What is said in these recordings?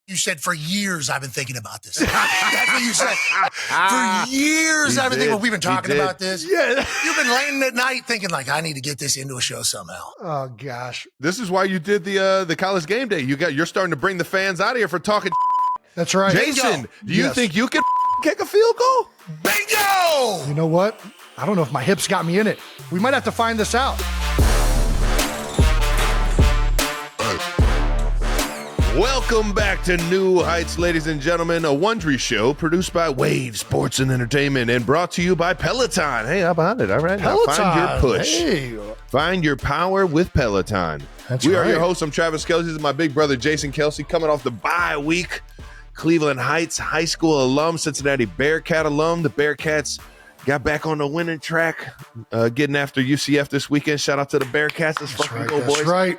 You said, for years, I've been thinking about this. That's what you said. For years, I've been thinking, we've been talking about this. Yeah. You've been laying at night thinking, like, I need to get this into a show somehow. Oh, gosh. This is why you did the college game day. You're starting to bring the fans out of here for talking. That's right. Jason, do you think you can kick a field goal? Bingo! You know what? I don't know if my hips got me in it. We might have to find this out. Welcome back to New Heights, ladies and gentlemen, a Wondery show produced by Wave Sports and Entertainment and brought to you by Peloton. Hey, how about it? All right, Peloton. Now find your push. Hey. Find your power with Peloton. We are your hosts. I'm Travis Kelce. This is my big brother, Jason Kelce, coming off the bye week. Cleveland Heights High School alum, Cincinnati Bearcat alum. The Bearcats got back on the winning track, getting after UCF this weekend. Shout out to the Bearcats. Let's fucking go, boys. That's right.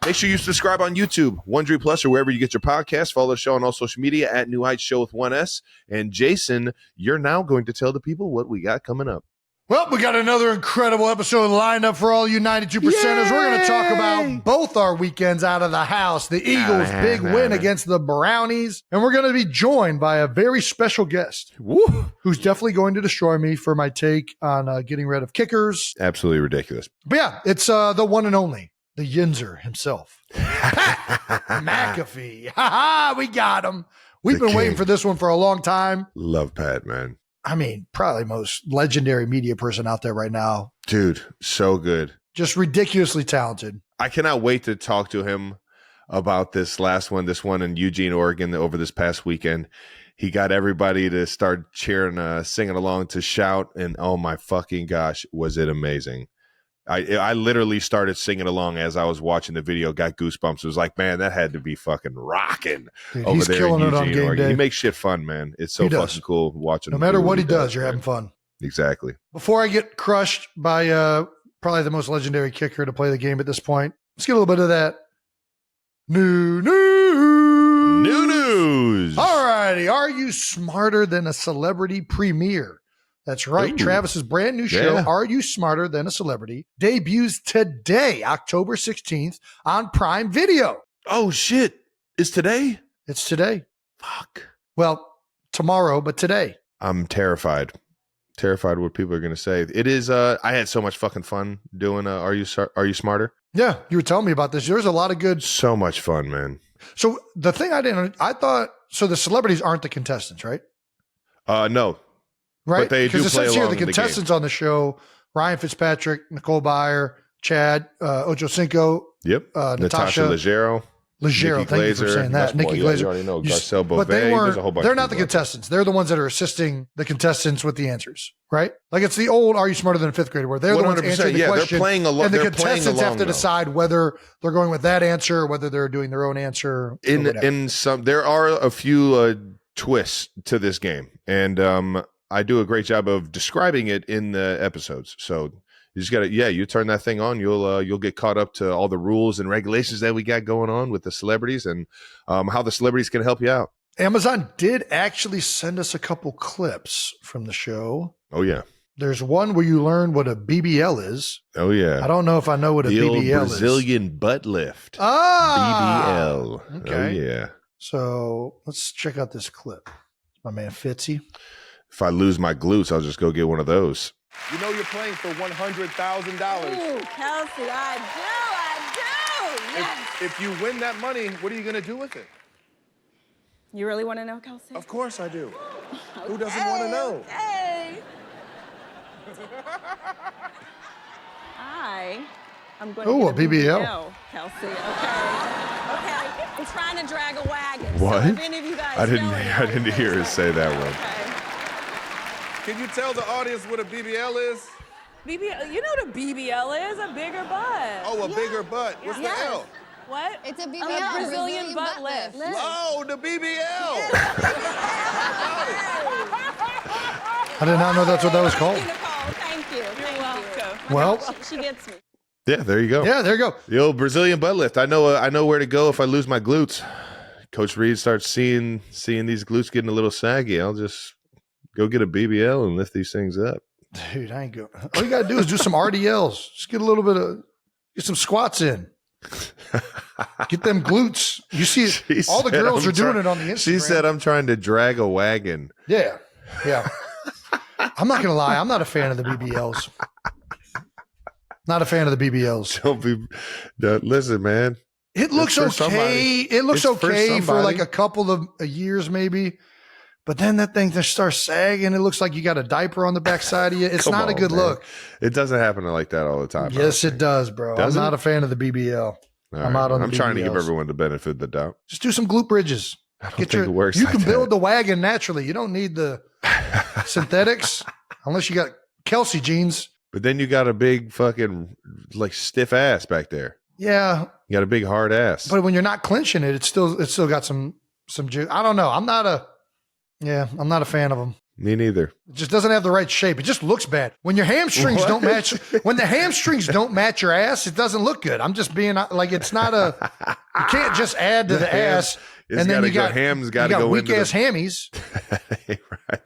Make sure you subscribe on YouTube, Wondery Plus, or wherever you get your podcasts. Follow the show on all social media at New Heights Show with 1S. And Jason, you're now going to tell the people what we got coming up. Well, we got another incredible episode lined up for all you 92%ers. We're going to talk about both our weekends out of the house. The Eagles' big win against the Brownies. And we're going to be joined by a very special guest who's definitely going to destroy me for my take on getting rid of kickers. Absolutely ridiculous. But yeah, it's the one and only, the Yinzer himself, Pat McAfee. Ha-ha, we got him. We've been waiting for this one for a long time. Love Pat, man. I mean, probably most legendary media person out there right now. Dude, so good. Just ridiculously talented. I cannot wait to talk to him about this one in Eugene, Oregon over this past weekend. He got everybody to start cheering, singing along to shout, and oh my fucking gosh, was it amazing. I literally started singing along as I was watching the video, got goosebumps. It was like, man, that had to be fucking rocking over he's there killing in it on Eugene, game Oregon. day. He makes shit fun, man. It's so fucking cool watching him. No matter what he does, you're having fun. Exactly. Before I get crushed by probably the most legendary kicker to play the game at this point, let's get a little bit of that new news. All righty. Are you smarter than a celebrity premiere? That's right. Ooh. Travis's brand new show, Are You Smarter Than a Celebrity, debuts today, October 16th on Prime Video. Oh, shit. It's today? It's today. Fuck. Well, tomorrow, but today. I'm terrified. Terrified what people are going to say. It is, I had so much fucking fun doing Are You Smarter? Yeah, you were telling me about this. There's a lot of good. So much fun, man. So the thing I thought, so the celebrities aren't the contestants, right? No. Right? But they do because it play says here along the in the contestants on the show: Ryan Fitzpatrick, Nicole Byer, Chad Ocho Cinco, Natasha Leggero. Thank you for saying that. Nikki Glazer. You already know. Garcelle Beauvais. But There's a whole bunch they're of not the people. contestants. They're the ones that are assisting the contestants with the answers, right? Like it's the old "Are You Smarter Than a Fifth Grader?" where they're the ones 100%, answering the question, they're playing along. and the They're playing contestants have along, to though. decide whether they're going with that answer or whether they're doing their own answer. In some, there are a few twists to this game, and I do a great job of describing it in the episodes. So you just gotta, you turn that thing on, you'll get caught up to all the rules and regulations that we got going on with the celebrities and how the celebrities can help you out. Amazon did actually send us a couple clips from the show. Oh yeah. There's one where you learn what a BBL is. Oh yeah. I don't know if I know what a BBL is. Brazilian butt lift. BBL. Okay. Oh yeah. So let's check out this clip. My man Fitzy. If I lose my glutes, I'll just go get one of those. You know you're playing for $100,000. Ooh, Kelsey, I do. Yes. If you win that money, what are you going to do with it? You really want to know, Kelsey? Of course I do. Who doesn't want to know? Okay. I'm going to get a BBL. Kelsey. Okay. I'm trying to drag a wagon. What? So if any of you guys I know didn't hear her say that one. Okay. Can you tell the audience what a BBL is? BBL, you know what a BBL is? A bigger butt. Oh, a bigger butt. What's the L? What? It's a BBL. A Brazilian butt lift. Oh, the BBL. I did not know that's what that was called. Thank you. You're welcome. Well, She gets me. Yeah, there you go. yeah, there you go. The old Brazilian butt lift. I know where to go if I lose my glutes. Coach Reed starts seeing these glutes getting a little saggy. I'll just go get a BBL and lift these things up. Dude, I ain't good. All you got to do is do some RDLs. Just get some squats in. Get them glutes. You see, all the girls are doing it on the Instagram. She said, I'm trying to drag a wagon. Yeah. I'm not going to lie. I'm not a fan of the BBLs. Not a fan of the BBLs. Listen, man. It looks okay. It looks okay for like a couple of years maybe. But then that thing just starts sagging. It looks like you got a diaper on the backside of you. It's not a good look. It doesn't happen like that all the time. Yes, it does, bro. I'm not a fan of the BBL. I'm out on the BBLs. I'm trying to give everyone the benefit of the doubt. Just do some glute bridges. I don't think it works. You can build the wagon naturally. You don't need the synthetics unless you got Kelsey jeans. But then you got a big fucking like stiff ass back there. Yeah. You got a big hard ass. But when you're not clenching it, it's still got some juice. I don't know. I'm not a fan of them. Me neither. It just doesn't have the right shape. It just looks bad. When your hamstrings don't match, when the hamstrings don't match your ass, it doesn't look good. I'm just being like, it's not you can't just add to the ass. And then you got weak ass hammies.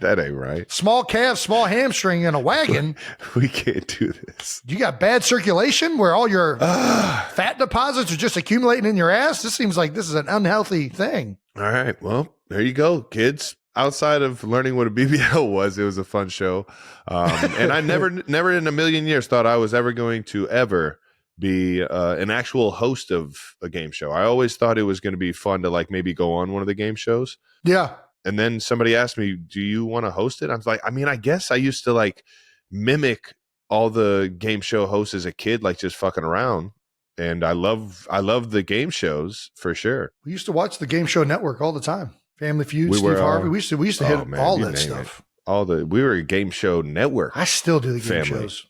That ain't right. Small calf, small hamstring in a wagon. We can't do this. You got bad circulation where all your fat deposits are just accumulating in your ass. This seems like this is an unhealthy thing. All right. Well, there you go, kids. Outside of learning what a BBL was, it was a fun show. And I never in a million years thought I was ever going to ever be an actual host of a game show. I always thought it was going to be fun to like maybe go on one of the game shows. Yeah. And then somebody asked me, do you want to host it? I was like, I mean, I guess I used to like mimic all the game show hosts as a kid, like just fucking around. And I love the game shows for sure. We used to watch the Game Show Network all the time. Family Feud, Steve Harvey. We used to hit all that stuff. We were a game show network. I still do the game shows.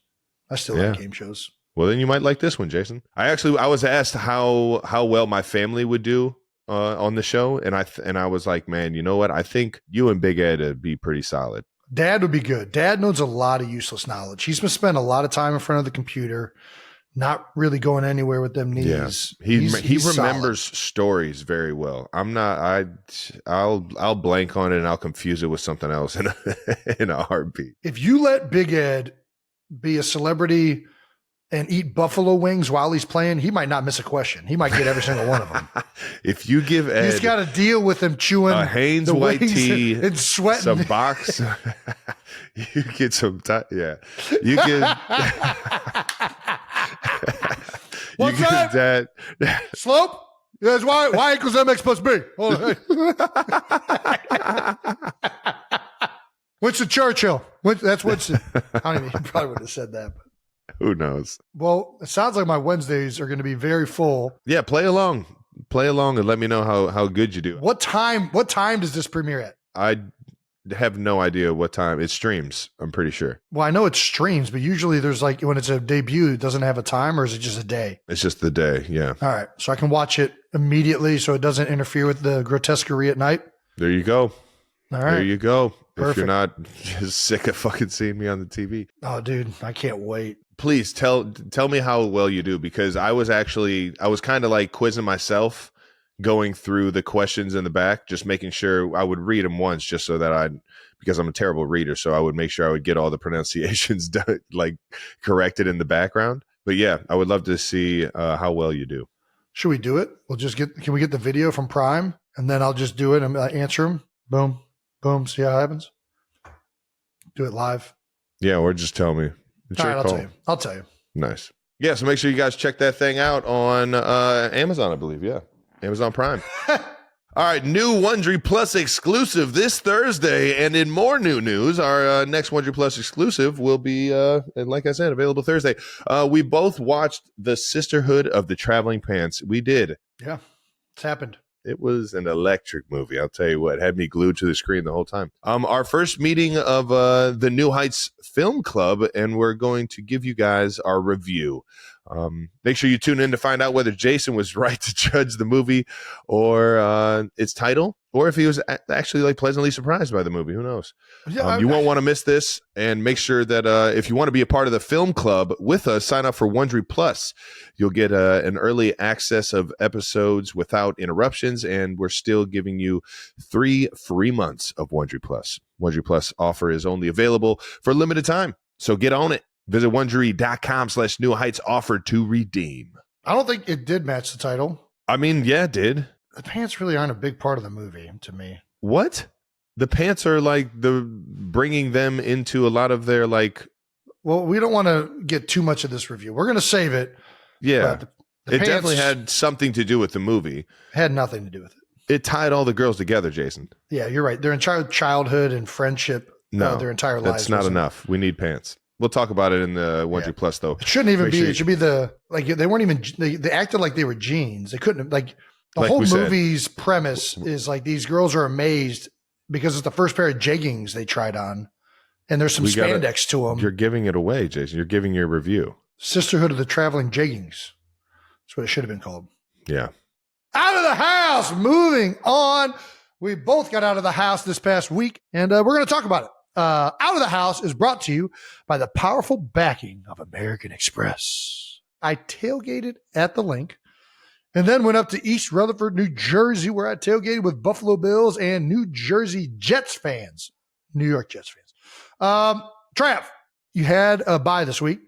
I still like game shows. Well, then you might like this one, Jason. I was asked how well my family would do on the show, and I was like, man, you know what? I think you and Big Ed would be pretty solid. Dad would be good. Dad knows a lot of useless knowledge. He's been spending a lot of time in front of the computer, not really going anywhere with them knees. Yeah. He remembers stories very well. I'll blank on it and I'll confuse it with something else in a heartbeat. If you let Big Ed be a celebrity and eat buffalo wings while he's playing, he might not miss a question. He might get every single one of them. If you give Ed, he's got to deal with him chewing a Hanes white tea and sweating, some box. You get some, you get. What's that? Slope? Yes, y equals mx plus b. Winston Churchill. That's Winston. I don't even, you probably would have said that. But. Who knows? Well, it sounds like my Wednesdays are going to be very full. Yeah, play along and let me know how good you do. What time does this premiere at? I have no idea what time. It streams, I'm pretty sure. Well, I know it streams, but usually there's like when it's a debut, it doesn't have a time, or is it just a day? It's just the day, yeah. All right. So I can watch it immediately so it doesn't interfere with the grotesquerie at night. There you go. All right. There you go. Perfect. If you're not just sick of fucking seeing me on the TV. Oh, dude, I can't wait. Please tell me how well you do, because I was kind of like quizzing myself, going through the questions in the back, just making sure I would read them once, just so that because I'm a terrible reader, so I would make sure I would get all the pronunciations done, like corrected in the background. But yeah, I would love to see how well you do. Should we do it? Can we get the video from Prime, and then I'll just do it and answer them? Boom, boom. See how it happens. Do it live. Yeah, or just tell me. All right, I'll tell you. Nice. Yeah, so make sure you guys check that thing out on Amazon, I believe. Yeah, Amazon Prime. All right, new Wondery Plus exclusive this Thursday. And in more new news, our next Wondery Plus exclusive will be, like I said, available Thursday. We both watched The Sisterhood of the Traveling Pants. We did. Yeah, it's happened. It was an electric movie. I'll tell you what, had me glued to the screen the whole time. Our first meeting of the New Heights Film Club, and we're going to give you guys our review. Make sure you tune in to find out whether Jason was right to judge the movie or its title, or if he was actually like pleasantly surprised by the movie. Who knows? You won't want to miss this, and make sure that if you want to be a part of the film club with us, sign up for Wondery Plus. You'll get an early access of episodes without interruptions, and we're still giving you 3 free months of Wondery Plus. Wondery Plus offer is only available for a limited time, so get on it. Visit Wondery.com/New Heights offer to redeem. I don't think it did match the title. I mean, yeah, it did. The pants really aren't a big part of the movie to me. What? The pants are like bringing them into a lot of their like. Well, we don't want to get too much of this review. We're going to save it. Yeah, the it pants definitely had something to do with the movie. Had nothing to do with it. It tied all the girls together, Jason. Yeah, you're right. Their entire childhood and friendship, their entire lives. That's not enough. We need pants. We'll talk about it in the 1G Plus, though. It shouldn't even be. It should be they weren't even. They acted like they were jeans. They couldn't the whole movie's premise is like these girls are amazed because it's the first pair of jeggings they tried on, and there's some spandex to them. You're giving it away, Jason. You're giving your review. Sisterhood of the Traveling Jeggings. That's what it should have been called. Yeah. Out of the house. Moving on. We both got out of the house this past week, and we're going to talk about it. Out of the House is brought to you by the powerful backing of American Express. I tailgated at the Linc and then went up to East Rutherford, New Jersey, where I tailgated with Buffalo Bills and New Jersey Jets fans, New York Jets fans. Trav, you had a bye this week,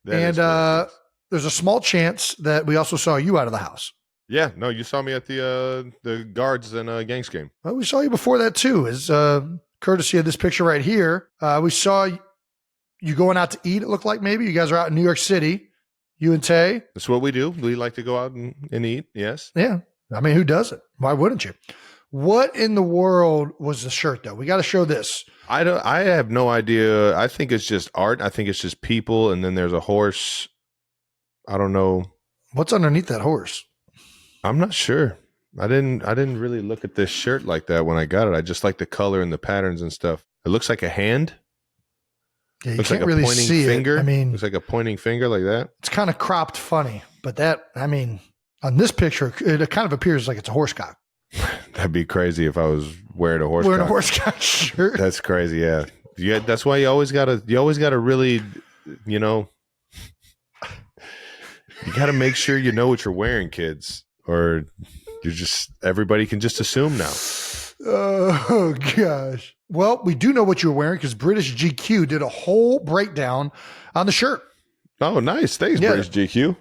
and there's a small chance that we also saw you out of the house. Yeah, no, you saw me at the Guards and Yanks game. Well, we saw you before that too. Is courtesy of this picture right here. We saw you going out to eat, it looked like maybe. You guys are out in New York City, you and Tay. That's what we do. We like to go out and eat, yes. Yeah. I mean, who doesn't? Why wouldn't you? What in the world was the shirt, though? We got to show this. I have no idea. I think it's just art. I think it's just people, and then there's a horse. I don't know. What's underneath that horse? I'm not sure. I didn't really look at this shirt like that when I got it. I just like the color and the patterns and stuff. It looks like a hand. Yeah, you looks can't like a really pointing see finger. it. I mean, looks like a pointing finger like that. It's kind of cropped funny, but on this picture, it kind of appears like it's a horse cock. That'd be crazy if I was wearing a horse cock shirt. That's crazy. Yeah. Yeah. That's why you always gotta really, you gotta make sure you know what you're wearing, kids, or everybody can just assume now. Oh gosh. Well, we do know what you're wearing because British GQ did a whole breakdown on the shirt. Oh, nice. Thanks, British GQ.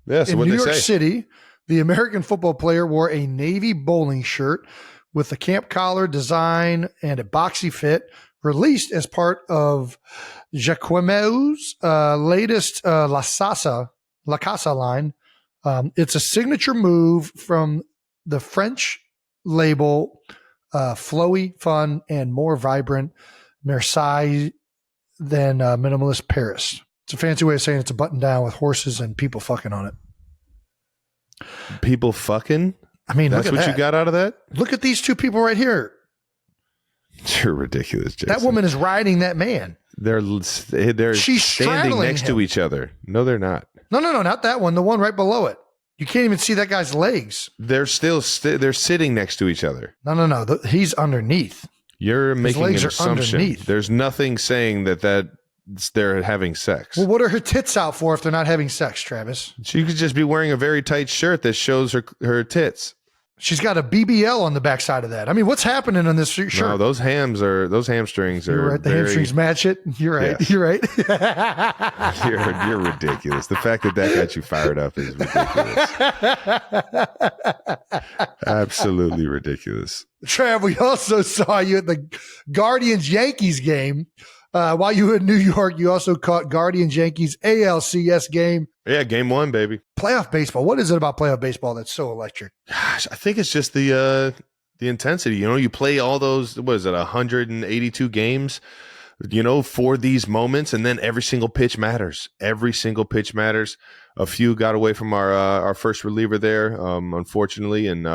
Yeah. So in what New they York say? City, the American football player wore a navy bowling shirt with a camp collar design and a boxy fit, released as part of Jacquemus' latest La Casa line. It's a signature move from the French label, flowy, fun, and more vibrant Marseille than minimalist Paris. It's a fancy way of saying it's a button down with horses and people fucking on it. People fucking? I mean, that's look at what that. you got out of that? Look at these two people right here. You're ridiculous, Jason. That woman is riding that man. They're She's standing next him. to each other. No, they're not. No, not that one. The one right below it. You can't even see that guy's legs. They're still they're sitting next to each other. No. He's underneath. You're making an assumption. Underneath. There's nothing saying that they're having sex. Well, what are her tits out for if they're not having sex, Travis? She could just be wearing a very tight shirt that shows her tits. She's got a BBL on the backside of that. I mean, what's happening on this shirt? No, those hamstrings are. You're right. The hamstrings match it. You're right. Yes. You're right. You're ridiculous. The fact that got you fired up is ridiculous. Absolutely ridiculous. Trav, we also saw you at the Guardians-Yankees game. While you were in New York, you also caught Guardians-Yankees ALCS game. Yeah, game one, baby. Playoff baseball. What is it about playoff baseball that's so electric? Gosh, I think it's just the intensity. You play all those, 182 games, for these moments, and then every single pitch matters. Every single pitch matters. A few got away from our first reliever there, unfortunately, and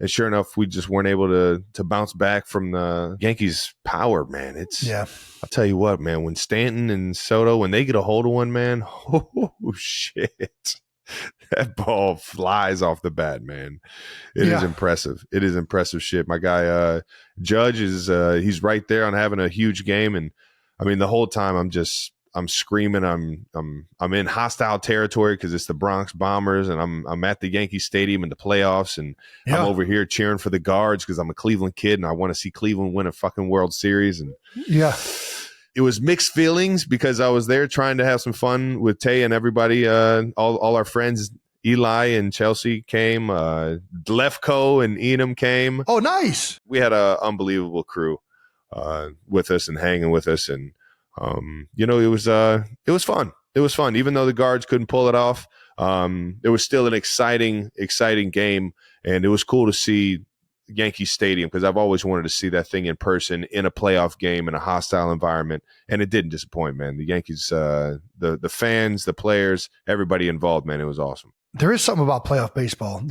sure enough, we just weren't able to bounce back from the Yankees' power, man. I'll tell you what, man, when Stanton and Soto, when they get a hold of one, man, oh, shit. That ball flies off the bat, man. It is impressive. It is impressive shit. My guy, Judge, he's right there on having a huge game. And I mean, the whole time I'm screaming. I'm in hostile territory because it's the Bronx Bombers, and I'm at the Yankee Stadium in the playoffs, and I'm over here cheering for the Guards because I'm a Cleveland kid and I want to see Cleveland win a fucking World Series. And it was mixed feelings because I was there trying to have some fun with Tay and everybody, all our friends Eli and Chelsea came. Lefko and Enum came. Oh, nice. We had an unbelievable crew with us and hanging with us. And, it was fun. It was fun. Even though the guards couldn't pull it off, it was still an exciting game. And it was cool to see Yankee Stadium, because I've always wanted to see that thing in person in a playoff game in a hostile environment, and it didn't disappoint, man. The Yankees, the fans, the players, everybody involved, man, it was awesome. There is something about playoff baseball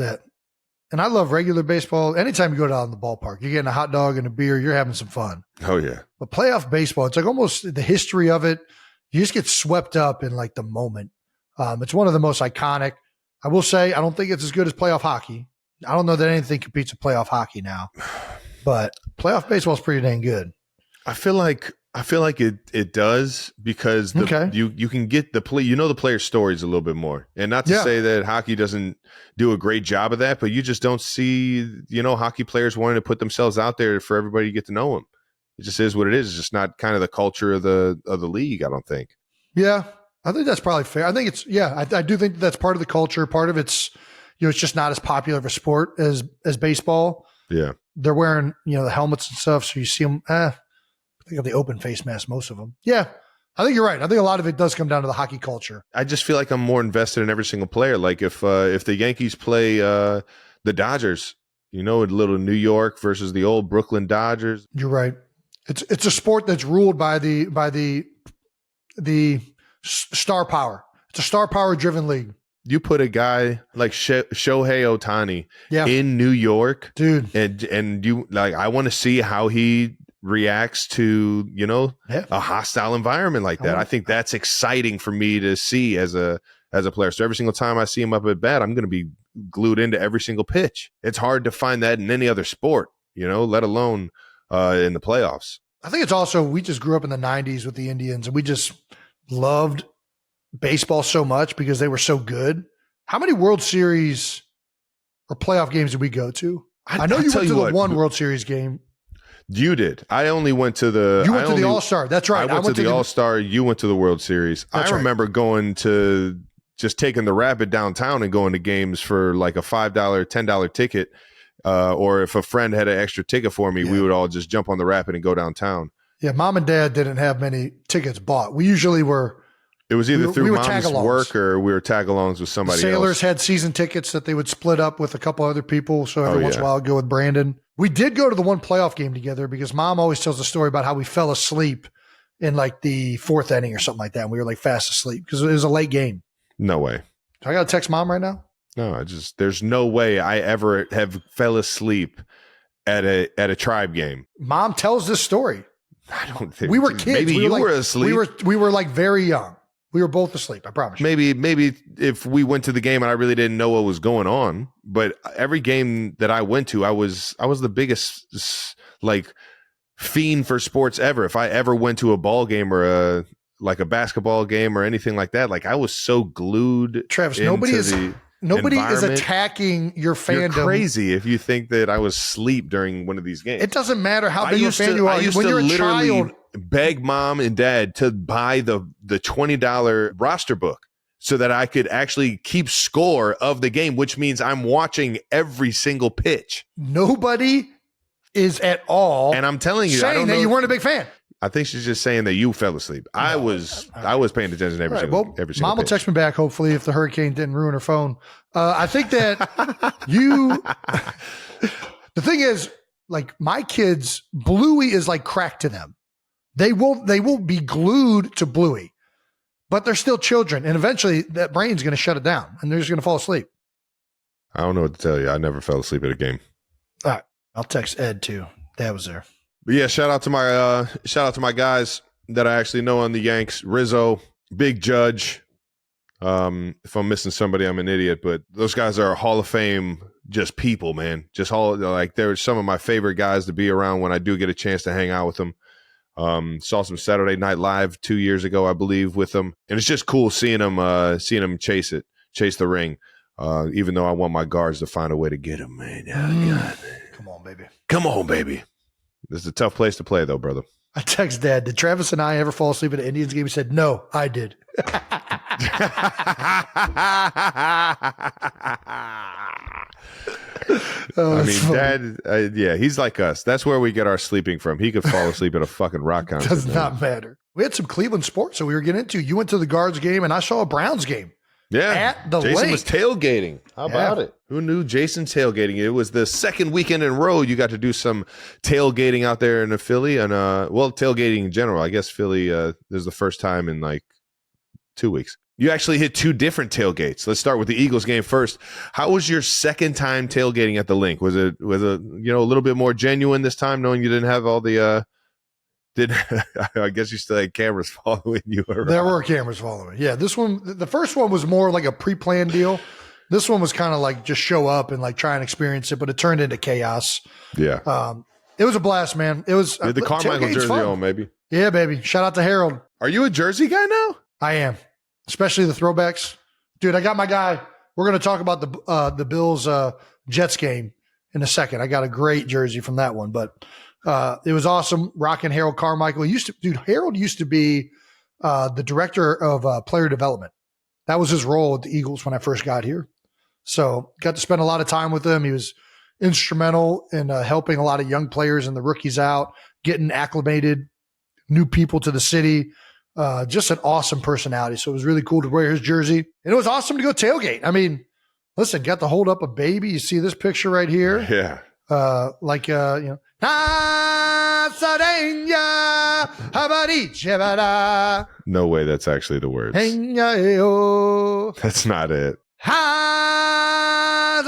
and I love regular baseball. Anytime you go down to the ballpark, you're getting a hot dog and a beer, you're having some fun. Oh yeah. But playoff baseball, it's like almost the history of it. You just get swept up in like the moment. It's one of the most iconic. I will say, I don't think it's as good as playoff hockey. I don't know that anything competes with playoff hockey now, but playoff baseball is pretty dang good. I feel like it does, because you can get the player stories a little bit more. And not to say that hockey doesn't do a great job of that, but you just don't see, hockey players wanting to put themselves out there for everybody to get to know them. It just is what it is. It's just not kind of the culture of the league, I don't think. Yeah, I think that's probably fair. I think I do think that's part of the culture. Part of it's, it's just not as popular of a sport as baseball. Yeah. They're wearing, the helmets and stuff. So you see them, I think of the open face mask, most of them. Yeah. I think you're right. I think a lot of it does come down to the hockey culture. I just feel like I'm more invested in every single player. Like if the Yankees play the Dodgers, a little New York versus the old Brooklyn Dodgers. You're right. It's a sport that's ruled by the star power. It's a star power driven league. You put a guy like Shohei Ohtani in New York, dude, and you I want to see how he reacts to a hostile environment like that. I think that's exciting for me to see as a player. So every single time I see him up at bat, I'm going to be glued into every single pitch. It's hard to find that in any other sport, let alone in the playoffs. I think it's also, we just grew up in the 90s with the Indians, and we just loved baseball so much because they were so good. How many World Series or playoff games did we go to? I know you went to the one World Series game. You did. I only went to the... You went to the All-Star. That's right. I went to the All-Star. You went to the World Series. I remember going to... just taking the Rapid downtown and going to games for like a $5, $10 ticket. Or if a friend had an extra ticket for me, we would all just jump on the Rapid and go downtown. Yeah, Mom and Dad didn't have many tickets bought. We usually were... It was either through mom's work or we were tag-alongs with somebody else. Sailors had season tickets that they would split up with a couple other people. So every once in a while I'd go with Brandon. We did go to the one playoff game together because Mom always tells the story about how we fell asleep in like the fourth inning or something like that. And we were like fast asleep because it was a late game. No way. Do I got to text Mom right now? No, there's no way I ever have fell asleep at a Tribe game. Mom tells this story. I don't think we were kids. Maybe you were asleep. We were like very young. We were both asleep. I promise you. Maybe if we went to the game and I really didn't know what was going on, but every game that I went to, I was the biggest like fiend for sports ever. If I ever went to a ball game or a basketball game or anything like that, like I was so glued. Travis, nobody is attacking your fandom. You're crazy if you think that I was asleep during one of these games. It doesn't matter how big a fan you are. I used when to you're literally a child, beg Mom and Dad to buy the $20 roster book so that I could actually keep score of the game, which means I'm watching every single pitch. Nobody is at all. And I'm telling you, saying that you weren't a big fan. I think she's just saying that you fell asleep. No, I was paying attention every single pitch. Mom will text me back, hopefully, if the hurricane didn't ruin her phone. I think that you – the thing is, like, my kids, Bluey is like crack to them. They will be glued to Bluey, but they're still children. And eventually that brain's going to shut it down and they're just going to fall asleep. I don't know what to tell you. I never fell asleep at a game. All right. I'll text Ed too. Dad was there. But yeah, shout out to my guys that I actually know on the Yanks. Rizzo, Big Judge. If I'm missing somebody, I'm an idiot. But those guys are Hall of Fame, just people, man. They're some of my favorite guys to be around when I do get a chance to hang out with them. Saw some Saturday Night Live 2 years ago, I believe, with them, and it's just cool seeing them chase the ring. Even though I want my guards to find a way to get him, man. God. Come on, baby. This is a tough place to play, though, brother. I text Dad, did Travis and I ever fall asleep at an Indians game? He said, no, I did. Oh, I that's mean, funny. Dad, yeah, he's like us. That's where we get our sleeping from. He could fall asleep at a fucking rock concert. Does man. not matter. We had some Cleveland sports that we were getting into. You went to the Guards game, and I saw a Browns game. Yeah, At the Jason Linc. was tailgating. How about it? Who knew Jason tailgating? It was the second weekend in a row you got to do some tailgating out there in Philly, and well, tailgating in general. I guess Philly this is the first time in like 2 weeks. You actually hit two different tailgates. Let's start with the Eagles game first. How was your second time tailgating at the Linc? Was it a little bit more genuine this time, knowing you didn't have all the I guess you still had cameras following you around. There were cameras following. Yeah, this one, the first one was more like a pre-planned deal. This one was kind of like just show up and like try and experience it, but it turned into chaos. Yeah. It was a blast, man. It was Did the Carmichael tailgate's jersey fun. on, maybe? Yeah, baby. Shout out to Harold. Are you a jersey guy now? I am, especially the throwbacks. Dude, I got my guy. We're going to talk about the Bills Jets game in a second. I got a great jersey from that one, but it was awesome rocking Harold Carmichael. Harold used to be the director of player development. That was his role at the Eagles when I first got here. So got to spend a lot of time with him. He was instrumental in helping a lot of young players and the rookies out, getting acclimated, new people to the city. Just an awesome personality. So it was really cool to wear his jersey. And it was awesome to go tailgate. I mean, listen, got to hold up a baby. You see this picture right here? Yeah. No way that's actually the words. That's not it. I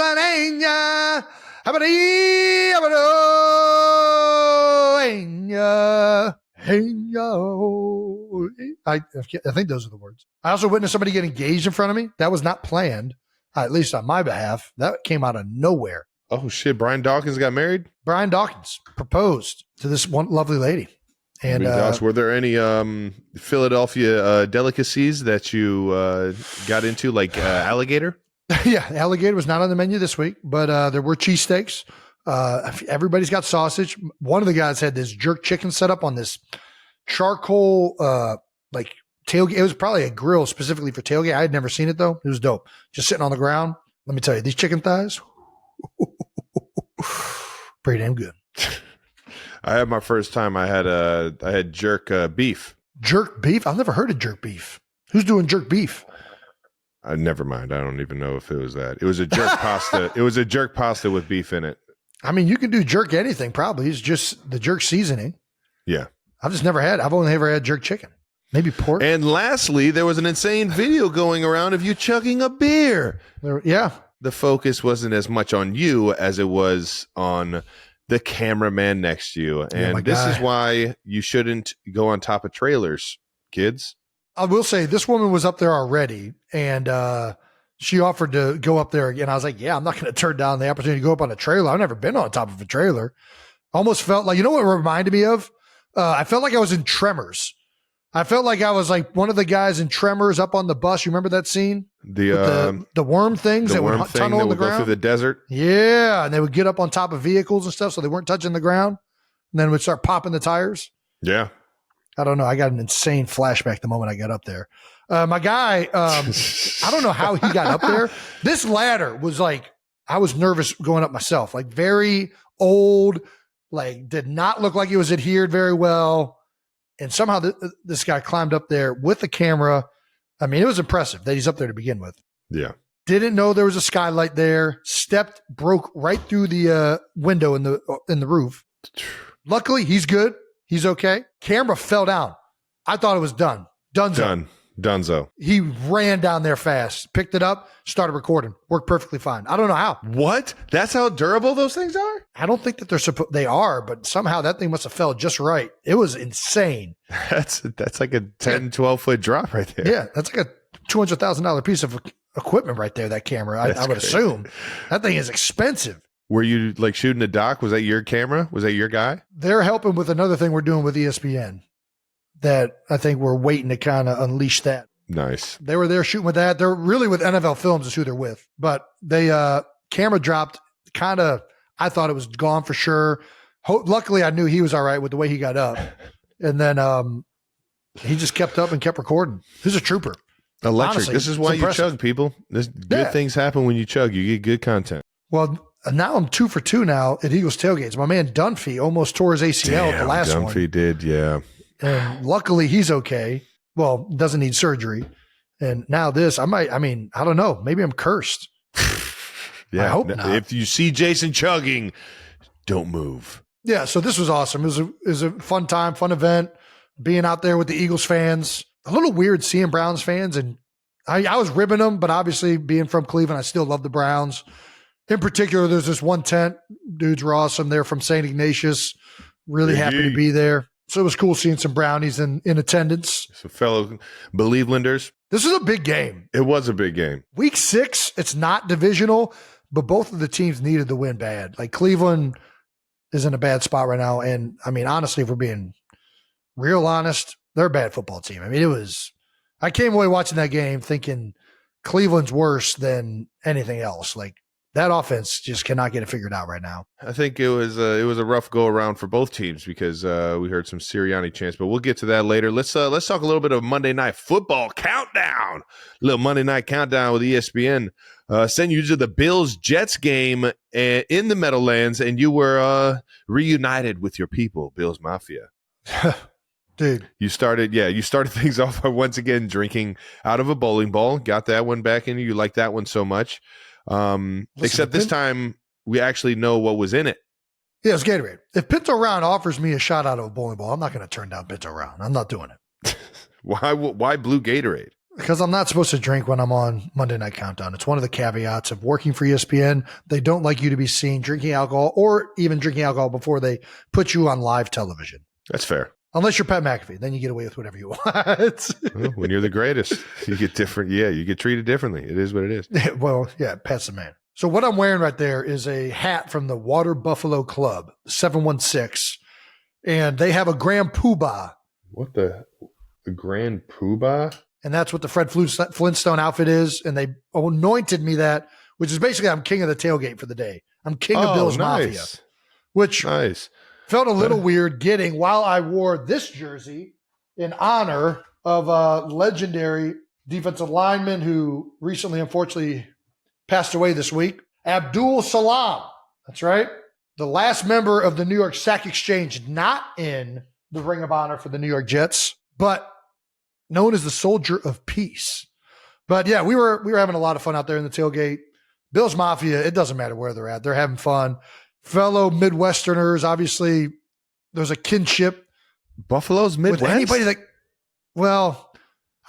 think those are the words. I also witnessed somebody get engaged in front of me. That was not planned, at least on my behalf. That came out of nowhere. Oh shit! Brian Dawkins got married. Brian Dawkins proposed to this one lovely lady. And were there any Philadelphia delicacies that you got into, like alligator? Yeah, alligator was not on the menu this week, but there were cheesesteaks. Everybody's got sausage. One of the guys had this jerk chicken set up on this charcoal like tailgate. It was probably a grill specifically for tailgate. I had never seen it though. It was dope. Just sitting on the ground. Let me tell you, these chicken thighs, pretty damn good. I had my first time. I had jerk beef. Jerk beef? I've never heard of jerk beef. Who's doing jerk beef? Never mind. I don't even know if it was that. It was a jerk pasta. It was a jerk pasta with beef in it. I mean, you can do jerk anything probably. It's just the jerk seasoning. Yeah. I've only ever had jerk chicken. Maybe pork. And lastly, there was an insane video going around of you chugging a beer. Yeah. The focus wasn't as much on you as it was on the cameraman next to you. And this is why you shouldn't go on top of trailers, kids. I will say this woman was up there already, and she offered to go up there again. I was like, yeah, I'm not going to turn down the opportunity to go up on a trailer. I've never been on top of a trailer. Almost felt like, you know what it reminded me of? I felt like I was in Tremors. I felt like I was like one of the guys in Tremors up on the bus. You remember that scene? The worm things that would tunnel in the ground? go through the desert. Yeah, and they would get up on top of vehicles and stuff so they weren't touching the ground. And then would start popping the tires. Yeah. I don't know. I got an insane flashback the moment I got up there. My guy, I don't know how he got up there. This ladder was like, I was nervous going up myself, like very old, like did not look like it was adhered very well. And somehow this guy climbed up there with the camera. I mean, it was impressive that he's up there to begin with. Yeah. Didn't know there was a skylight there. Broke right through the window in the roof. Luckily, he's good. He's okay. Camera fell down. I thought it was done. Dunzo. He ran down there fast, picked it up, started recording. Worked perfectly fine. I don't know how. What? That's how durable those things are? I don't think that they are, but somehow that thing must have fell just right. It was insane. That's like a 10, 12 foot drop right there. Yeah, that's like a $200,000 piece of equipment right there, that camera. I would assume. That thing is expensive. Were you like shooting a doc? Was that your camera? Was that your guy? They're helping with another thing we're doing with ESPN that I think we're waiting to kind of unleash that. Nice. They were there shooting with that. They're really with NFL Films is who they're with. But they camera dropped kind of, I thought it was gone for sure. Luckily, I knew he was all right with the way he got up. And then he just kept up and kept recording. He's a trooper. Electric. Honestly, this is why you chug, people. Good things happen when you chug. You get good content. Well, now I'm 2 for 2 now at Eagles Tailgates. My man Dunphy almost tore his ACL at the last one. Dunphy did, yeah. And luckily he's okay. Well, doesn't need surgery. And now this, I don't know. Maybe I'm cursed. Yeah. I hope not. If you see Jason chugging, don't move. Yeah, so this was awesome. It was a fun time, fun event, being out there with the Eagles fans. A little weird seeing Browns fans, and I was ribbing them, but obviously being from Cleveland, I still love the Browns. In particular, there's this one tent. Dudes were awesome. They're from St. Ignatius. Really happy to be there. So it was cool seeing some Brownies in attendance. Some fellow Believelanders. This was a big game. It was a big game. Week 6, it's not divisional, but both of the teams needed the win bad. Like Cleveland is in a bad spot right now. And I mean, honestly, if we're being real honest, they're a bad football team. I mean, I came away watching that game thinking Cleveland's worse than anything else. Like that offense just cannot get it figured out right now. I think it was a rough go around for both teams because we heard some Sirianni chants, but we'll get to that later. Let's talk a little bit of Monday Night Football countdown. A little Monday Night countdown with ESPN. Send you to the Bills-Jets game in the Meadowlands, and you were reunited with your people, Bills Mafia. Dude. You started things off by once again drinking out of a bowling ball. Got that one back in you. You like that one so much. Except this time we actually know what was in it. Yeah, it's Gatorade. If Pinto Round offers me a shot out of a bowling ball, I'm not going to turn down Pinto Round. I'm not doing it. Why blue Gatorade? Because I'm not supposed to drink when I'm on Monday Night Countdown. It's one of the caveats of working for ESPN. They don't like you to be seen drinking alcohol or even drinking alcohol before they put you on live television. That's fair. Unless you're Pat McAfee, then you get away with whatever you want. Well, when you're the greatest, you get different. Yeah, you get treated differently. It is what it is. Well, yeah, Pat's the man. So what I'm wearing right there is a hat from the Water Buffalo Club, 716, and they have a Grand Poobah. What the Grand Poobah? And that's what the Fred Flintstone outfit is. And they anointed me that, which is basically I'm king of the tailgate for the day. I'm king of Bills Mafia, which felt a little weird getting while I wore this jersey in honor of a legendary defensive lineman who recently, unfortunately, passed away this week, Abdul Salam. That's right. The last member of the New York Sack Exchange, not in the Ring of Honor for the New York Jets, but known as the Soldier of Peace. But yeah, we were having a lot of fun out there in the tailgate. Bills Mafia, it doesn't matter where they're at. They're having fun. Fellow Midwesterners, obviously, there's a kinship. Buffalo's Midwest? With anybody that, well,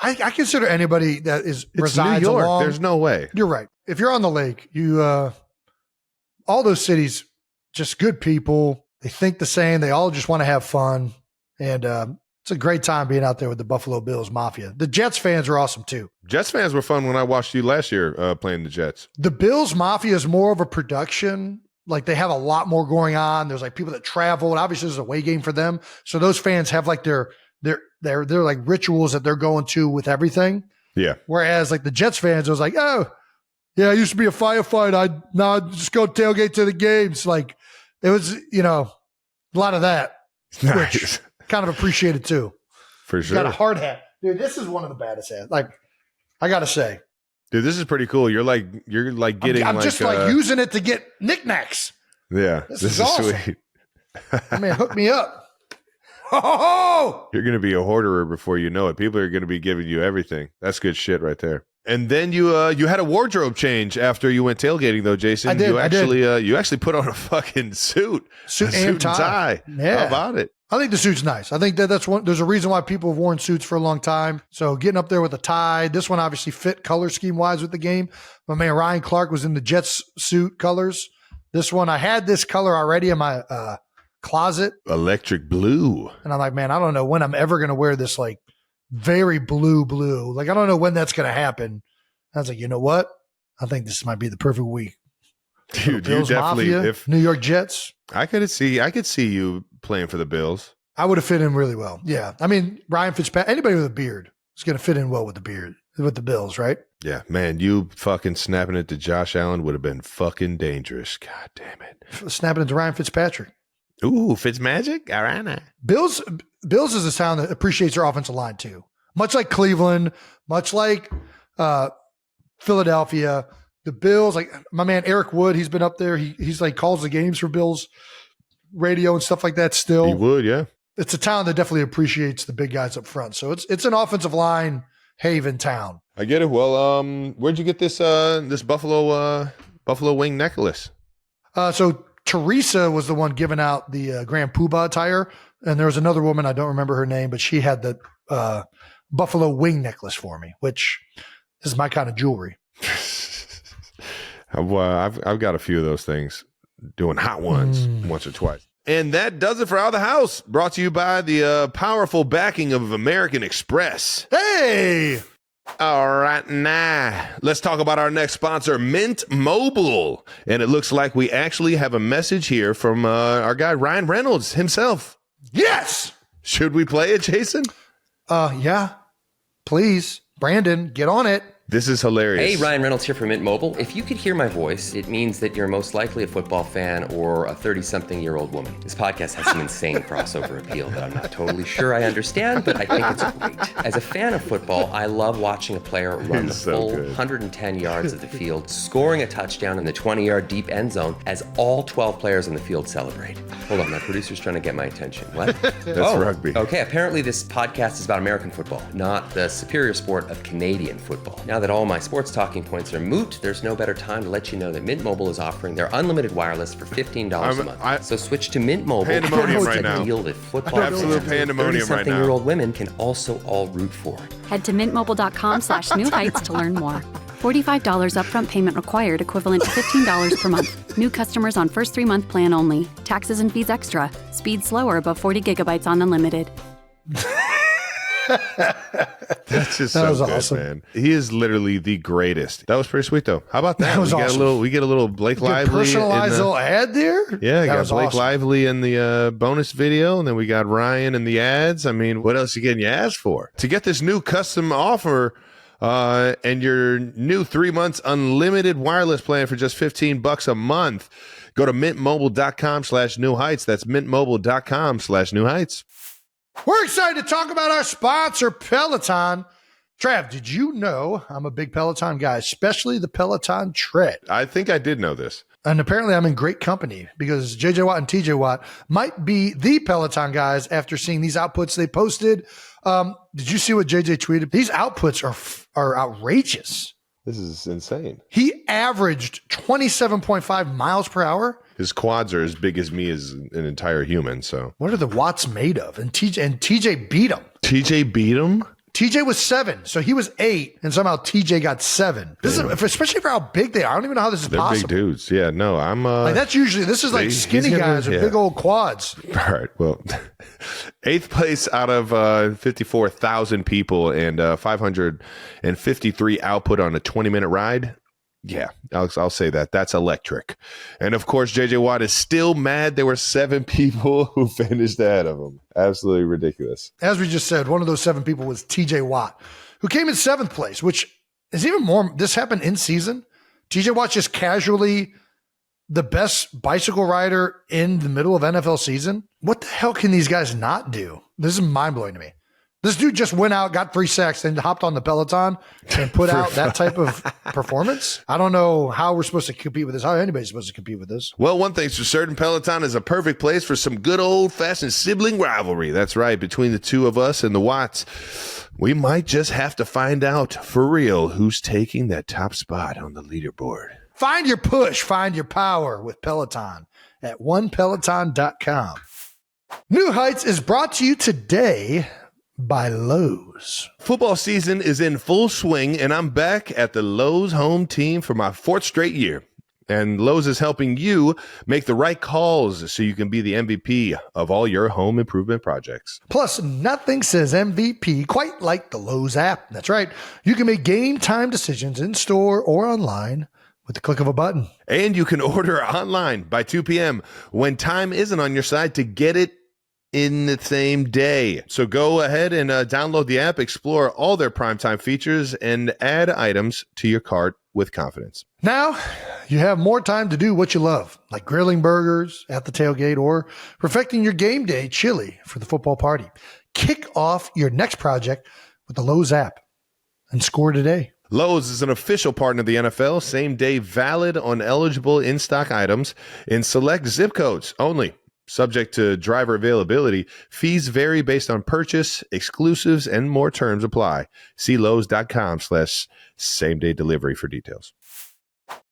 I consider anybody that resides New York. along. There's no way. You're right. If you're on the lake, all those cities, just good people. They think the same. They all just want to have fun. And it's a great time being out there with the Buffalo Bills Mafia. The Jets fans are awesome too. Jets fans were fun when I watched you last year playing the Jets. The Bills Mafia is more of a production. Like they have a lot more going on. There's like people that travel, and obviously there's a away game for them. So those fans have like their like rituals that they're going to with everything. Yeah. Whereas like the Jets fans, it was like, oh, yeah, I used to be a firefighter. I just go tailgate to the games. Like it was, a lot of that, nice. Which kind of appreciated too. For sure. Got a hard hat. Dude, this is one of the baddest hats. Like, I got to say. Dude, this is pretty cool. You're like getting I'm just like using it to get knickknacks. Yeah. This is awesome. Sweet. Man, hook me up. Oh! You're going to be a hoarder before you know it. People are going to be giving you everything. That's good shit right there. And then you had a wardrobe change after you went tailgating, though, Jason. I did. You actually put on a fucking suit and tie. Yeah. How about it? I think the suit's nice. I think that's one. There's a reason why people have worn suits for a long time. So getting up there with a tie, this one obviously fit color scheme wise with the game. My man Ryan Clark was in the Jets suit colors. This one, I had this color already in my closet, electric blue, and I'm like, man, I don't know when I'm ever going to wear this like very blue. Like I don't know when that's going to happen. I was like, you know what? I think this might be the perfect week. Dude, Bills you definitely Mafia, New York Jets. I could see you playing for the Bills. I would have fit in really well. Yeah. I mean, Ryan Fitzpatrick, anybody with a beard is going to fit in well with the beard, with the Bills, right? Yeah, man, you fucking snapping it to Josh Allen would have been fucking dangerous. God damn it. Snapping it to Ryan Fitzpatrick. Ooh, Fitzmagic? All right. Bills is a town that appreciates their offensive line too. Much like Cleveland, much like Philadelphia, the Bills, like my man Eric Wood, he's been up there. He's like calls the games for Bills radio and stuff like that still. He would, yeah. It's a town that definitely appreciates the big guys up front. So it's an offensive line haven town. I get it. Well, where'd you get this this buffalo wing necklace? So Teresa was the one giving out the Grand Poobah attire, and there was another woman, I don't remember her name, but she had the buffalo wing necklace for me, which is my kind of jewelry. I've got a few of those things, doing hot ones once or twice. And that does it for Out of the House, brought to you by the powerful backing of American Express. Hey! All right, now let's talk about our next sponsor, Mint Mobile. And it looks like we actually have a message here from our guy, Ryan Reynolds himself. Yes! Should we play it, Jason? Yeah. Please. Brandon, get on it. This is hilarious. Hey, Ryan Reynolds here from Mint Mobile. If you could hear my voice, it means that you're most likely a football fan or a 30-something-year-old woman. This podcast has some insane crossover appeal that I'm not totally sure I understand, but I think it's great. As a fan of football, I love watching a player run the full 110 yards of the field, scoring a touchdown in the 20-yard deep end zone as all 12 players on the field celebrate. Hold on, my producer's trying to get my attention. What? That's rugby. Okay, apparently this podcast is about American football, not the superior sport of Canadian football. Now that all my sports talking points are moot, there's no better time to let you know that Mint Mobile is offering their unlimited wireless for $15 a month. So switch to Mint Mobile. Pandemonium right now. Deal that football Absolute pandemonium right now. 30-something-year-old women can also all root for. Head to mintmobile.com/new heights to learn more. $45 upfront payment required, equivalent to $15 per month. New customers on first 3-month plan only. Taxes and fees extra. Speed slower above 40 gigabytes on unlimited. That's just so good, awesome, man. He is literally the greatest. That was pretty sweet, though. How about that? That was awesome. We get a little Blake Lively. Personalized little ad there? Yeah, that got was Blake awesome. Lively in the bonus video, and then we got Ryan in the ads. I mean, what else are you getting your ads for? To get this new custom offer and your new 3 months unlimited wireless plan for just $15 a month, go to mintmobile.com/new heights. That's mintmobile.com/new heights. We're excited to talk about our sponsor, Peloton. Trav, did you know I'm a big Peloton guy, especially the Peloton Tread? I think I did know this. And apparently I'm in great company because JJ Watt and TJ Watt might be the Peloton guys after seeing these outputs they posted. Did you see what JJ tweeted? These outputs are outrageous. This is insane. He averaged 27.5 miles per hour. His quads are as big as me as an entire human. So What are the watts made of? And TJ beat him. TJ beat him? TJ was 7, so he was 8, and somehow TJ got 7. This is especially for how big they are. I don't even know how this is They're possible. big dudes. Yeah, no, I'm Like this is like he's skinny gonna- guys with yeah. big old quads. All right. Well, 8th place out of 54,000 people and 553 output on a 20-minute ride. Yeah, I'll say that. That's electric. And of course, JJ Watt is still mad there were 7 people who finished ahead of him. Absolutely ridiculous. As we just said, one of those 7 people was TJ Watt, who came in 7th place, which is even more. This happened in season. TJ Watt just casually the best bicycle rider in the middle of NFL season. What the hell can these guys not do? This is mind blowing to me. This dude just went out, got 3 sacks, and hopped on the Peloton and put out that type of performance. I don't know how we're supposed to compete with this, how anybody's supposed to compete with this. Well, one thing's for certain, Peloton is a perfect place for some good old-fashioned sibling rivalry. That's right, between the two of us and the Watts. We might just have to find out for real who's taking that top spot on the leaderboard. Find your push, find your power with Peloton at onepeloton.com. New Heights is brought to you today by Lowe's. Football season is in full swing, and I'm back at the Lowe's home team for my 4th straight year. And Lowe's is helping you make the right calls so you can be the MVP of all your home improvement projects. Plus, nothing says MVP quite like the Lowe's app. That's right. You can make game time decisions in store or online with the click of a button. And you can order online by 2 p.m. when time isn't on your side to get it in the same day. So go ahead and download the app, explore all their primetime features, and add items to your cart with confidence. Now, you have more time to do what you love, like grilling burgers at the tailgate or perfecting your game day chili for the football party. Kick off your next project with the Lowe's app and score today. Lowe's is an official partner of the NFL. Same day valid on eligible in-stock items in select zip codes only. Subject to driver availability. Fees vary based on purchase, exclusives, and more terms apply. See Lowes.com/same-day delivery for details.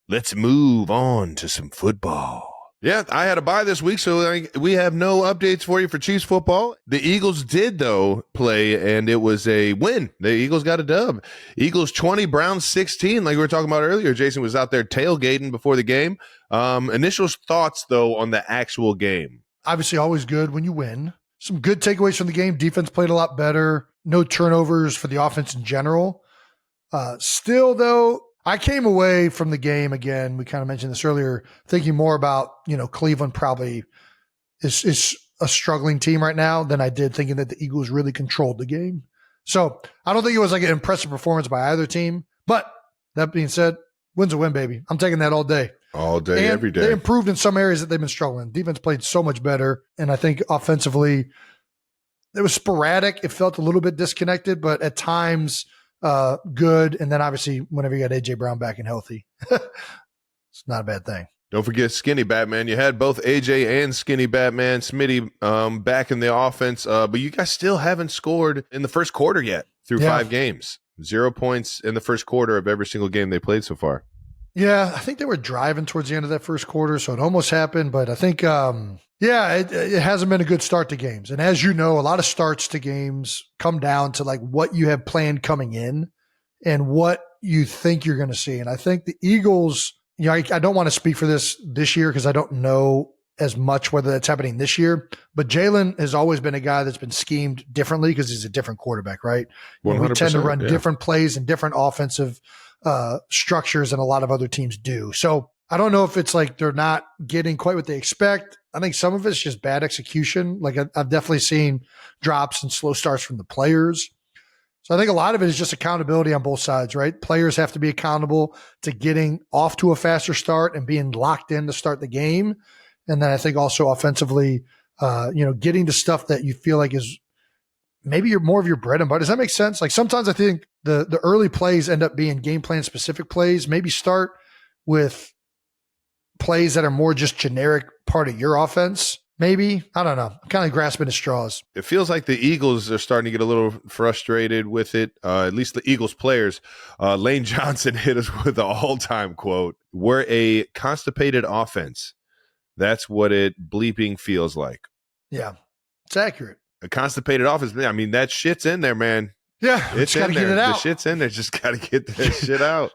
Let's move on to some football. Yeah, I had a bye this week, so we have no updates for you for Chiefs football. The Eagles did, though, play, and it was a win. The Eagles got a dub. Eagles 20, Browns 16, like we were talking about earlier. Jason was out there tailgating before the game. Initial thoughts, though, on the actual game. Obviously, always good when you win. Some good takeaways from the game. Defense played a lot better. No turnovers for the offense in general. Still, though, I came away from the game, again, we kind of mentioned this earlier, thinking more about, Cleveland probably is a struggling team right now than I did thinking that the Eagles really controlled the game. So I don't think it was like an impressive performance by either team. But that being said, win's a win, baby. I'm taking that all day. All day, and every day. They improved in some areas that they've been struggling. Defense played so much better. And I think offensively, it was sporadic. It felt a little bit disconnected, but at times good. And then obviously whenever you got A.J. Brown back and healthy, it's not a bad thing. Don't forget Skinny Batman. You had both AJ and Skinny Batman, Smitty, back in the offense, but you guys still haven't scored in the first quarter yet through 5 games. 0 points in the first quarter of every single game they played so far. Yeah, I think they were driving towards the end of that first quarter, so it almost happened. But I think, it hasn't been a good start to games. And as you know, a lot of starts to games come down to like what you have planned coming in and what you think you're going to see. And I think the Eagles, I don't want to speak for this year because I don't know as much whether that's happening this year. But Jalen has always been a guy that's been schemed differently because he's a different quarterback, right? We tend to run different plays and different offensive structures than a lot of other teams do. So I don't know if it's like they're not getting quite what they expect. I think some of it's just bad execution. Like I've definitely seen drops and slow starts from the players. So I think a lot of it is just accountability on both sides, right? Players have to be accountable to getting off to a faster start and being locked in to start the game. And then I think also offensively, getting to stuff that you feel like is maybe you're more of your bread and butter. Does that make sense? Like sometimes I think the early plays end up being game plan specific plays. Maybe start with plays that are more just generic part of your offense. Maybe. I don't know. I'm kind of grasping at straws. It feels like the Eagles are starting to get a little frustrated with it, at least the Eagles players. Lane Johnson hit us with an all-time quote. We're a constipated offense. That's what it bleeping feels like. Yeah, it's accurate. A constipated offense. I mean, that shit's in there, man. Yeah, it's got to get it out. The shit's in there. Just got to get that shit out.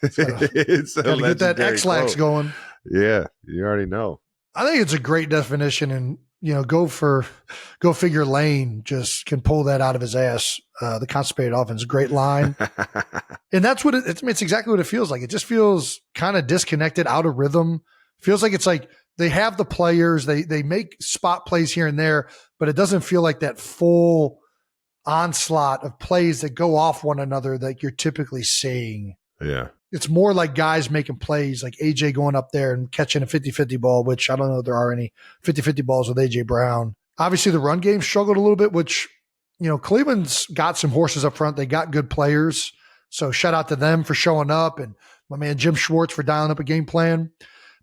It's got to get that X-Lax going. Yeah, you already know. I think it's a great definition, and go figure. Lane just can pull that out of his ass. The constipated offense, great line, and that's what it's exactly what it feels like. It just feels kind of disconnected, out of rhythm. Feels like it's like they have the players, they make spot plays here and there, but it doesn't feel like that full onslaught of plays that go off one another that you're typically seeing. Yeah. It's more like guys making plays, like AJ going up there and catching a 50-50 ball, which I don't know if there are any 50-50 balls with AJ Brown. Obviously, the run game struggled a little bit, which, Cleveland's got some horses up front. They got good players. So shout out to them for showing up and my man Jim Schwartz for dialing up a game plan.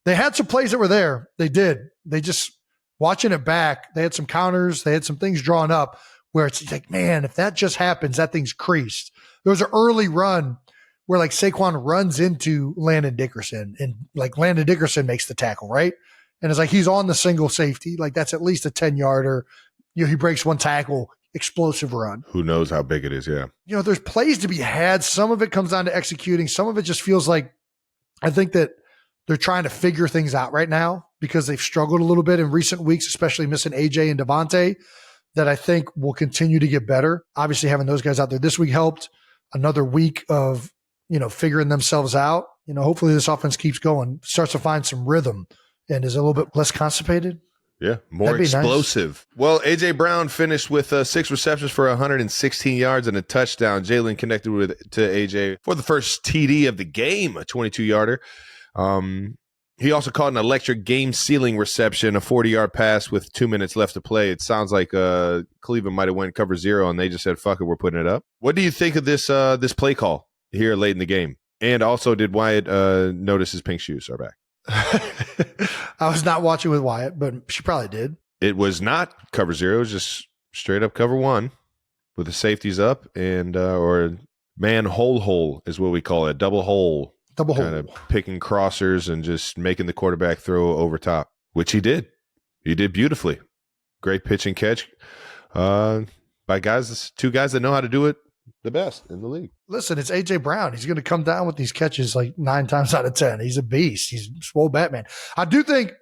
They had some plays that were there. They did. They just, watching it back, they had some counters. They had some things drawn up where it's like, man, if that just happens, that thing's creased. There was an early run where like Saquon runs into Landon Dickerson and like Landon Dickerson makes the tackle, right? And it's like he's on the single safety. Like that's at least a 10-yarder. He breaks one tackle, explosive run. Who knows how big it is, yeah. There's plays to be had. Some of it comes down to executing. Some of it just feels like I think that they're trying to figure things out right now because they've struggled a little bit in recent weeks, especially missing AJ and Davante, that I think will continue to get better. Obviously, having those guys out there this week helped. Another week of figuring themselves out. Hopefully this offense keeps going, starts to find some rhythm and is a little bit less constipated. Yeah, more explosive. Nice. Well, A.J. Brown finished with 6 receptions for 116 yards and a touchdown. Jalen connected to A.J. for the first TD of the game, a 22-yarder. He also caught an electric game-sealing reception, a 40-yard pass with 2 minutes left to play. It sounds like Cleveland might have went cover 0, and they just said, fuck it, we're putting it up. What do you think of this this play call here late in the game? And also, did Wyatt notice his pink shoes are back? I was not watching with Wyatt, but she probably did. It was not cover 0. It was just straight up cover 1 with the safeties up and or man hole is what we call it, double hole. Kind of picking crossers and just making the quarterback throw over top, which he did. He did beautifully. Great pitch and catch by two guys that know how to do it the best in the league. Listen, it's A.J. Brown. He's going to come down with these catches like 9 times out of 10. He's a beast. He's swole Batman. I do think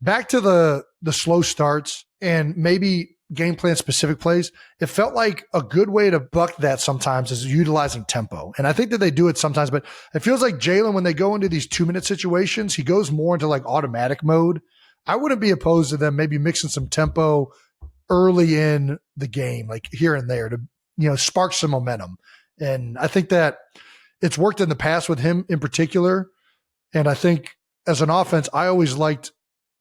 back to the slow starts and maybe game plan specific plays, it felt like a good way to buck that sometimes is utilizing tempo. And I think that they do it sometimes, but it feels like Jalen, when they go into these 2-minute situations, he goes more into like automatic mode. I wouldn't be opposed to them maybe mixing some tempo early in the game, like here and there to, spark some momentum. And I think that it's worked in the past with him in particular. And I think as an offense, I always liked,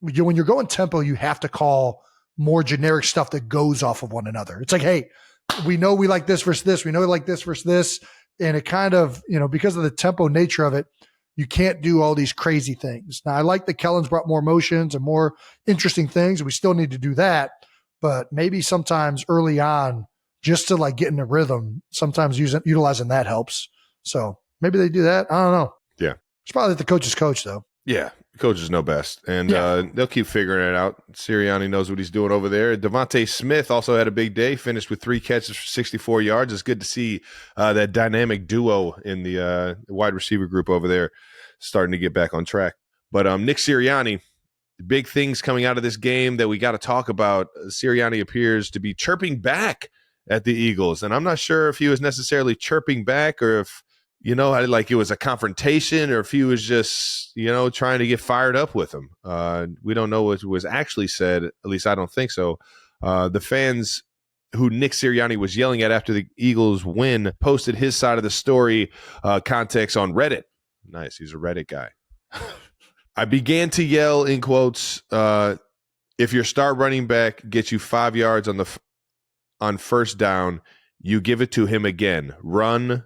when you're going tempo, you have to call more generic stuff that goes off of one another. It's like, hey, we know we like this versus this. We know we like this versus this. And it kind of, because of the tempo nature of it, you can't do all these crazy things. Now, I like that Kellen's brought more motions and more interesting things. We still need to do that. But maybe sometimes early on, just to like get in a rhythm, sometimes utilizing that helps. So maybe they do that. I don't know. Yeah. It's probably the coach's coach, though. Yeah. Coaches know best, and they'll keep figuring it out. Sirianni knows what he's doing over there. Davante Smith also had a big day, finished with 3 catches for 64 yards. It's good to see that dynamic duo in the wide receiver group over there starting to get back on track. But Nick Sirianni, big things coming out of this game that we got to talk about. Sirianni appears to be chirping back at the Eagles, and I'm not sure if he was necessarily chirping back or if like it was a confrontation or if he was just, trying to get fired up with him. We don't know what was actually said. At least I don't think so. The fans who Nick Sirianni was yelling at after the Eagles win posted his side of the story context on Reddit. Nice. He's a Reddit guy. I began to yell in quotes, if your star running back gets you 5 yards on first down, you give it to him again. Run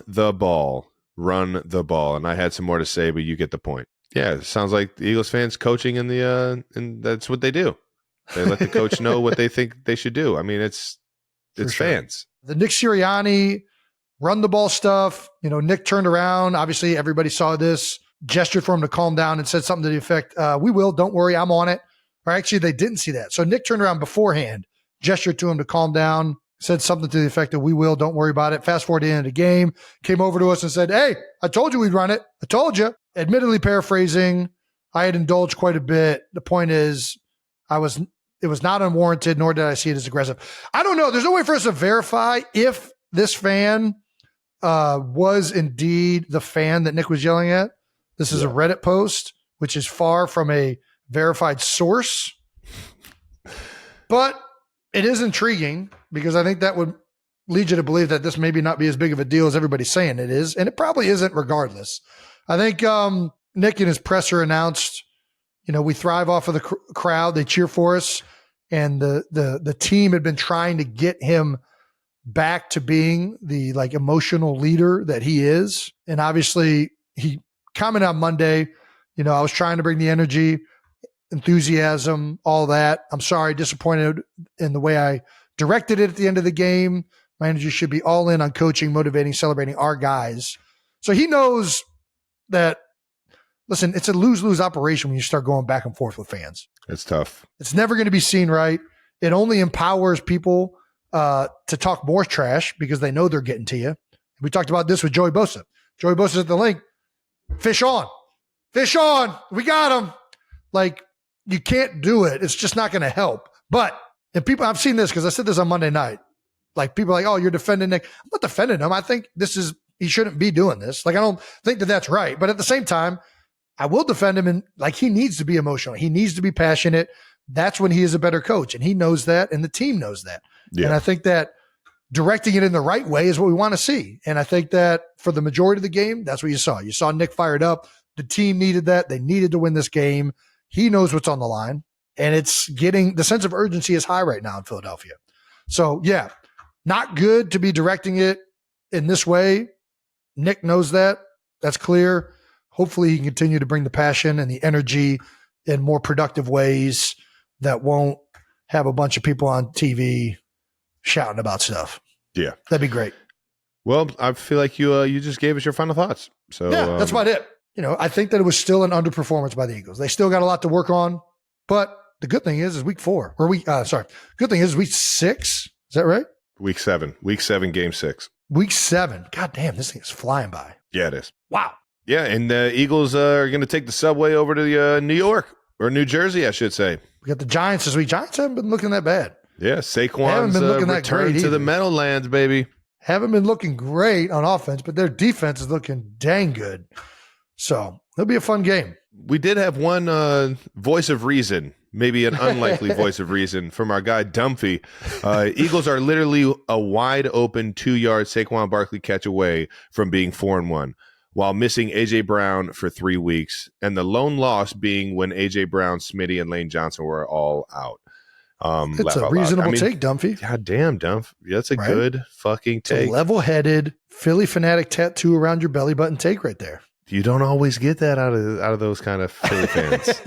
the ball. And I had some more to say, but you get the point. Yeah, it sounds like the Eagles fans coaching and that's what they do. They let the coach know what they think they should do. I mean, it's fans. The Nick Sirianni run the ball stuff. Nick turned around. Obviously, everybody saw this, gestured for him to calm down and said something to the effect, we will, don't worry, I'm on it. Or actually, they didn't see that. So Nick turned around beforehand, gestured to him to calm down, said something to the effect of, we will, don't worry about it. Fast forward to the end of the game, came over to us and said, hey, I told you we'd run it. I told you. Admittedly paraphrasing, I had indulged quite a bit. The point is, it was not unwarranted, nor did I see it as aggressive. I don't know. There's no way for us to verify if this fan was indeed the fan that Nick was yelling at. This is a Reddit post, which is far from a verified source. But it is intriguing because I think that would lead you to believe that this maybe not be as big of a deal as everybody's saying it is. And it probably isn't regardless. I think Nick in his presser announced, we thrive off of the crowd. They cheer for us. And the team had been trying to get him back to being the like emotional leader that he is. And obviously he commented on Monday, I was trying to bring the energy, enthusiasm, all that. I'm sorry, disappointed in the way I directed it at the end of the game. My energy should be all in on coaching, motivating, celebrating our guys. So he knows that, listen, it's a lose-lose operation when you start going back and forth with fans. It's tough. It's never going to be seen right. It only empowers people to talk more trash because they know they're getting to you. We talked about this with Joey Bosa. Joey Bosa's at the Linc. Fish on. We got him. Like, you can't do it. It's just not going to help. But if people, I've seen this because I said this on Monday night. Like, people are like, oh, you're defending Nick. I'm not defending him. I think he shouldn't be doing this. Like, I don't think that that's right. But at the same time, I will defend him. And like, he needs to be emotional. He needs to be passionate. That's when he is a better coach. And he knows that. And the team knows that. Yeah. And I think that directing it in the right way is what we want to see. And I think that for the majority of the game, that's what you saw. You saw Nick fired up. The team needed that. They needed to win this game. He knows what's on the line, and it's getting the sense of urgency is high right now in Philadelphia. So, yeah, not good to be directing it in this way. Nick knows that. That's clear. Hopefully he can continue to bring the passion and the energy in more productive ways that won't have a bunch of people on TV shouting about stuff. Yeah. That'd be great. Well, I feel like you just gave us your final thoughts. So yeah, that's about it. I think that it was still an underperformance by the Eagles. They still got a lot to work on, but the good thing is week 4 or good thing is week 6. Is that right? Week 7, game 6. Week 7. God damn, this thing is flying by. Yeah, it is. Wow. Yeah, and the Eagles are going to take the subway over to New York or New Jersey, I should say. We got the Giants this week. Giants haven't been looking that bad. Yeah, Saquon's return to the Meadowlands, baby. Haven't been looking great on offense, but their defense is looking dang good. So it'll be a fun game. We did have one voice of reason, maybe an unlikely voice of reason from our guy Dumphy. Eagles are literally a wide open 2-yard Saquon Barkley catch away from being 4-1. While missing A.J. Brown for 3 weeks, and the lone loss being when A.J. Brown, Smitty, and Lane Johnson were all out. It's a reasonable take, Dumphy. God damn, Dumph. That's a good fucking take. It's a level-headed, Philly fanatic tattoo around your belly button take right there. You don't always get that out of those kind of Philly fans.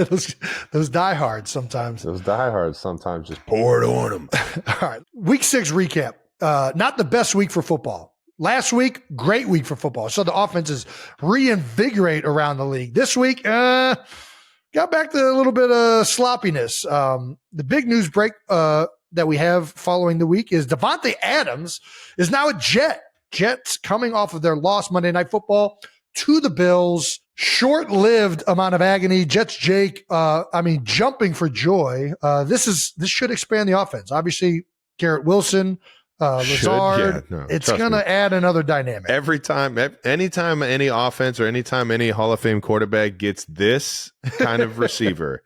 those diehards sometimes. Those diehards sometimes just pour it on them. All right, Week 6 recap. Not the best week for football. Last week, great week for football. So the offenses reinvigorate around the league. This week, got back to a little bit of sloppiness. The big news break that we have following the week is Davante Adams is now a Jet. Jets coming off of their loss Monday Night Football to the Bills. Short-lived amount of agony. Jets Jake, jumping for joy. This should expand the offense. Obviously, Garrett Wilson, Lazard, it's going to add another dynamic. Anytime any offense or anytime any Hall of Fame quarterback gets this kind of receiver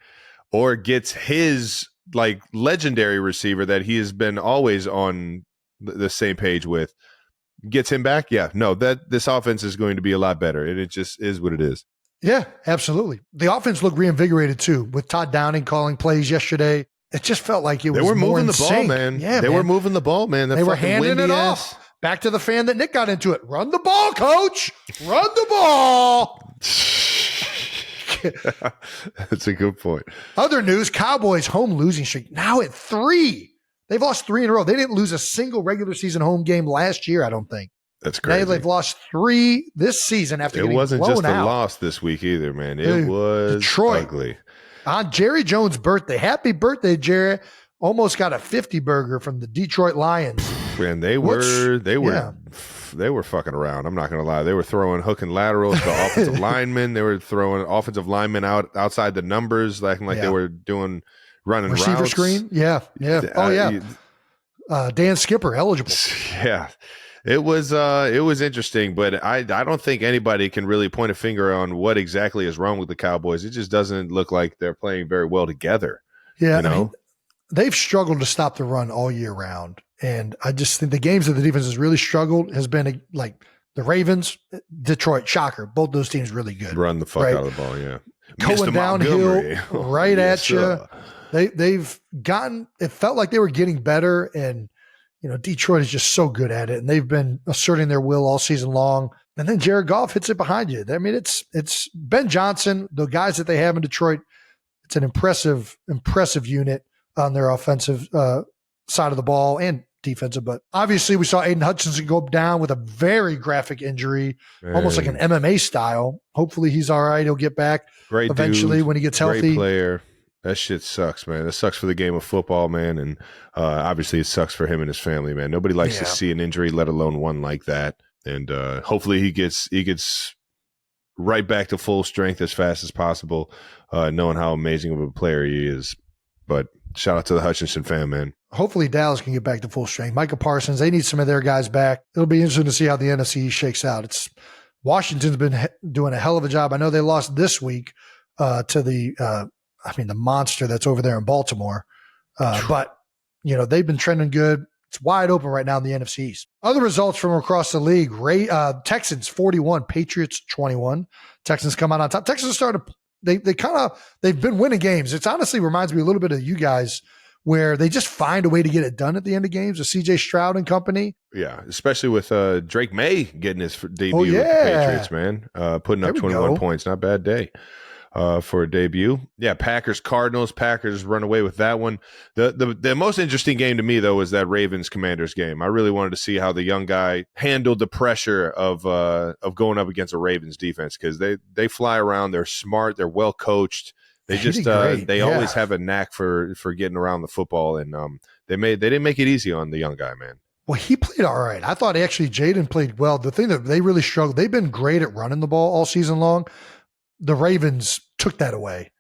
or gets his legendary receiver that he has been always on the same page with, gets him back. Yeah, no, this offense is going to be a lot better. And it just is what it is. Yeah, absolutely. The offense looked reinvigorated too with Todd Downing calling plays yesterday. It just felt like it was more moving the ball, man. Yeah, they were moving the ball, man. They were handing it off. Back to the fan that Nick got into it. Run the ball, coach. Run the ball. That's a good point. Other news, Cowboys home losing streak now at 3. They've lost 3 in a row. They didn't lose a single regular season home game last year, I don't think. That's crazy. They've lost 3 this season after getting blown out. It wasn't just a loss this week either, man. It was Detroit. Ugly. On Jerry Jones' birthday. Happy birthday, Jerry. Almost got a 50 burger from the Detroit Lions. Man, they were fucking around. I'm not going to lie. They were throwing hook and laterals to offensive linemen. They were throwing offensive linemen outside the numbers, acting like they were doing running receiver routes. Screen. Yeah. Oh, yeah. Dan Skipper, eligible. Yeah. It was interesting, but I don't think anybody can really point a finger on what exactly is wrong with the Cowboys. It just doesn't look like they're playing very well together. Yeah, they've struggled to stop the run all year round, and I just think the games that the defense has really struggled has been like the Ravens, Detroit, shocker. Both those teams really good. Run the fuck out of the ball, yeah. Going downhill right at you. They've gotten. It felt like they were getting better, and Detroit is just so good at it, and they've been asserting their will all season long. And then Jared Goff hits it behind you. I mean, it's Ben Johnson, the guys that they have in Detroit. It's an impressive unit on their offensive side of the ball and defensive. But obviously, we saw Aiden Hutchinson go down with a very graphic injury, almost like an MMA style. Hopefully, he's all right. He'll get back eventually when he gets healthy. Great player. That shit sucks, man. That sucks for the game of football, man. And obviously it sucks for him and his family, man. Nobody likes to see an injury, let alone one like that. And hopefully he gets right back to full strength as fast as possible, knowing how amazing of a player he is. But shout out to the Hutchinson fan, man. Hopefully Dallas can get back to full strength. Micah Parsons, they need some of their guys back. It'll be interesting to see how the NFC shakes out. Washington's been doing a hell of a job. I know they lost this week to the monster that's over there in Baltimore. But, they've been trending good. It's wide open right now in the NFC East. Other results from across the league: Texans 41, Patriots 21. Texans come out on top. Texans started. They've been winning games. It honestly reminds me a little bit of you guys, where they just find a way to get it done at the end of games with C.J. Stroud and company. Yeah, especially with Drake May getting his debut with the Patriots, man. Putting up 21 points. Not a bad day for a debut. Yeah, Packers, Cardinals. Packers run away with that one. The most interesting game to me, though, was that Ravens-Commanders game. I really wanted to see how the young guy handled the pressure of going up against a Ravens defense, because they fly around. They're smart. They're well coached. They just they always have a knack for getting around the football, and they didn't make it easy on the young guy, man. Well, he played all right. I thought actually Jaden played well. The thing that they really struggled, they've been great at running the ball all season long. The Ravens took that away,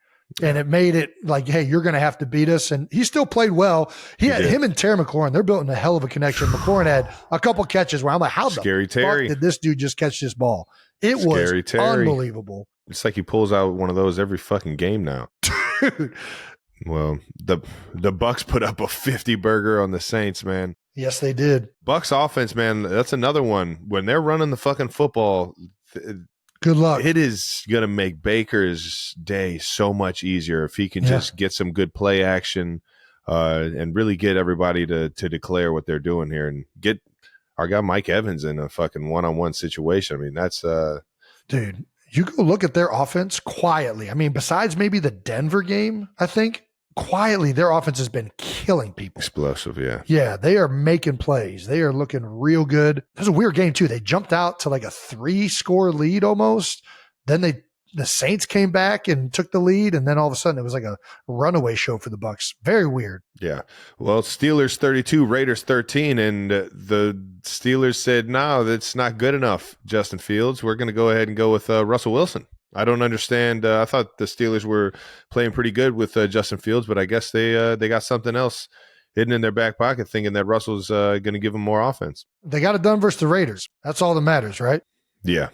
and it made it like, hey, you're going to have to beat us. And he still played well. He had him and Terry McLaurin. They're building a hell of a connection. McLaurin had a couple catches where I'm like, how the fuck did this dude just catch this ball? It was unbelievable. It's like he pulls out one of those every fucking game now. Well, the Bucks put up a 50 burger on the Saints, man. Yes, they did. Bucks offense, man, that's another one. When they're running the fucking football, good luck. It is going to make Baker's day so much easier if he can just get some good play action and really get everybody to declare what they're doing here and get our guy Mike Evans in a fucking one-on-one situation. I mean, that's dude, you go look at their offense quietly. I mean, besides maybe the Denver game, I think quietly their offense has been killing people. Explosive, yeah. Yeah, they are making plays. They are looking real good. It was a weird game too. They jumped out to like a 3-score lead almost. Then the Saints came back and took the lead, and then all of a sudden it was like a runaway show for the Bucks. Very weird. Yeah. Well, Steelers 32, Raiders 13, and the Steelers said, no, that's not good enough, Justin Fields. We're going to go ahead and go with Russell Wilson. I don't understand. I thought the Steelers were playing pretty good with Justin Fields, but I guess they got something else hidden in their back pocket, thinking that Russell's going to give them more offense. They got it done versus the Raiders. That's all that matters, right? Yeah.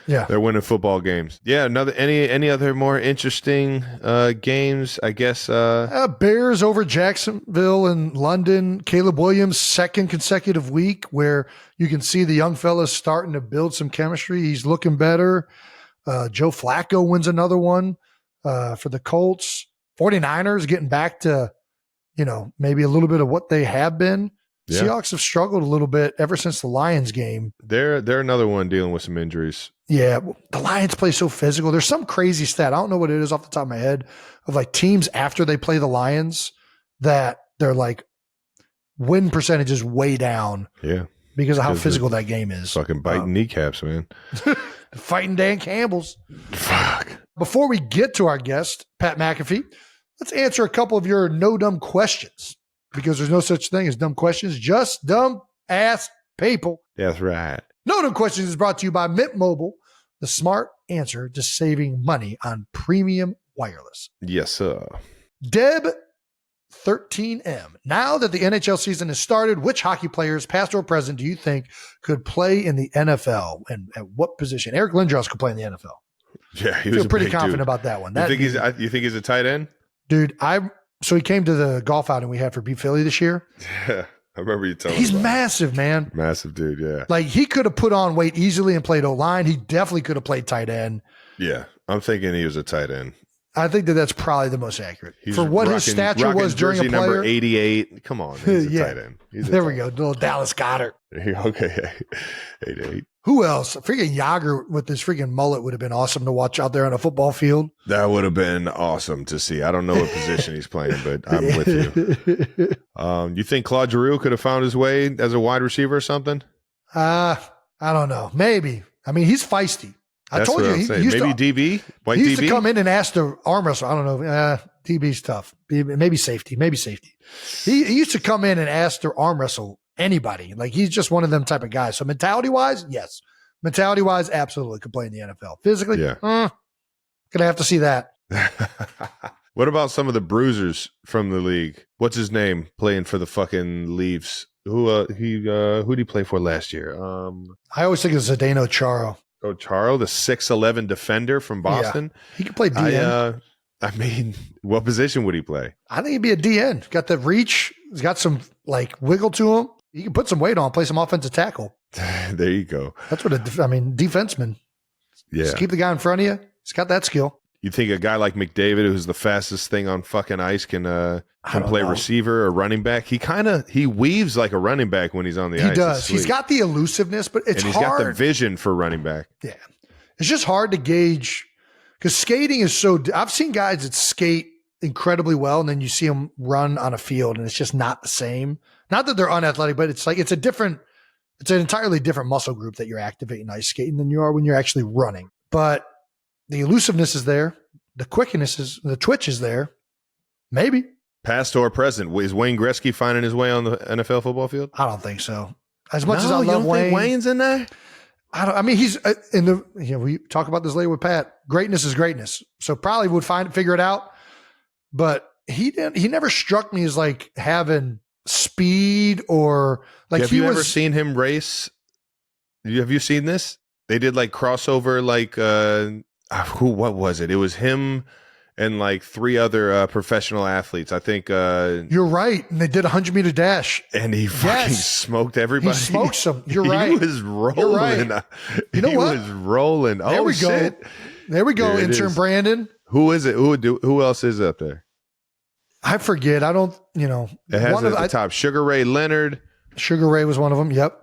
Yeah. They're winning football games. Yeah. Any other more interesting games, I guess? Bears over Jacksonville and London. Caleb Williams' second consecutive week where you can see the young fellas starting to build some chemistry. He's looking better. Joe Flacco wins another one for the Colts. 49ers getting back to, maybe a little bit of what they have been. Yeah. Seahawks have struggled a little bit ever since the Lions game. They're another one dealing with some injuries. Yeah, the Lions play so physical. There's some crazy stat, I don't know what it is off the top of my head, of like teams after they play the Lions that they're like win percentage is way down. Yeah. Because of how physical that game is. Fucking biting kneecaps, man. Fighting Dan Campbell's. Fuck. Before we get to our guest, Pat McAfee, let's answer a couple of your no dumb questions, because there's no such thing as dumb questions, just dumb ass people. That's right. No Dumb Questions is brought to you by Mint Mobile, the smart answer to saving money on premium wireless. Yes, sir. Deb 13M. Now that the NHL season has started, which hockey players, past or present, do you think could play in the NFL, and at what position? Eric Lindros could play in the NFL. Yeah, he was pretty confident about that one. You think he's a tight end? Dude, so he came to the golf outing we had for Beat Philly this year. Yeah, I remember you telling me. He's massive, man. Massive dude, yeah. Like, he could have put on weight easily and played O-line. He definitely could have played tight end. Yeah, I'm thinking he was a tight end. I think that's probably the most accurate. For what his stature was during a player. Number 88. Come on, he's a tight end. There we go. Little Dallas Goedert. Okay, 88. Who else? Freaking Yager with this freaking mullet would have been awesome to watch out there on a football field. That would have been awesome to see. I don't know what position he's playing, but I'm with you. You think Claude Giroux could have found his way as a wide receiver or something? I don't know. Maybe. I mean, he's feisty. I told you. He used maybe DB? White DB? He used to come in and ask to arm wrestle. I don't know. DB's tough. Maybe safety. He used to come in and ask to arm wrestle anybody. Like, he's just one of them type of guys. So mentality-wise, yes. Mentality-wise, absolutely could play in the NFL. Physically, gonna have to see that. What about some of the bruisers from the league? What's his name playing for the fucking Leafs? Who did he play for last year? I always think of Zdeno Chara. Oh, Charo, the 6'11" defender from Boston. Yeah. He could play DN. I mean, what position would he play? I think he'd be a DN. Got the reach. He's got some like wiggle to him. You can put some weight on, play some offensive tackle. There you go. That's what defenseman. Yeah. Just keep the guy in front of you. He's got that skill. You think a guy like McDavid, who's the fastest thing on fucking ice, can play receiver or running back? He weaves like a running back when he's on the ice. He does. He's got the elusiveness, but it's hard. And he's got the vision for running back. Yeah. It's just hard to gauge because skating is so – I've seen guys that skate incredibly well, and then you see them run on a field, and it's just not the same. Not that they're unathletic, but it's like it's an entirely different muscle group that you're activating ice skating than you are when you're actually running. But the elusiveness is there. The the twitch is there. Maybe. Past or present, is Wayne Gretzky finding his way on the NFL football field? I don't think so. As much as I love Wayne. Wayne's in there? He's in the, we talk about this later with Pat. Greatness is greatness. So probably would figure it out. But he never struck me as like having speed or like Have you ever seen him race? Have you seen this? They did like crossover, like what was it? It was him and like 3 other professional athletes. I think you're right. And they did a 100-meter dash. And he fucking smoked everybody. He smoked some. You're right. He was rolling. You're right. You know what? He was rolling. There we go. There we go, intern Brandon. Who is it? Who else is up there? I forget. I don't, It has at the top. Sugar Ray Leonard. Sugar Ray was one of them. Yep.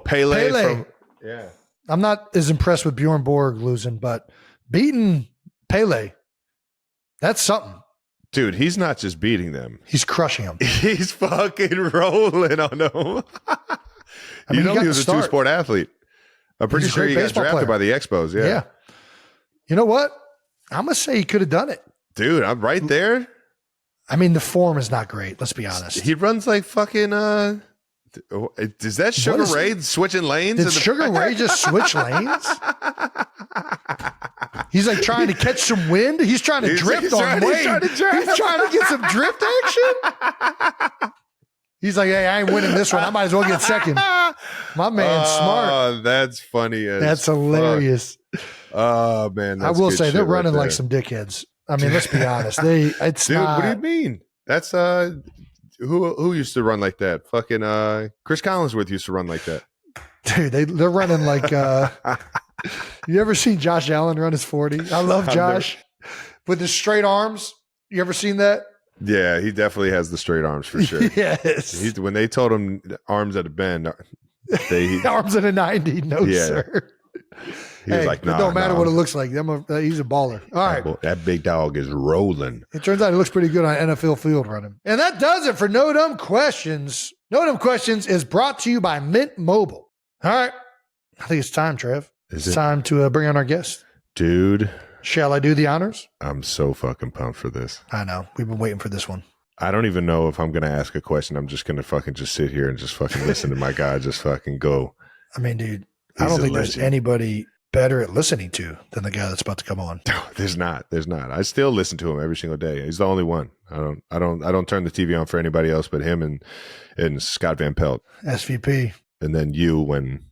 Pele. Yeah. I'm not as impressed with Bjorn Borg losing, but beating Pele, that's something. Dude, he's not just beating them. He's crushing them. He's fucking rolling on them. He was a two-sport athlete. I'm pretty sure he got drafted by the Expos. Yeah. You know what? I'm going to say he could have done it. Dude, I'm right there. I mean, the form is not great. Let's be honest. He runs like fucking. Is that Sugar Ray switching lanes? Did Sugar Ray just switch lanes? He's like trying to catch some wind. He's trying to drift on Wayne. He's trying to get some drift action. He's like, hey, I ain't winning this one. I might as well get second. My man's smart. Oh, that's funny. That's hilarious. Oh man, I will say they're running like some dickheads. I mean, let's be honest. Dude, what do you mean? That's who used to run like that? Fucking Chris Collinsworth used to run like that. Dude, they're running like you ever seen Josh Allen run his 40? I love Josh with his straight arms. You ever seen that? Yeah, he definitely has the straight arms for sure. Yes. When they told him arms at a bend, arms at a 90, sir. He was like, it don't matter what it looks like. He's a baller. All right. That big dog is rolling. It turns out he looks pretty good on NFL field running. And that does it for No Dumb Questions. No Dumb Questions is brought to you by Mint Mobile. All right. I think it's time, Trev. It's time to bring on our guest. Dude. Shall I do the honors? I'm so fucking pumped for this. I know. We've been waiting for this one. I don't even know if I'm going to ask a question. I'm just going to fucking just sit here and just fucking listen to my guy just fucking go. I mean, dude, I don't think there's anybody better at listening to than the guy that's about to come on. No, there's not. I still listen to him every single day. He's the only one. I don't turn the TV on for anybody else but him and Scott Van Pelt. SVP. And then you when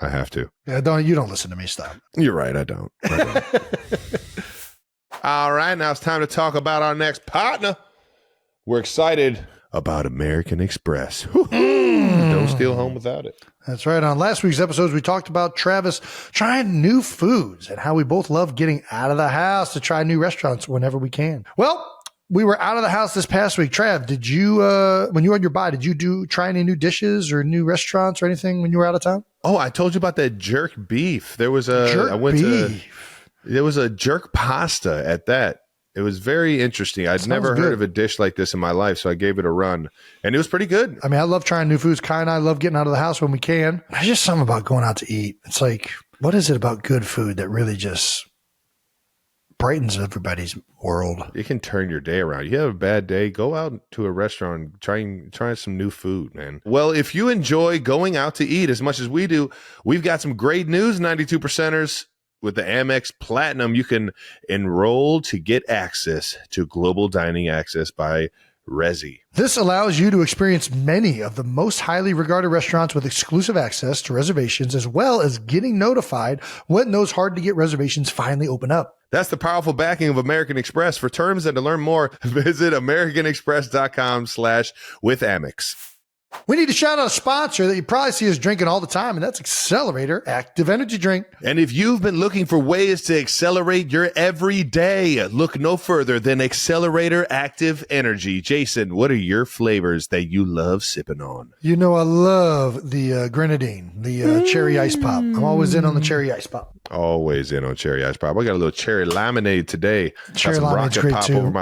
I have to. Yeah, you don't listen to me. Stop. You're right. I don't. All right. Now it's time to talk about our next partner. We're excited about American Express. Don't steal home without it. That's right. On last week's episodes, we talked about Travis trying new foods and how we both love getting out of the house to try new restaurants whenever we can. Well, we were out of the house this past week. Trav, did you, when you were on your bye, did you try any new dishes or new restaurants or anything when you were out of town? Oh, I told you about that jerk beef. There was a there was a jerk pasta at that. It was very interesting. I'd never heard of a dish like this in my life, so I gave it a run, and it was pretty good. I mean, I love trying new foods. Kai and I love getting out of the house when we can. There's just something about going out to eat. It's like, what is it about good food that really just brightens everybody's world? It can turn your day around. You have a bad day, go out to a restaurant, try some new food, man. Well, if you enjoy going out to eat as much as we do, we've got some great news, 92%ers. With the Amex Platinum, you can enroll to get access to Global Dining Access by Resi. This allows you to experience many of the most highly regarded restaurants with exclusive access to reservations, as well as getting notified when those hard-to-get reservations finally open up. That's the powerful backing of American Express. For terms and to learn more, visit americanexpress.com/withAmex. We need to shout out a sponsor that you probably see us drinking all the time, and that's Accelerator Active Energy Drink. And if you've been looking for ways to accelerate your everyday, look no further than Accelerator Active Energy. Jason, what are your flavors that you love sipping on? You know, I love the grenadine, the cherry ice pop. I'm always in on the cherry ice pop. Always in on cherry ice pop. I got a little cherry lemonade today. Cherry got some lemonade's rocket great pop too.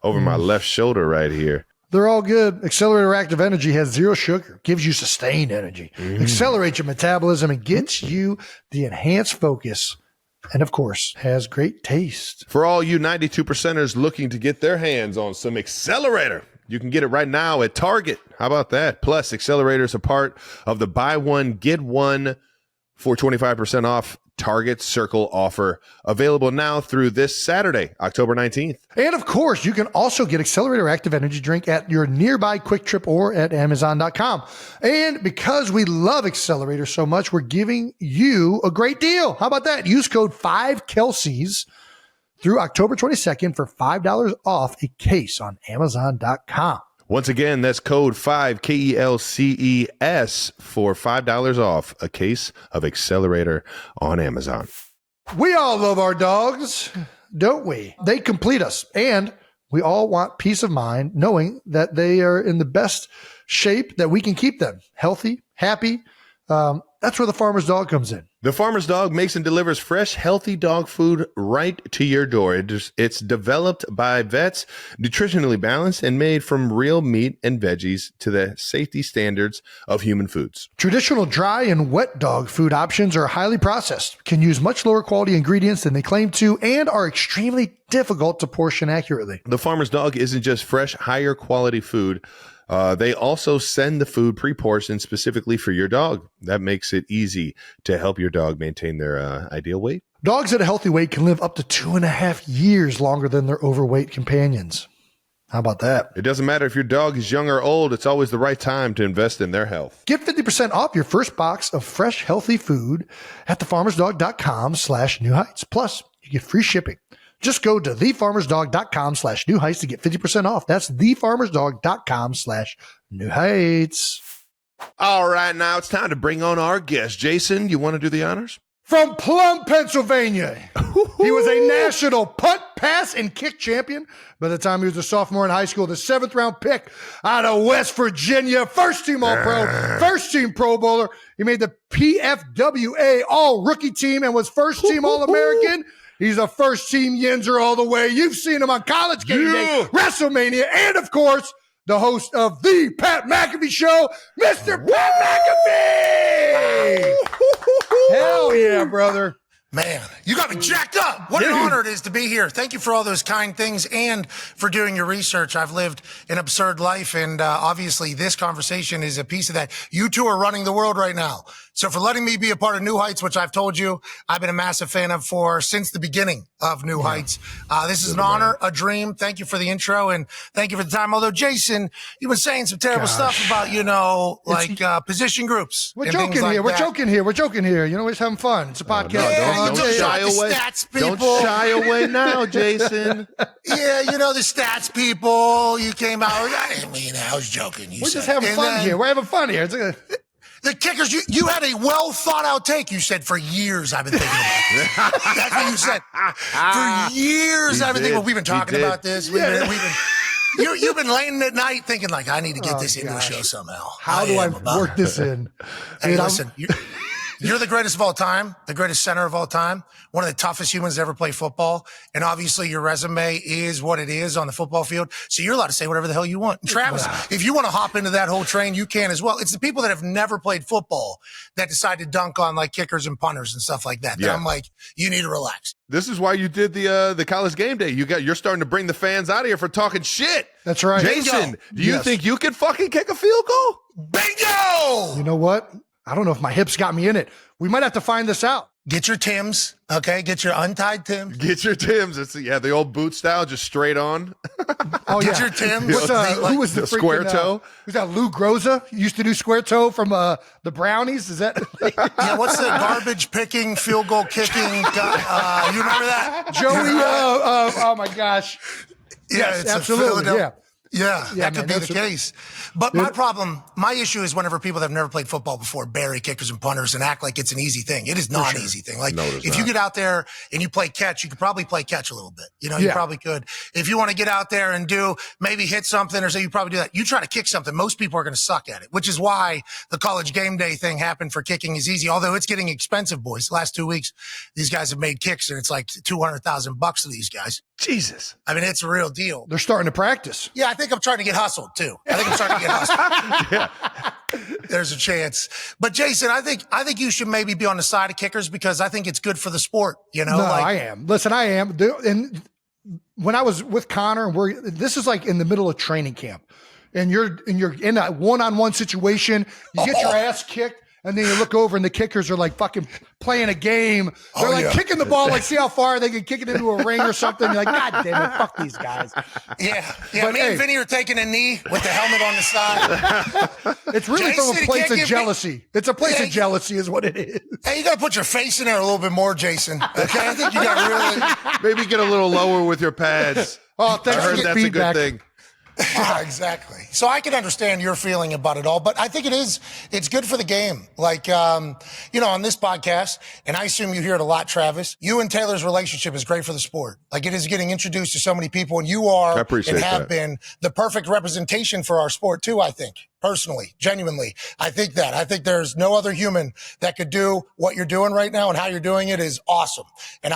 over my left shoulder right here. They're all good. Accelerator Active Energy has zero sugar, gives you sustained energy, accelerates your metabolism, and gets you the enhanced focus, and of course, has great taste. For all you 92%ers looking to get their hands on some Accelerator, you can get it right now at Target. How about that? Plus, Accelerator's a part of the buy one, get one for 25% off Target Circle offer, available now through this Saturday, October 19th. And of course, you can also get Accelerator Active Energy Drink at your nearby Quick Trip or at Amazon.com. And because we love Accelerator so much, we're giving you a great deal. How about that? Use code 5KELSEYS through October 22nd for $5 off a case on Amazon.com. Once again, that's code 5KELCES for $5 off a case of Accelerator on Amazon. We all love our dogs, don't we? They complete us, and we all want peace of mind knowing that they are in the best shape that we can keep them healthy, happy. That's where the Farmer's Dog comes in. The Farmer's Dog makes and delivers fresh, healthy dog food right to your door. It's developed by vets, nutritionally balanced, and made from real meat and veggies to the safety standards of human foods. Traditional dry and wet dog food options are highly processed, can use much lower quality ingredients than they claim to, and are extremely difficult to portion accurately. The Farmer's Dog isn't just fresh, higher quality food. They also send the food pre-portioned specifically for your dog. That makes it easy to help your dog maintain their ideal weight. Dogs at a healthy weight can live up to 2.5 years longer than their overweight companions. How about that? It doesn't matter if your dog is young or old. It's always the right time to invest in their health. Get 50% off your first box of fresh, healthy food at thefarmersdog.com/newheights. Plus, you get free shipping. Just go to thefarmersdog.com/newheights to get 50% off. That's thefarmersdog.com/newheights. All right, now it's time to bring on our guest. Jason, you want to do the honors? From Plum, Pennsylvania, he was a national punt, pass, and kick champion by the time he was a sophomore in high school. The 7th-round pick out of West Virginia, first-team All-Pro, first-team Pro Bowler. He made the PFWA All-Rookie team and was first-team All-American. He's a first-team Yinzer all the way. You've seen him on College Game Day, WrestleMania, and, of course, the host of the Pat McAfee Show, Mr. Pat McAfee! Hell yeah, brother. Man, you got me jacked up. What an honor it is to be here. Thank you for all those kind things and for doing your research. I've lived an absurd life, and obviously this conversation is a piece of that. You two are running the world right now. So for letting me be a part of New Heights, which I've told you I've been a massive fan of since the beginning of New Heights. This is an honor, a dream. Thank you for the intro, and thank you for the time. Although, Jason, you've been saying some terrible stuff about, position groups. We're joking here. We're joking here. We're joking here. You know, we're just having fun. It's a podcast. Don't shy away. Stats people. Don't shy away now, Jason. Yeah, the stats people. You came out. I didn't mean I was joking. We're just having fun here. We're having fun here. The kickers, you had a well thought out take. You said for years I've been thinking about this. That's what you said. For years I've been thinking. Well, we've been talking about this. We've been. You've been laying at night thinking like I need to get this into the show somehow. How do I work this in? Hey, listen. You're the greatest of all time, the greatest center of all time, one of the toughest humans to ever play football. And obviously your resume is what it is on the football field. So you're allowed to say whatever the hell you want. And Travis, if you want to hop into that whole train, you can as well. It's the people that have never played football that decide to dunk on like kickers and punters and stuff like that. Yeah. I'm like, you need to relax. This is why you did the College Game Day. You're starting to bring the fans out of here for talking shit. That's right. Jason, do you think you can fucking kick a field goal? Bingo! You know what? I don't know if my hips got me in it. We might have to find this out. Get your Timbs, okay? Get your untied Timbs. Get your Timbs. It's the old boot style, just straight on. Oh, Get yeah. your Timbs. Who was the freaking, square toe? Was that Lou Groza? Used to do square toe from the Brownies? Is that? Yeah, what's the garbage picking, field goal kicking guy? You remember that? Joey, oh my gosh. Yeah, Yes, it's absolutely. Yeah. Yeah, that could man, be the case. But my issue is whenever people that have never played football before bury kickers and punters and act like it's an easy thing. It is not an easy thing. Like if you get out there and you play catch, you could probably play catch a little bit. You probably could. If you want to get out there and maybe hit something or so, you probably do that. You try to kick something, most people are going to suck at it, which is why the college game day thing happened for kicking is easy. Although it's getting expensive, boys. The last 2 weeks, these guys have made kicks and it's like $200,000 to these guys. Jesus. I mean, it's a real deal. They're starting to practice. Yeah, I think I'm trying to get hustled too. I think I'm starting to get hustled. There's a chance. But Jason, I think you should maybe be on the side of kickers because I think it's good for the sport. No, I am. Listen, I am. And when I was with Connor, this is like in the middle of training camp, and you're in a one-on-one situation. You get your ass kicked. And then you look over and the kickers are like fucking playing a game. They're kicking the ball, like see how far they can kick it into a ring or something. You're like, God damn it, fuck these guys. Yeah. But me and Vinny are taking a knee with the helmet on the side. It's really Jason, from a place of jealousy. It's a place of jealousy is what it is. Hey, you got to put your face in there a little bit more, Jason. Okay, I think you got really. Maybe get a little lower with your pads. Oh, thanks I heard for that's feedback. a good thing. Yeah, exactly. So I can understand your feeling about it all, but I think it's good for the game. Like, on this podcast, and I assume you hear it a lot, Travis, you and Taylor's relationship is great for the sport. Like it is getting introduced to so many people and you are and have been the perfect representation for our sport too, I think. Personally, genuinely, I think there's no other human that could do what you're doing right now, and how you're doing it is awesome. And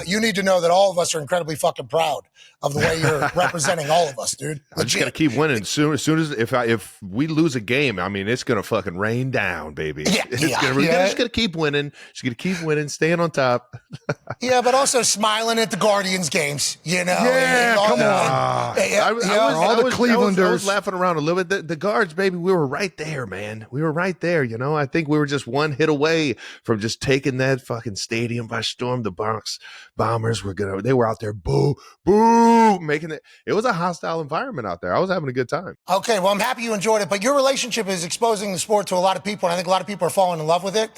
you need to know that all of us are incredibly fucking proud of the way you're representing all of us, dude. I just gotta keep winning. As soon as if we lose a game, I mean, it's gonna fucking rain down, baby. Just gotta keep winning. Just gotta keep winning, staying on top. Yeah, but also smiling at the Guardians games, Yeah, come on. All the Clevelanders. I was laughing around a little bit. The guards, baby, we were right there, man. We were right there. I think we were just one hit away from just taking that fucking stadium by storm. The Bronx Bombers they were out there, boo, boo, making it. It was a hostile environment out there. I was having a good time. Okay, well, I'm happy you enjoyed it, but your relationship is exposing the sport to a lot of people, and I think a lot of people are falling in love with it.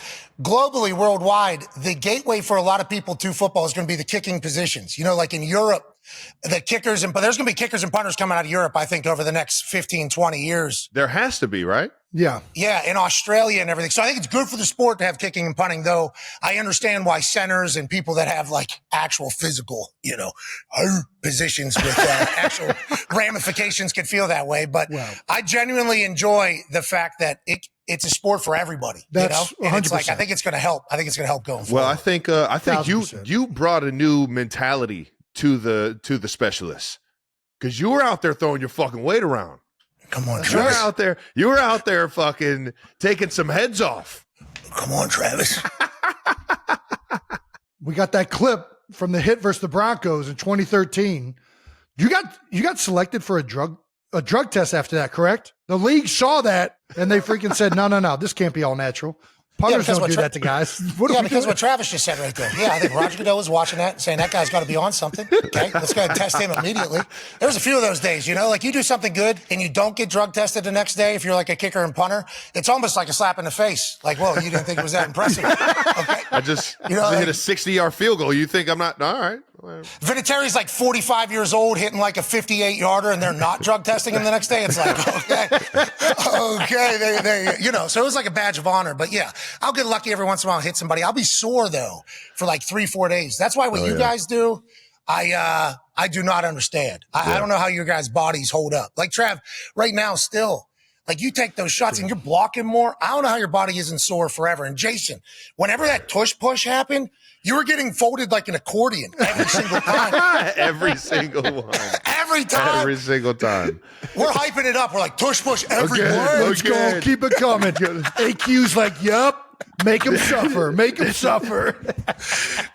Globally, worldwide, the gateway for a lot of people to football is going to be the kicking positions. Like in Europe, the kickers, but there's going to be kickers and punters coming out of Europe, I think, over the next 15, 20 years. There has to be, right? Yeah. Yeah, in Australia and everything. So I think it's good for the sport to have kicking and punting, though I understand why centers and people that have like actual physical, positions with actual ramifications can feel that way. But I genuinely enjoy the fact that it's a sport for everybody. That's 100%. And it's like, I think it's going to help. I think it's going to help going forward. Well, I think 1000%. you brought a new mentality to the specialists because you were out there throwing your fucking weight around. Come on, You Travis. were out there fucking taking some heads off. Come on, Travis. We got that clip from the hit versus the Broncos in 2013. You got selected for a drug test after that, correct? The league saw that and they freaking said, no, this can't be all natural. Punters don't do that to guys. Because what Travis just said right there. Yeah, I think Roger Goodell was watching that and saying that guy's got to be on something. Okay, let's go ahead and test him immediately. There's a few of those days, like you do something good and you don't get drug tested the next day if you're like a kicker and punter. It's almost like a slap in the face. Like, whoa, you didn't think it was that impressive. Okay. I just hit a 60-yard field goal. You think I'm not? All right. Vinatieri's like 45 years old hitting like a 58-yarder and they're not drug testing him the next day. It's like, okay, so it was like a badge of honor. But yeah, I'll get lucky every once in a while and hit somebody. I'll be sore though for like 3-4 days. That's why what you guys do, I do not understand. I don't know how your guys' bodies hold up. Like Trav, right now still, like you take those shots and you're blocking more. I don't know how your body isn't sore forever. And Jason, whenever that tush push happened, you were getting folded like an accordion every single time. Every single one. Every time. Every single time. We're hyping it up. We're like, tush push every Okay, word. let's go. Keep it coming. AQ's like, yup. Make him suffer. Make him suffer.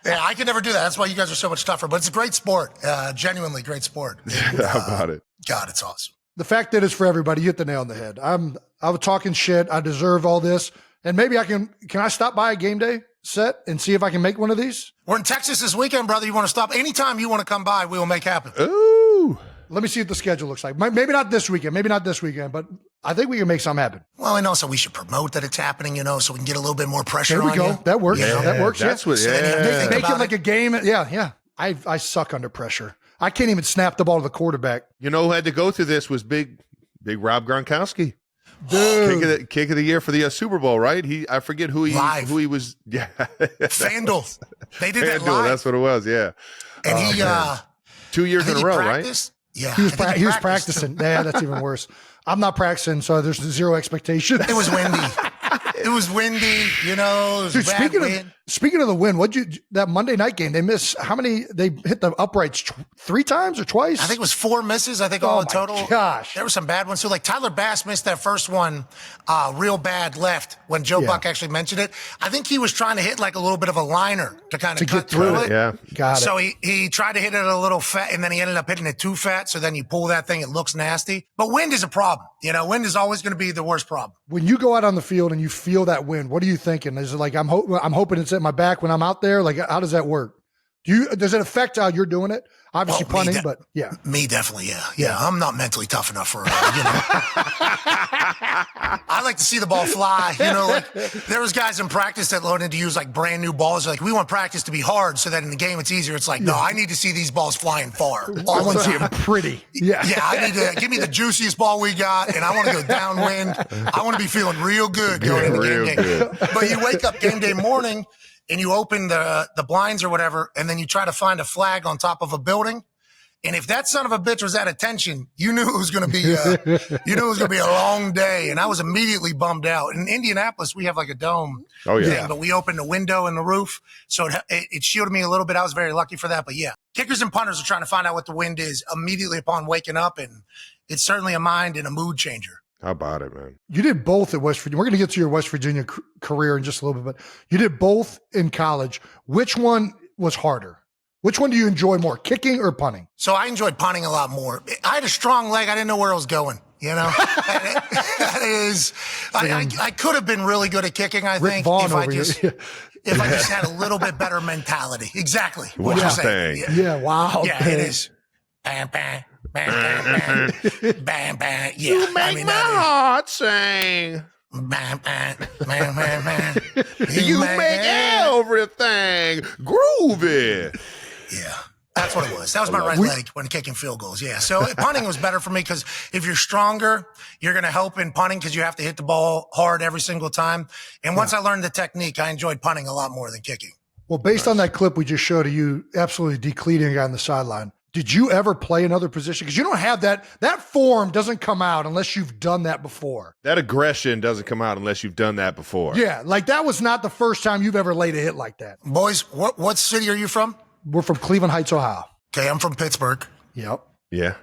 Yeah, I can never do that. That's why you guys are so much tougher. But it's a great sport. Genuinely great sport. How about it? God, it's awesome. The fact that it's for everybody, you hit the nail on the head. I was talking shit. I deserve all this. And maybe can I stop by a game day set and see if I can make one of these? We're in Texas this weekend, brother. You want to stop? Anytime you want to come by, we will make happen. Ooh. Let me see what the schedule looks like. Maybe not this weekend, but I think we can make something happen. Well, and also we should promote that it's happening, so we can get a little bit more pressure There we on go. you. That works. Yeah, That works. that's what. So then you Yeah. think Make it about like a game. Yeah. I suck under pressure. I can't even snap the ball to the quarterback. You know who had to go through this was big Rob Gronkowski. Dude. Kick of the year for the Super Bowl, right? I forget who he was. Yeah, FanDuel. They did that FanDuel. live. That's what it was. Yeah, And he 2 years in a row, right? practiced. Yeah, He was, I think he was practiced. practicing. Yeah, that's even worse. I'm not practicing, so there's zero expectation. It was windy. It was windy, It was Dude, bad wind. speaking of the win, that Monday night game, they missed how many? They hit the uprights 3 times or twice? I think it was 4 misses. I think Oh all in my total. gosh. There were some bad ones too. Like Tyler Bass missed that first one real bad left when Joe Yeah. Buck actually mentioned it. I think he was trying to hit like a little bit of a liner to kind To of get cut through it. Yeah. Got it. So he tried to hit it a little fat, and then he ended up hitting it too fat. So then you pull that thing, it looks nasty. But wind is a problem. Wind is always going to be the worst problem. When you go out on the field and you feel that wind, what are you thinking? Is it like I'm hoping it's at my back when I'm out there? Like, how does that work? Does it affect how you're doing it? Obviously punting, but yeah. Me definitely, yeah. I'm not mentally tough enough for I like to see the ball fly. Like there was guys in practice that loaded to use like brand new balls. Like we want practice to be hard so that in the game it's easier. It's like, no, I need to see these balls flying far. I want to see them pretty. Yeah. Yeah, I need to give me the juiciest ball we got, and I want to go downwind. I want to be feeling real good going into game day. Good. But you wake up game day morning and you open the blinds or whatever, and then you try to find a flag on top of a building. And if that son of a bitch was at attention, you knew it was going to be a long day. And I was immediately bummed out. In Indianapolis, we have like a dome. Oh, yeah. thing, but we opened the window and the roof. So it shielded me a little bit. I was very lucky for that. But yeah, kickers and punters are trying to find out what the wind is immediately upon waking up. And it's certainly a mind and a mood changer. How about it, man? You did both at West Virginia. We're going to get to your West Virginia career in just a little bit, but you did both in college. Which one was harder? Which one do you enjoy more, kicking or punting? So I enjoyed punting a lot more. I had a strong leg. I didn't know where I was going. That is, I could have been really good at kicking, I Rick think, Vaughn if I over just here. if I just had a little bit better mentality. Exactly. What you're saying. Thing. Yeah, wow. Yeah, man. it is. Bam, bam, bam, bam, bam, bam, bam. Yeah, You make my heart sing. Bam, bam, bam, bam, bam. You make everything groovy. Yeah, that's what it was. That was my right leg when kicking field goals. Yeah, so punting was better for me because if you're stronger, you're going to help in punting because you have to hit the ball hard every single time. And once I learned the technique, I enjoyed punting a lot more than kicking. Well, based on that clip we just showed of you absolutely decleating a guy on the sideline, did you ever play another position? Because you don't have that form doesn't come out unless you've done that before. That aggression doesn't come out unless you've done that before. Yeah, like that was not the first time you've ever laid a hit like that. Boys, what city are you from? We're from Cleveland Heights, Ohio. Okay, I'm from Pittsburgh. Yep. Yeah.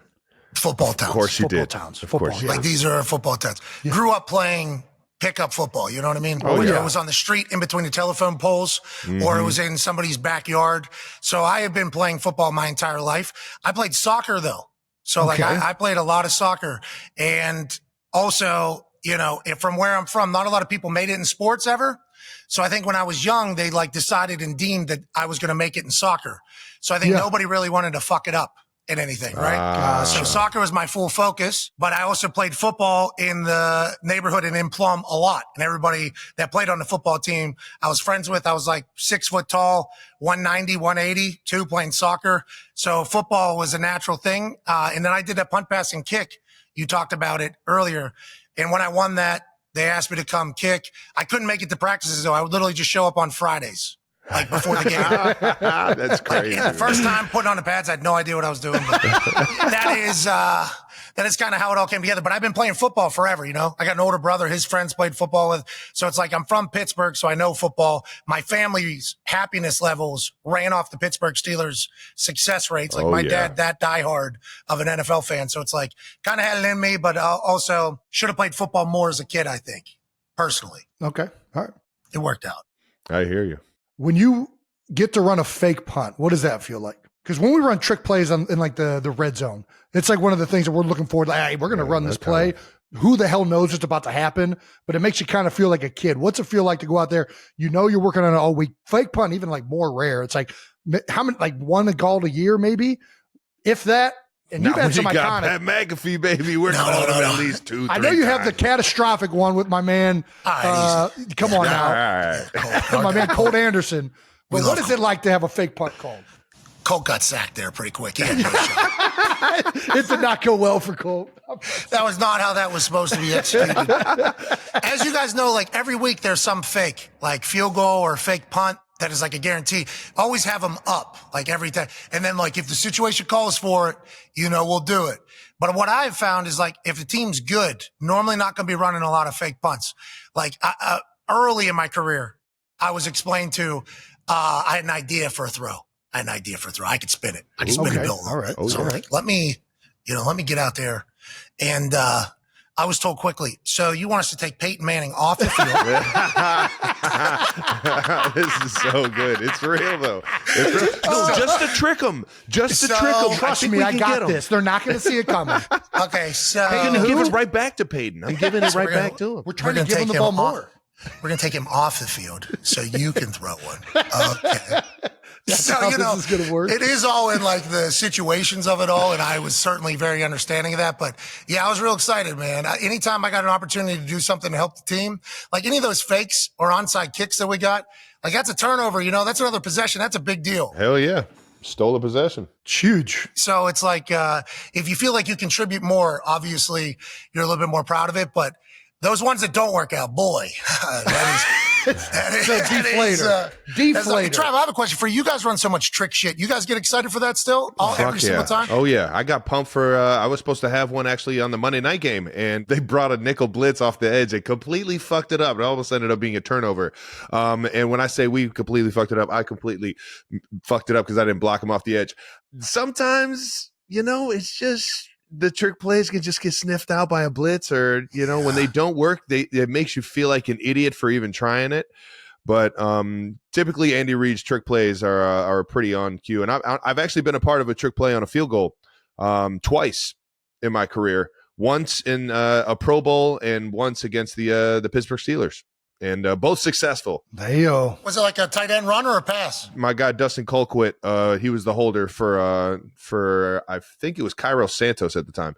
Football towns. Of course you Football did. towns. Of Football, course you yeah. Like these are football towns. Yeah. Grew up playing pickup football, you know what I mean? Oh, Whether yeah. it was on the street in between the telephone poles or it was in somebody's backyard. So I have been playing football my entire life. I played soccer though. So like Okay. I played a lot of soccer, and also, from where I'm from, not a lot of people made it in sports ever. So I think when I was young, they like decided and deemed that I was going to make it in soccer. So I think Yeah. nobody really wanted to fuck it up in anything, right? So soccer was my full focus, but I also played football in the neighborhood and in Plum a lot. And everybody that played on the football team, I was friends with. I was like 6 foot tall, 190, 180, too, playing soccer. So football was a natural thing. And then I did that punt, pass, and kick. You talked about it earlier. And when I won that, they asked me to come kick. I couldn't make it to practices though. I would literally just show up on Fridays. Like before the game. That's crazy. The first time putting on the pads, I had no idea what I was doing. But that is kind of how it all came together. But I've been playing football forever, I got an older brother, his friends played football with. So it's like I'm from Pittsburgh, so I know football. My family's happiness levels ran off the Pittsburgh Steelers success rates. Like my dad, that diehard of an NFL fan. So it's like kind of had it in me, but also should have played football more as a kid, I think, personally. Okay. All right. It worked out. I hear you. When you get to run a fake punt, what does that feel like? Because when we run trick plays in like the red zone, it's like one of the things that we're looking forward to. Like, hey, we're going to run this play. who the hell knows what's about to happen, but it makes you kind of feel like a kid. What's it feel like to go out there? You know, you're working on it all week. Fake punt, even like more rare. It's like, how many, like one a call a year, maybe, if that. And you've had some iconic. Pat McAfee, baby. We're calling him at least 2, 3 I know you have the times. catastrophic one with my man. Come on now. All right. My man Colt Anderson. But what is it like to have a fake punt called? Colt got sacked there pretty quick. He had no shot. It did not go well for Colt. That was not how that was supposed to be executed. As you guys know, like every week there's some fake, like field goal or fake punt that is like a guarantee. Always have them up, like every time. And then like if the situation calls for it, you know, we'll do it. But what I've found is like if the team's good, normally not going to be running a lot of fake punts. Like early in my career, I was explained to, I had an idea for a throw. I could spin it. I could spin it. All right. So I'm like, let me get out there. And I was told quickly, so you want us to take Peyton Manning off the field? This is so good. It's real, though. It's real. No, just to trick them. Just to trick them. Trust me, I got this. They're not going to see it coming. Okay, so I'm going to give it right back to Peyton. I'm giving it right back to him. We're trying to give him the ball more. We're going to take him off the field so you can throw one. Okay. That's So, how you know, this is going to work. it is all in like the situations of it all. And I was certainly very understanding of that. But yeah, I was real excited, man. Anytime I got an opportunity to do something to help the team, like any of those fakes or onside kicks that we got, like that's a turnover, you know, that's another possession. That's a big deal. Hell yeah. Stole a possession. It's huge. So it's like, if you feel like you contribute more, obviously you're a little bit more proud of it. But those ones that don't work out, boy, that is a deflator. Deflator. Trav, I have a question for you. You guys run so much trick shit. You guys get excited for that still? Every single time? Oh, yeah. I got pumped for, I was supposed to have one actually on the Monday night game, and they brought a nickel blitz off the edge. They completely fucked it up. It almost ended up being a turnover. And when I say we completely fucked it up, I completely fucked it up because I didn't block him off the edge. Sometimes, you know, it's just the trick plays can just get sniffed out by a blitz, or, you know, when they don't work, it makes you feel like an idiot for even trying it. But typically Andy Reid's trick plays are pretty on cue. And I've actually been a part of a trick play on a field goal twice in my career. Once in a Pro Bowl and once against the Pittsburgh Steelers. And both successful. Hey-o. Was it like a tight end run or a pass? My guy Dustin Colquitt, he was the holder for I think it was Cairo Santos at the time.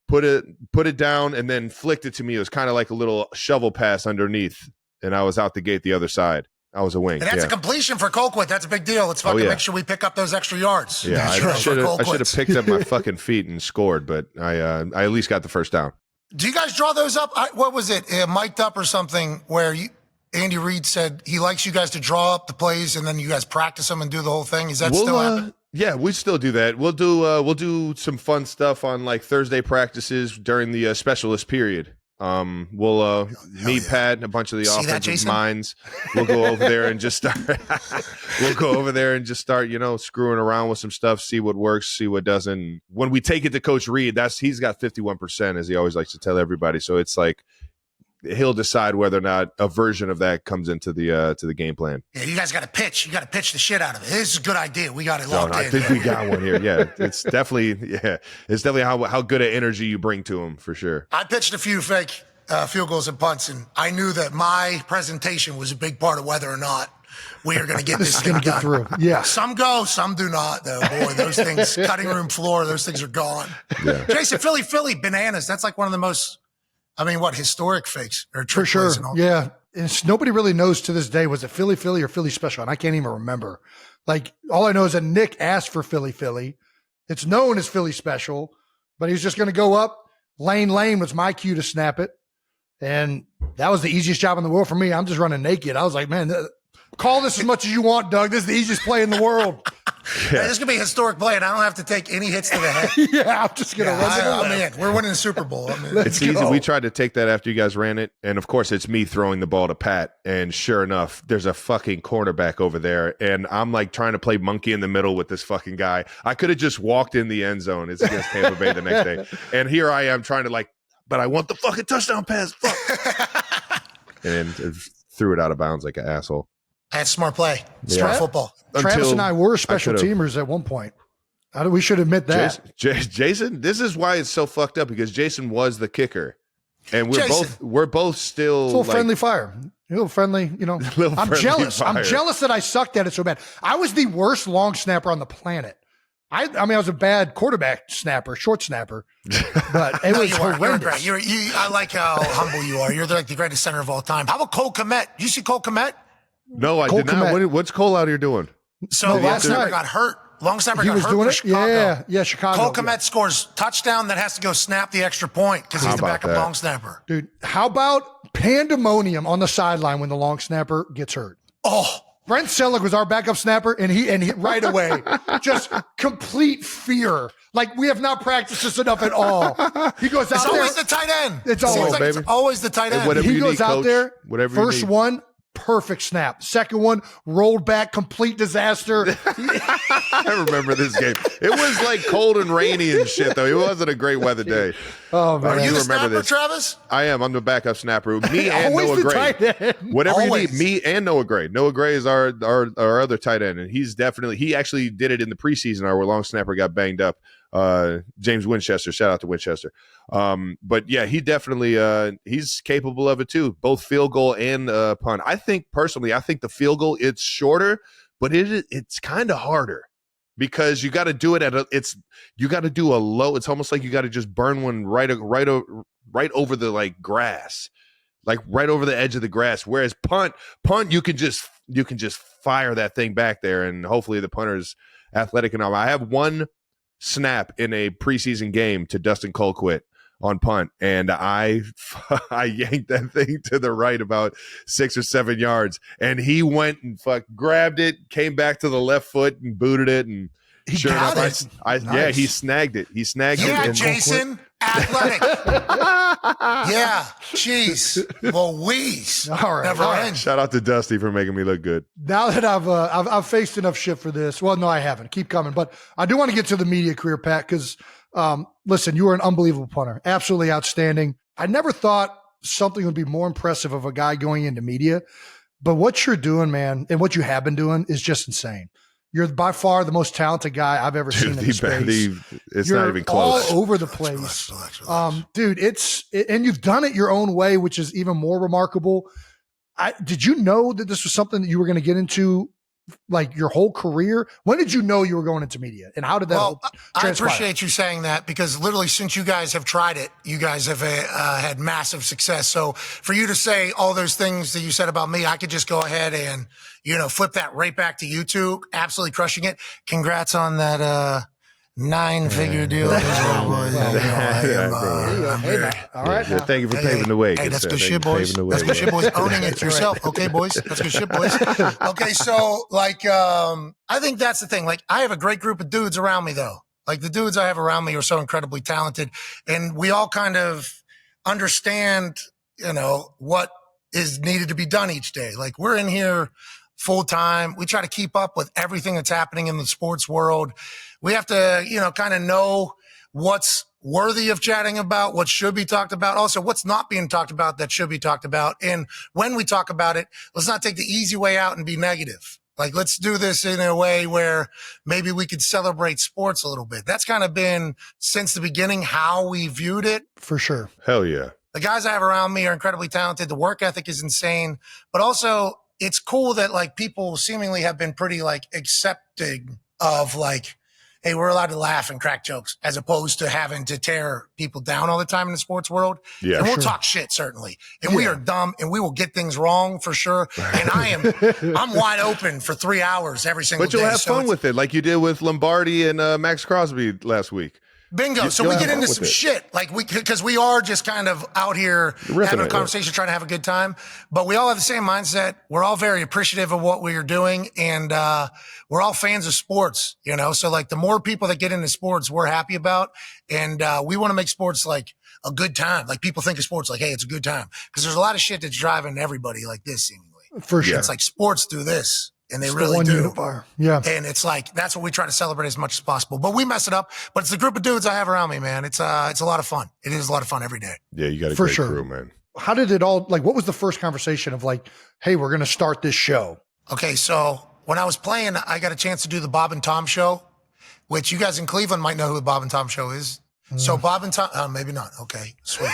Put it down and then flicked it to me. It was kind of like a little shovel pass underneath, and I was out the gate the other side. I was a wing. And that's a completion for Colquitt. That's a big deal. Let's fucking make sure we pick up those extra yards. Yeah, I should have picked up my fucking feet and scored, but I at least got the first down. Do you guys draw those up? What was it? Mic'd up or something where Andy Reid said he likes you guys to draw up the plays and then you guys practice them and do the whole thing. Is that still happening? Yeah, we still do that. We'll do some fun stuff on like Thursday practices during the specialist period. We'll meet Pat and a bunch of the offensive minds. We'll go over there and just start. You know, screwing around with some stuff, see what works, see what doesn't. When we take it to Coach Reid, he's got 51%, as he always likes to tell everybody. So it's like he'll decide whether or not a version of that comes into the game plan. Yeah, you guys got to pitch. You got to pitch the shit out of it. This is a good idea. We got it locked in. I think we got one here. Yeah, it's definitely how good an energy you bring to him for sure. I pitched a few fake field goals and punts, and I knew that my presentation was a big part of whether or not we are going to get this thing done. Through. Yeah, some go, some do not. Though, boy, those things, cutting room floor, those things are gone. Yeah. Jason, Philly bananas. That's like one of the most. Historic fakes or trick for sure. plays and all. Yeah. And nobody really knows to this day, was it Philly or Philly special? And I can't even remember. Like, all I know is that Nick asked for Philly. It's known as Philly special, but he's just going to go up. Lane was my cue to snap it. And that was the easiest job in the world for me. I'm just running naked. I was like, man, call this as much as you want, Doug. This is the easiest play in the world. Yeah. This is going to be a historic play, and I don't have to take any hits to the head. Yeah, I'm just going to run it. Man, we're winning the Super Bowl. It's easy. We tried to take that after you guys ran it, and of course, it's me throwing the ball to Pat, and sure enough, there's a fucking cornerback over there, and I'm like trying to play monkey in the middle with this fucking guy. I could have just walked in the end zone. It's against Tampa Bay the next day, and here I am trying to but I want the fucking touchdown pass. Fuck. And threw it out of bounds like an asshole. That's smart play. Smart football. Travis and I were special teamers at one point. We should admit that. Jason, this is why it's so fucked up, because Jason was the kicker. And Jason. we're both still It's a little friendly fire. A little friendly, I'm friendly jealous. fire. I'm jealous that I sucked at it so bad. I was the worst long snapper on the planet. I mean, I was a bad quarterback snapper, short snapper, but it was horrendous. I like how humble you are. You're like the greatest center of all time. How about Cole Kmet? You see Cole Kmet? No, I Cole did not. Kmet. What's Cole out here doing? So long snapper night. got hurt. Long snapper He got was hurt doing for it? Chicago. Yeah, Chicago. Cole Kmet scores touchdown that has to go snap the extra point because he's How the about backup that? long snapper. Dude, how about pandemonium on the sideline when the long snapper gets hurt? Oh, Brent Selleck was our backup snapper, and he right away, just complete fear. Like, we have not practiced this enough at all. He goes out it's there. always the tight end. It's Seems always, like baby. it's always the tight end. Whatever he you goes need, out coach. there. Whatever you First need. one, perfect snap. Second one, rolled back, complete disaster. I remember this game. It was like cold and rainy and shit, though. It wasn't a great weather day. Oh, man. Are you do the remember snapper, this. Travis? I am. I'm the backup snapper. Me and Always Noah the Gray. tight end. Whatever Always. you need, me and Noah Gray. Noah Gray is our other tight end, and he actually did it in the preseason where long snapper got banged up. James Winchester, shout out to Winchester. But yeah, he definitely he's capable of it too, both field goal and punt. I think the field goal, it's shorter, but it's kind of harder because you got to do it you got to do a low. It's almost like you got to just burn one right over the like grass, like right over the edge of the grass. Whereas punt, you can just fire that thing back there, and hopefully the punter's athletic enough. I have one snap in a preseason game to Dustin Colquitt on punt, and I yanked that thing to the right about 6 or 7 yards, and he went and grabbed it, came back to the left foot and booted it, and He sure got enough, it. yeah, he snagged it. Yeah, And Jason. Athletic. Yeah. Jeez. Louise. All right. Never All right. ends. shout out to Dusty for making me look good. Now that I've faced enough shit for this. Well, no, I haven't. Keep coming. But I do want to get to the media career, Pat, because listen, you were an unbelievable punter. Absolutely outstanding. I never thought something would be more impressive of a guy going into media. But what you're doing, man, and what you have been doing is just insane. You're by far the most talented guy I've ever seen in the space. It's You're not even close. all over the place. Relax. Dude, and you've done it your own way, which is even more remarkable. Did you know that this was something that you were going to get into like your whole career? When did you know you were going into media, and how did that Well, I transpire? appreciate you saying that because literally since you guys have tried it, you guys have had massive success. So for you to say all those things that you said about me, I could just go ahead and, flip that right back to YouTube. Absolutely crushing it. Congrats on that 9-figure deal. Hey, man. All right. Yeah, thank you for paving the way. Hey, good that's sir. good Thank shit, you for boys. paving the way. That's good shit, boys. Owning it yourself. Okay, boys. That's good shit, boys. Okay, so I think that's the thing. Like, I have a great group of dudes around me, though. Like, the dudes I have around me are so incredibly talented, and we all kind of understand, what is needed to be done each day. Like, we're in here full time. We try to keep up with everything that's happening in the sports world. We have to, kind of know what's worthy of chatting about, what should be talked about, also what's not being talked about that should be talked about. And when we talk about it, let's not take the easy way out and be negative. Like, let's do this in a way where maybe we could celebrate sports a little bit. That's kind of been since the beginning how we viewed it. For sure. Hell yeah. The guys I have around me are incredibly talented. The work ethic is insane, but also it's cool that like people seemingly have been pretty like accepting of like, hey, we're allowed to laugh and crack jokes as opposed to having to tear people down all the time in the sports world. Yeah, and we'll sure. talk shit, certainly. And we are dumb and we will get things wrong for sure. And I'm wide open for 3 hours every single But day. you'll have So fun it's- with it, like you did with Lombardi and Max Crosby last week. Bingo. So you'll we have get fun into with some it. shit. Like because we are just kind of out here Ripping having a it, conversation, trying to have a good time. But we all have the same mindset. We're all very appreciative of what we are doing. And, we're all fans of sports, So like the more people that get into sports, we're happy about. And, we want to make sports like a good time. Like people think of sports like, hey, it's a good time. Cause there's a lot of shit that's driving everybody like this seemingly. For sure. It's like sports do this. And they It's the really one do. unifier. Yeah. And it's like, that's what we try to celebrate as much as possible. But we mess it up. But it's the group of dudes I have around me, man. It's a lot of fun. It is a lot of fun every day. Yeah, you got a For great sure. crew, man. How did it all, like, what was the first conversation of like, hey, we're going to start this show? Okay, so when I was playing, I got a chance to do the Bob and Tom show, which you guys in Cleveland might know who the Bob and Tom show is. So Bob and Tom, maybe not. Okay, sweet.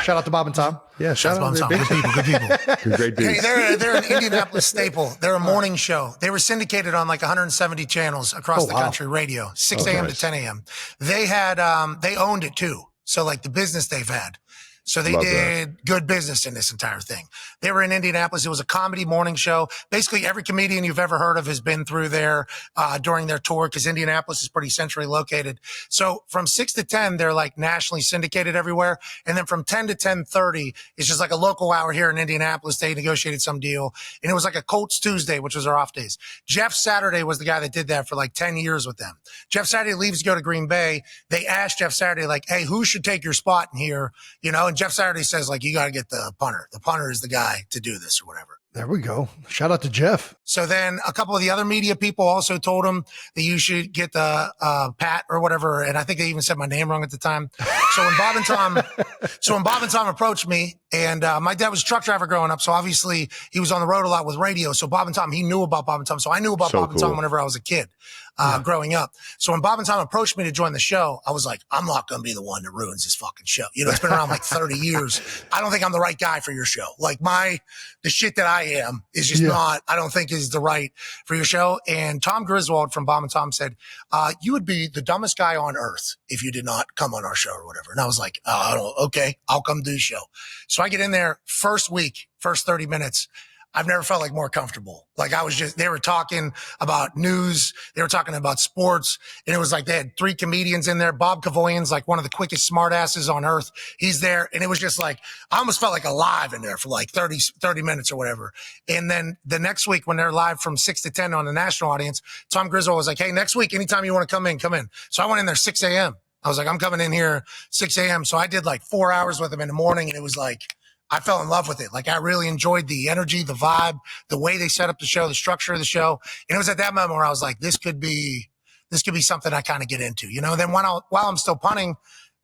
Shout out to Bob and Tom. Yeah, shout out to Bob and Tom. Good people. They're great dudes. Hey, they're an Indianapolis staple. They're a morning show. They were syndicated on like 170 channels across the country, radio, 6 a.m. to 10 a.m. They had, they owned it too. So like the business they've had. So they did good business in this entire thing. They were in Indianapolis. It was a comedy morning show. Basically, every comedian you've ever heard of has been through there during their tour because Indianapolis is pretty centrally located. So from 6 to 10, they're like nationally syndicated everywhere. And then from 10 to 10:30, it's just like a local hour here in Indianapolis. They negotiated some deal. And it was like a Colts Tuesday, which was our off days. Jeff Saturday was the guy that did that for like 10 years with them. Jeff Saturday leaves to go to Green Bay. They asked Jeff Saturday, like, hey, who should take your spot in here? You know, and Jeff Saturday says, like, you got to get the punter. The punter is the guy to do this or whatever. There we go. Shout out to Jeff. So then a couple of the other media people also told him that you should get the Pat or whatever. And I think they even said my name wrong at the time. So when Bob and Tom approached me, and my dad was a truck driver growing up, so obviously he was on the road a lot with radio. So Bob and Tom, he knew about Bob and Tom. So I knew about Bob and Tom whenever I was a kid growing up. So when Bob and Tom approached me to join the show, I was like, I'm not going to be the one that ruins this fucking show. You know, it's been around like 30 years. I don't think I'm the right guy for your show. Like the shit that I am is just not, I don't think is the right for your show. And Tom Griswold from Bob and Tom said, you would be the dumbest guy on earth if you did not come on our show or whatever. And I was like, okay, I'll come do the show. So I get in there first week, first 30 minutes. I've never felt like more comfortable. Like they were talking about news. They were talking about sports. And it was like they had 3 comedians in there. Bob Cavoyan's like one of the quickest smartasses on earth. He's there. And it was just like, I almost felt like alive in there for like 30 minutes or whatever. And then the next week when they're live from 6 to 10 on the national audience, Tom Griswold was like, hey, next week, anytime you want to come in, come in. So I went in there 6 a.m. I was like, I'm coming in here 6 a.m. So I did like 4 hours with him in the morning. And it was like, I fell in love with it. Like I really enjoyed the energy, the vibe, the way they set up the show, the structure of the show. And it was at that moment where I was like, this could be something I kind of get into, you know. Then while I'm still punting,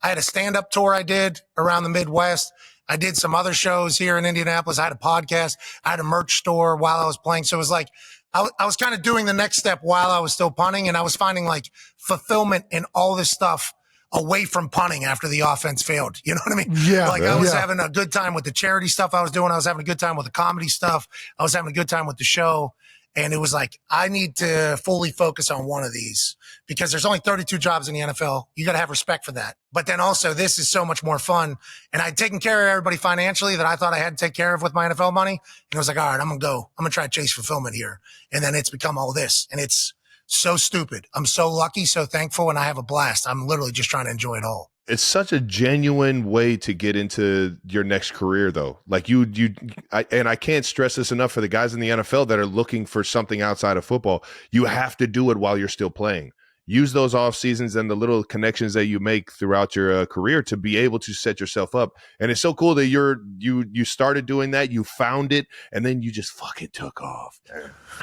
I had a stand-up tour I did around the Midwest. I did some other shows here in Indianapolis. I had a podcast. I had a merch store while I was playing. So it was like, I was kind of doing the next step while I was still punting, and I was finding like fulfillment in all this stuff away from punting after the offense failed. You know what I mean? Yeah. Like I was having a good time with the charity stuff I was doing. I was having a good time with the comedy stuff. I was having a good time with the show. And it was like, I need to fully focus on one of these because there's only 32 jobs in the NFL. You got to have respect for that. But then also this is so much more fun. And I'd taken care of everybody financially that I thought I had to take care of with my NFL money. And I was like, all right, I'm going to try to chase fulfillment here. And then it's become all this. And it's so stupid. I'm so lucky, so thankful, and I have a blast. I'm literally just trying to enjoy it all. It's such a genuine way to get into your next career, though. Like I can't stress this enough for the guys in the NFL that are looking for something outside of football. You have to do it while you're still playing. Use those off seasons and the little connections that you make throughout your career to be able to set yourself up. And it's so cool that you started doing that, you found it, and then you just fucking took off.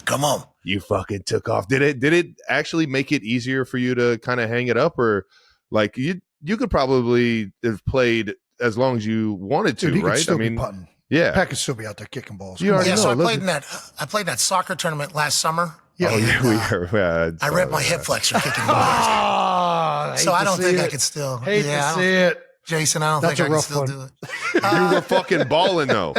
Come on, you fucking took off. Did it actually make it easier for you to kind of hang it up, or like you could probably have played as long as you wanted to, dude, right? I mean, punting. Yeah, Pat could still be out there kicking balls. So I played that soccer tournament last summer. Yeah. I ripped my hip flexor kicking balls. So I don't think I could still. Hate to see it. Jason, I don't think I can still do it. You were fucking balling though.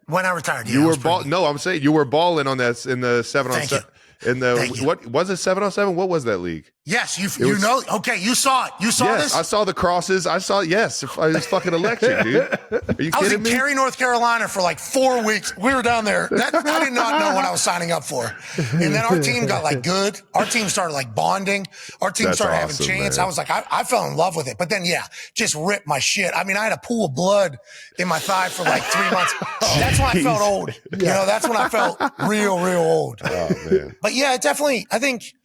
When I retired, you were balling. No, I'm saying you were balling on that in the 7-on-7. In the what was it 7-on-7? What was that league? Yes, you know. Okay, you saw it. You saw this. I saw the crosses. I saw. Yes, it was fucking electric, dude. Are you kidding me? I was in Cary, North Carolina for like 4 weeks. We were down there. I did not know what I was signing up for. And then our team got like good. Our team started like bonding. Our team started having chance. Man. I was like, I fell in love with it. But then, just ripped my shit. I mean, I had a pool of blood in my thigh for like 3 months. That's when I felt old. Yeah. You know, that's when I felt real old. Oh man. But yeah, definitely. I think,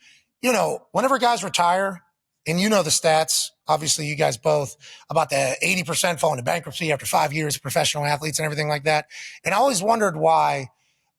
whenever guys retire, and you know the stats, obviously you guys both, about the 80% fall into bankruptcy after 5 years of professional athletes and everything like that. And I always wondered why,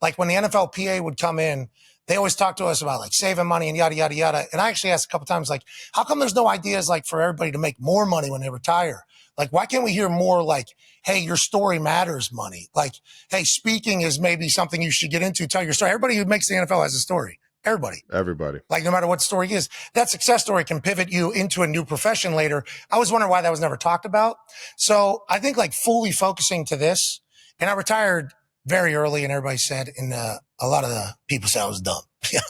like when the NFLPA would come in, they always talk to us about like saving money and yada, yada, yada. And I actually asked a couple times, like, how come there's no ideas like for everybody to make more money when they retire? Like, why can't we hear more like, hey, your story matters money? Like, hey, speaking is maybe something you should get into. Tell your story. Everybody who makes the NFL has a story. Everybody. Like no matter what the story is, that success story can pivot you into a new profession later. I was wondering why that was never talked about. So I think like fully focusing to this, and I retired very early, and everybody said, and a lot of the people said I was dumb. Yeah,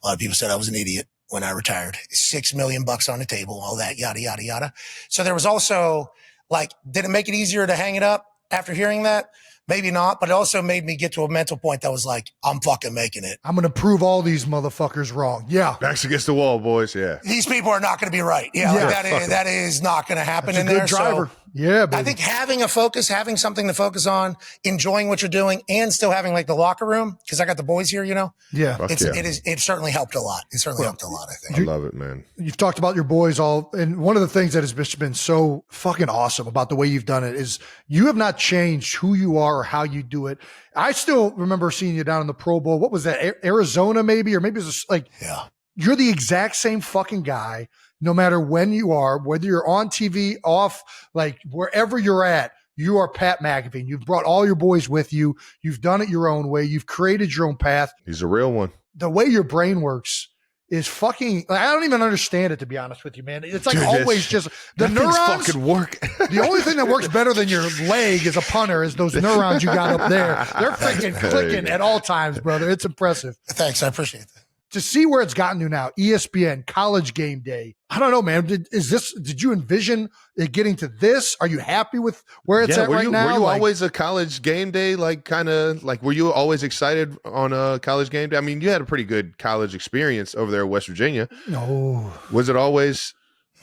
a lot of people said I was an idiot when I retired. $6 million on the table, all that, yada, yada, yada. So there was also like, did it make it easier to hang it up after hearing that? Maybe not, but it also made me get to a mental point that was like, I'm fucking making it. I'm going to prove all these motherfuckers wrong. Yeah. Backs against the wall, boys. Yeah. These people are not going to be right. Yeah. Like that is not going to happen in there. Driver. So yeah, baby. I think having a focus, having something to focus on, enjoying what you're doing, and still having like the locker room, because I got the boys here, you know. Yeah. It certainly helped a lot. It certainly helped a lot, I think. I love it, man. You've talked about your boys all, and one of the things that has been so fucking awesome about the way you've done it is you have not changed who you are or how you do it. I still remember seeing you down in the Pro Bowl. What was that? Arizona, maybe? Or maybe it was like, yeah. You're the exact same fucking guy, no matter when you are, whether you're on TV, off, like wherever you're at, you are Pat McAfee. You've brought all your boys with you. You've done it your own way. You've created your own path. He's a real one. The way your brain works is fucking, I don't even understand it, to be honest with you, man. It's like always just the neurons fucking work. The only thing that works better than your leg as a punter is those neurons you got up there. They're freaking clicking at all times, brother. It's impressive. Thanks. I appreciate that. To see where it's gotten to now, ESPN, College Game Day. I don't know, man. Did you envision it getting to this? Are you happy with where it's at right now? Were you always a College Game Day, were you always excited on a College Game Day? I mean, you had a pretty good college experience over there in West Virginia. No. Was it always?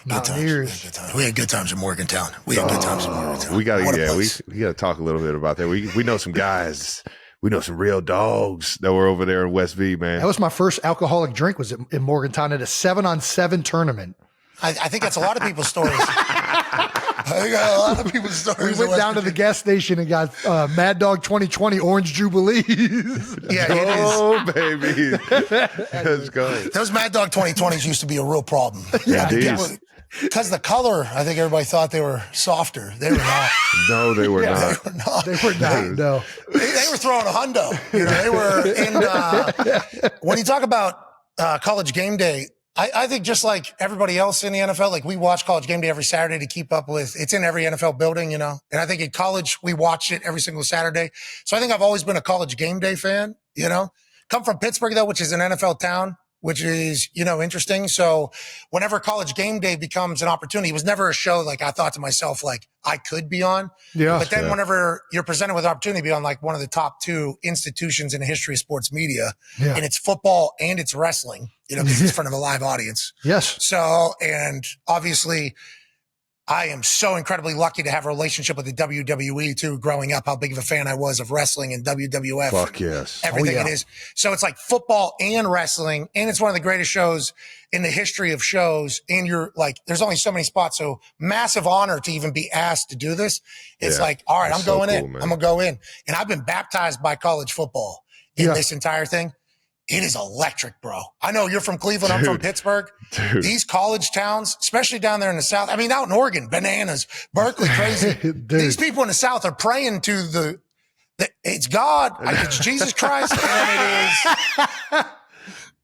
Good times. We had good times in Morgantown. We got to talk a little bit about that. We know some guys. We know some real dogs that were over there in West V, man. That was my first alcoholic drink, was in Morgantown at a 7-on-7 tournament. I think that's a lot of people's stories. I got a lot of people's stories. We went down to the gas station and got Mad Dog 2020 Orange Jubilees. Yeah, it is. Oh, baby. Let's go. Those Mad Dog 2020s used to be a real problem. Yeah, because the color, I think everybody thought they were softer. They were not. No, they were not. They were not. No. They were throwing a hundo. You know, they were in. When you talk about College Game Day, I think just like everybody else in the NFL, like we watch College Game Day every Saturday to keep up with. It's in every NFL building, you know. And I think in college we watched it every single Saturday. So I think I've always been a College Game Day fan. You know, come from Pittsburgh though, which is an NFL town, which is, you know, interesting. So whenever College Game Day becomes an opportunity, it was never a show like I thought to myself, like I could be on. Yeah. But then whenever you're presented with an opportunity to be on like one of the top two institutions in the history of sports media, and it's football and it's wrestling, you know, because it's in front of a live audience. Yes. So, and obviously I am so incredibly lucky to have a relationship with the WWE too, growing up, how big of a fan I was of wrestling and WWF. Fuck yes. Everything it is. So it's like football and wrestling. And it's one of the greatest shows in the history of shows. And you're like, there's only so many spots. So massive honor to even be asked to do this. It's like, all right, I'm going in. Man. I'm going to go in. And I've been baptized by college football in this entire thing. It is electric, bro. I know you're from Cleveland. I'm from Pittsburgh. These college towns, especially down there in the South. I mean, out in Oregon, bananas, Berkeley, crazy. These people in the South are praying to it's God, it's Jesus Christ,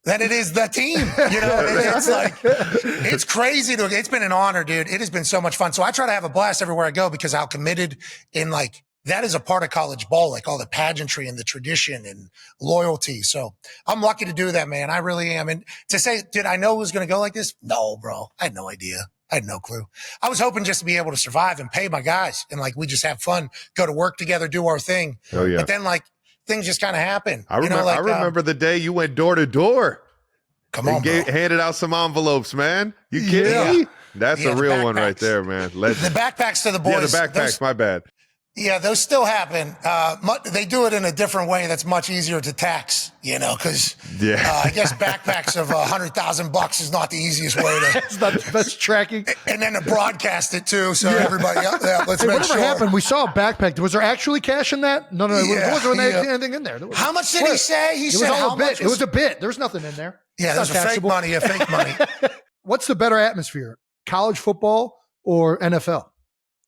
and it is the team. You know, it's like, it's crazy. It's been an honor, dude. It has been so much fun. So I try to have a blast everywhere I go because how committed in like, that is a part of college ball, like all the pageantry and the tradition and loyalty. So I'm lucky to do that, man. I really am. And to say, did I know it was going to go like this? No, bro. I had no idea. I had no clue. I was hoping just to be able to survive and pay my guys. And like, we just have fun, go to work together, do our thing. Oh, yeah. But then like things just kind of happen. I remember the day you went door to door. Come on, bro. Handed out some envelopes, man. You kidding me? That's a real one right there, man. The backpacks to the boys. Yeah, the backpacks. My bad. Yeah, those still happen. They do it in a different way that's much easier to tax, you know, because I guess backpacks of $100,000 is not the easiest way to. It's not the best tracking. And then to broadcast it too, so everybody let's make whatever sure. happened, we saw a backpack. Was there actually cash in that? No. There wasn't anything in there. How much did he say? He said how much? It was a bit. There was nothing in there. Yeah, there's fake money. What's the better atmosphere, college football or NFL?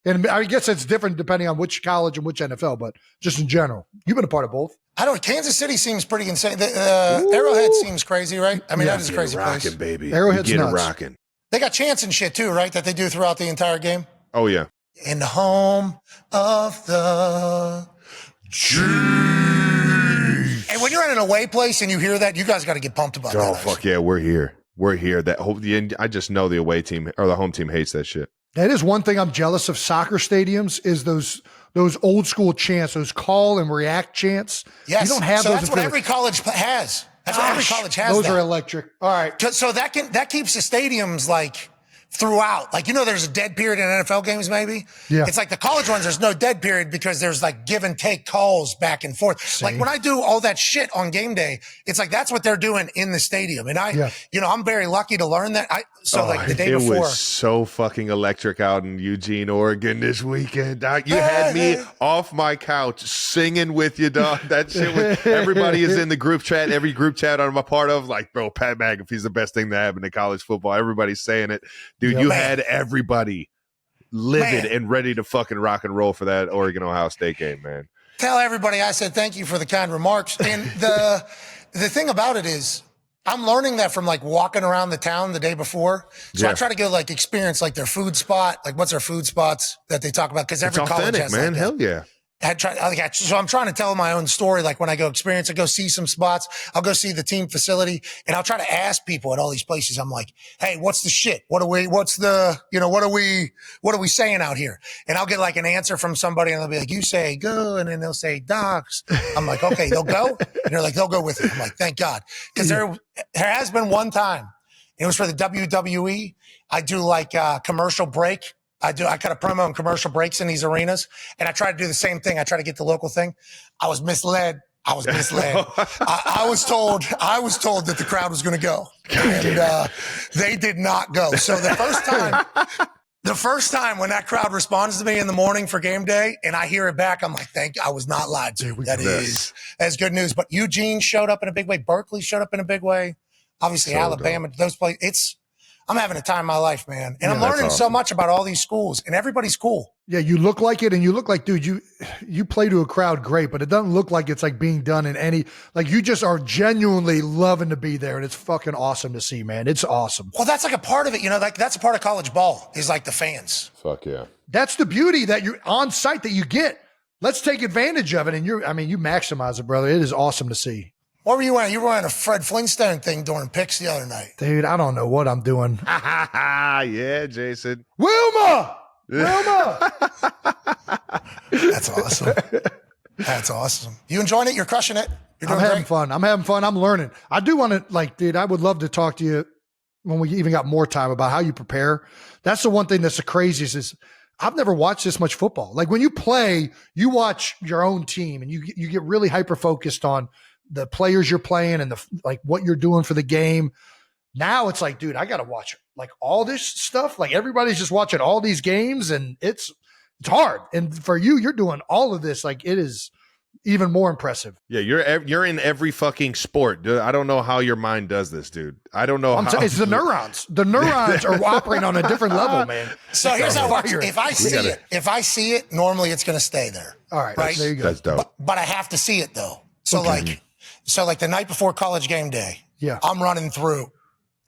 And I guess it's different depending on which college and which NFL, but just in general, you've been a part of both. I don't. Kansas City seems pretty insane. Arrowhead seems crazy, right? I mean, that is a crazy place. Rocking, baby. Arrowhead's Get it nuts. rocking. They got chants and shit too, right? That they do throughout the entire game. Oh yeah. In the home of the Chiefs. And when you're in an away place and you hear that, you guys got to get pumped about that. Oh fuck yeah, we're here. We're here. I just know the away team or the home team hates that shit. That is one thing I'm jealous of soccer stadiums is those old school chants, those call and react chants. Yes. You don't have so those. that's what every college has. That's what every college has. Those are electric. All right. So that keeps the stadiums like throughout. Like, there's a dead period in NFL games maybe. Yeah. It's like the college ones, there's no dead period because there's like give and take calls back and forth. See? Like when I do all that shit on game day, it's like that's what they're doing in the stadium. And I'm very lucky to learn that. The day before. It was so fucking electric out in Eugene, Oregon this weekend. You had me off my couch singing with you, dog. That shit was, everybody is in the group chat. Every group chat I'm a part of, like, bro, Pat McAfee's the best thing to happen in college football. Everybody's saying it. Dude, you had everybody livid and ready to fucking rock and roll for that Oregon-Ohio State game, man. Tell everybody I said thank you for the kind remarks. And the thing about it is, I'm learning that from like walking around the town the day before. So I try to go like experience like their food spot, like what's their food spots that they talk about. Cause every college has man. Like Hell yeah. So I'm trying to tell my own story. Like when I go experience, I go see some spots. I'll go see the team facility and I'll try to ask people at all these places. I'm like, hey, what's the shit? what are we saying out here? And I'll get like an answer from somebody and they'll be like, you say go. And then they'll say docs. I'm like, okay, they'll go. And they're like, they'll go with you. I'm like, thank God. Cause there has been one time it was for the WWE. I do like a commercial break. I cut a promo on commercial breaks in these arenas, and I try to do the same thing. I try to get the local thing. I was misled. I was told that the crowd was going to go, and they did not go. So the first time when that crowd responds to me in the morning for game day, and I hear it back, I'm like, I was not lied to. That's good news. But Eugene showed up in a big way. Berkeley showed up in a big way. Obviously, Alabama, those places. I'm having a time of my life, man. And I'm learning so much about all these schools, and everybody's cool. Yeah, you look like it, and you look like, dude, you play to a crowd great, but it doesn't look like it's like being done in any, like you just are genuinely loving to be there, and it's fucking awesome to see, man. It's awesome. Well, that's like a part of it, like that's a part of college ball is like the fans. Fuck yeah. That's the beauty that you're on site that you get. Let's take advantage of it, and you maximize it, brother. It is awesome to see. What were you wearing? You were wearing a Fred Flintstone thing during picks the other night. Dude, I don't know what I'm doing. Yeah, Jason. Wilma! That's awesome. That's awesome. You enjoying it? You're crushing it. You're doing having fun. I'm having fun. I'm learning. I do want to, dude, I would love to talk to you when we even got more time about how you prepare. That's the one thing that's the craziest is I've never watched this much football. Like when you play, you watch your own team and you get really hyper-focused on the players you're playing and what you're doing for the game. Now it's like, dude, I got to watch like all this stuff. Like everybody's just watching all these games and it's hard. And for you're doing all of this. Like it is even more impressive. Yeah. You're in every fucking sport. Dude, I don't know how your mind does this, dude. I don't know. It's the neurons. The neurons are operating on a different level, man. So here's how it works. If I see it, normally it's going to stay there. All right. There you go. That's dope. But I have to see it though. So like the night before college game day, I'm running through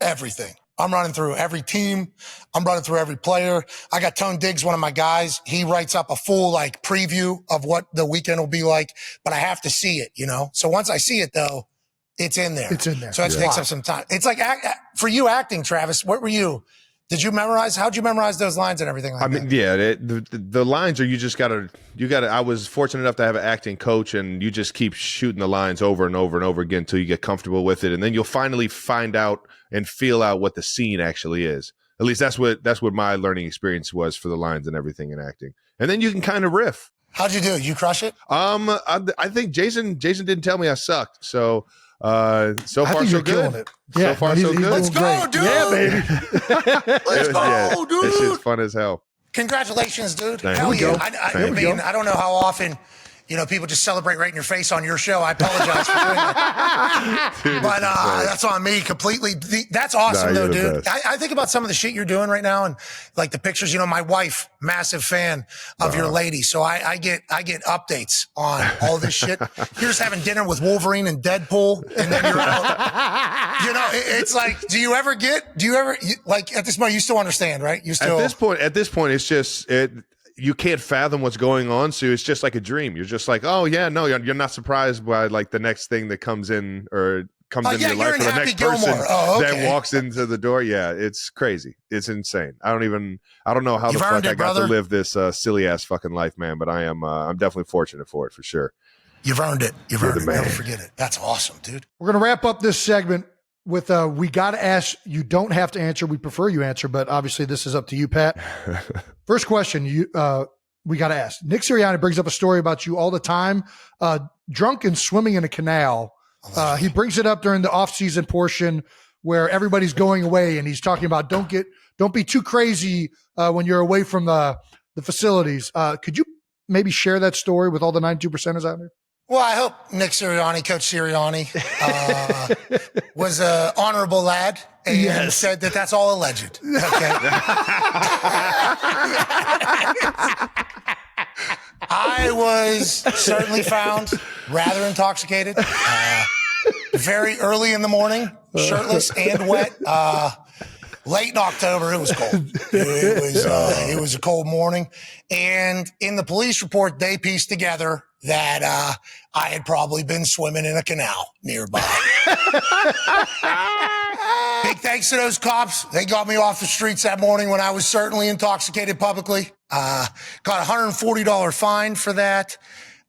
everything. I'm running through every team. I'm running through every player. I got Tone Diggs, one of my guys. He writes up a full preview of what the weekend will be like, but I have to see it, So once I see it though, it's in there. So it takes up some time. It's like for you acting, Travis, what were you? Did you memorize? How'd you memorize those lines and everything like that? Yeah, the lines are, you gotta, I was fortunate enough to have an acting coach and you just keep shooting the lines over and over and over again until you get comfortable with it. And then you'll finally find out and feel out what the scene actually is. At least that's what my learning experience was for the lines and everything in acting. And then you can kind of riff. How'd you do? You crush it? I think Jason didn't tell me I sucked. So far so good. Yeah, so far so good. Let's go, dude. Yeah, baby. Let's go, dude. This shit's fun as hell. Congratulations, dude. Thank Hell you. yeah. I mean, I don't know how often people just celebrate right in your face on your show. I apologize for doing that. Dude, But that's on me completely. That's awesome, though, dude. I think about some of the shit you're doing right now and like the pictures. My wife, massive fan of your lady. So I get updates on all this shit. You're just having dinner with Wolverine and Deadpool, and then you're out. It's like, do you ever like at this point, you still understand, right? You still at this point, it's just you can't fathom what's going on, so it's just like a dream. You're just like, oh yeah, no, you're not surprised by like the next thing that comes in or comes into your life, or the next person that walks into the door. Yeah, it's crazy. It's insane. I don't know how the fuck I got to live this silly ass fucking life, man. But I'm definitely fortunate for it, for sure. You've earned it. You've earned it. Never forget it. That's awesome, dude. We're gonna wrap up this segment with we got to ask. You don't have to answer. We prefer you answer, but obviously this is up to you, Pat. First question, we got to ask. Nick Sirianni brings up a story about you all the time, drunk and swimming in a canal. He brings it up during the off-season portion where everybody's going away, and he's talking about don't be too crazy when you're away from the facilities. Could you maybe share that story with all the 92%ers out there? Well, I hope Nick Sirianni, Coach Sirianni, was an honorable lad and said that that's all alleged. Okay. I was certainly found rather intoxicated, very early in the morning, shirtless and wet. Late in October, it was cold. It was a cold morning. And in the police report, they pieced together that I had probably been swimming in a canal nearby. Big thanks to those cops. They got me off the streets that morning when I was certainly intoxicated publicly. Got a $140 fine for that.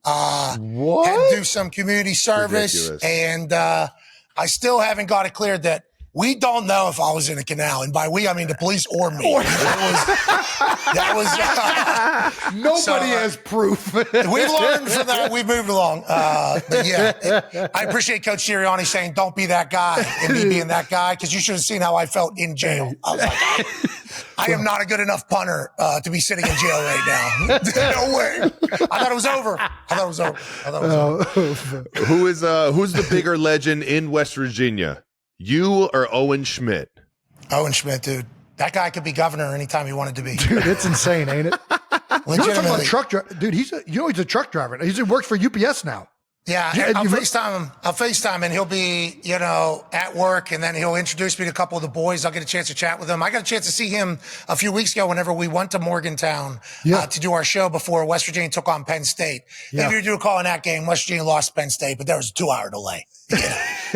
Had to do some community service. Ridiculous. And I still haven't got it cleared that we don't know if I was in a canal, and by we I mean the police or me. Nobody has proof. We've learned from that. We've moved along. But yeah, I appreciate Coach Sirianni saying don't be that guy and me being that guy, because you should have seen how I felt in jail. I was like, I am not a good enough punter to be sitting in jail right now. No way. I thought it was over. Who's the bigger legend in West Virginia? You or Owen Schmidt? Owen Schmidt, dude. That guy could be governor anytime he wanted to be. Dude, it's insane, ain't it? Legitimately. Truck driver. Dude, he's a truck driver. He works for UPS now. Yeah, I'll FaceTime him. I'll FaceTime and he'll be, at work, and then he'll introduce me to a couple of the boys. I'll get a chance to chat with him. I got a chance to see him a few weeks ago whenever we went to Morgantown to do our show before West Virginia took on Penn State. If you do recall in that game, West Virginia lost Penn State, but there was a 2-hour delay.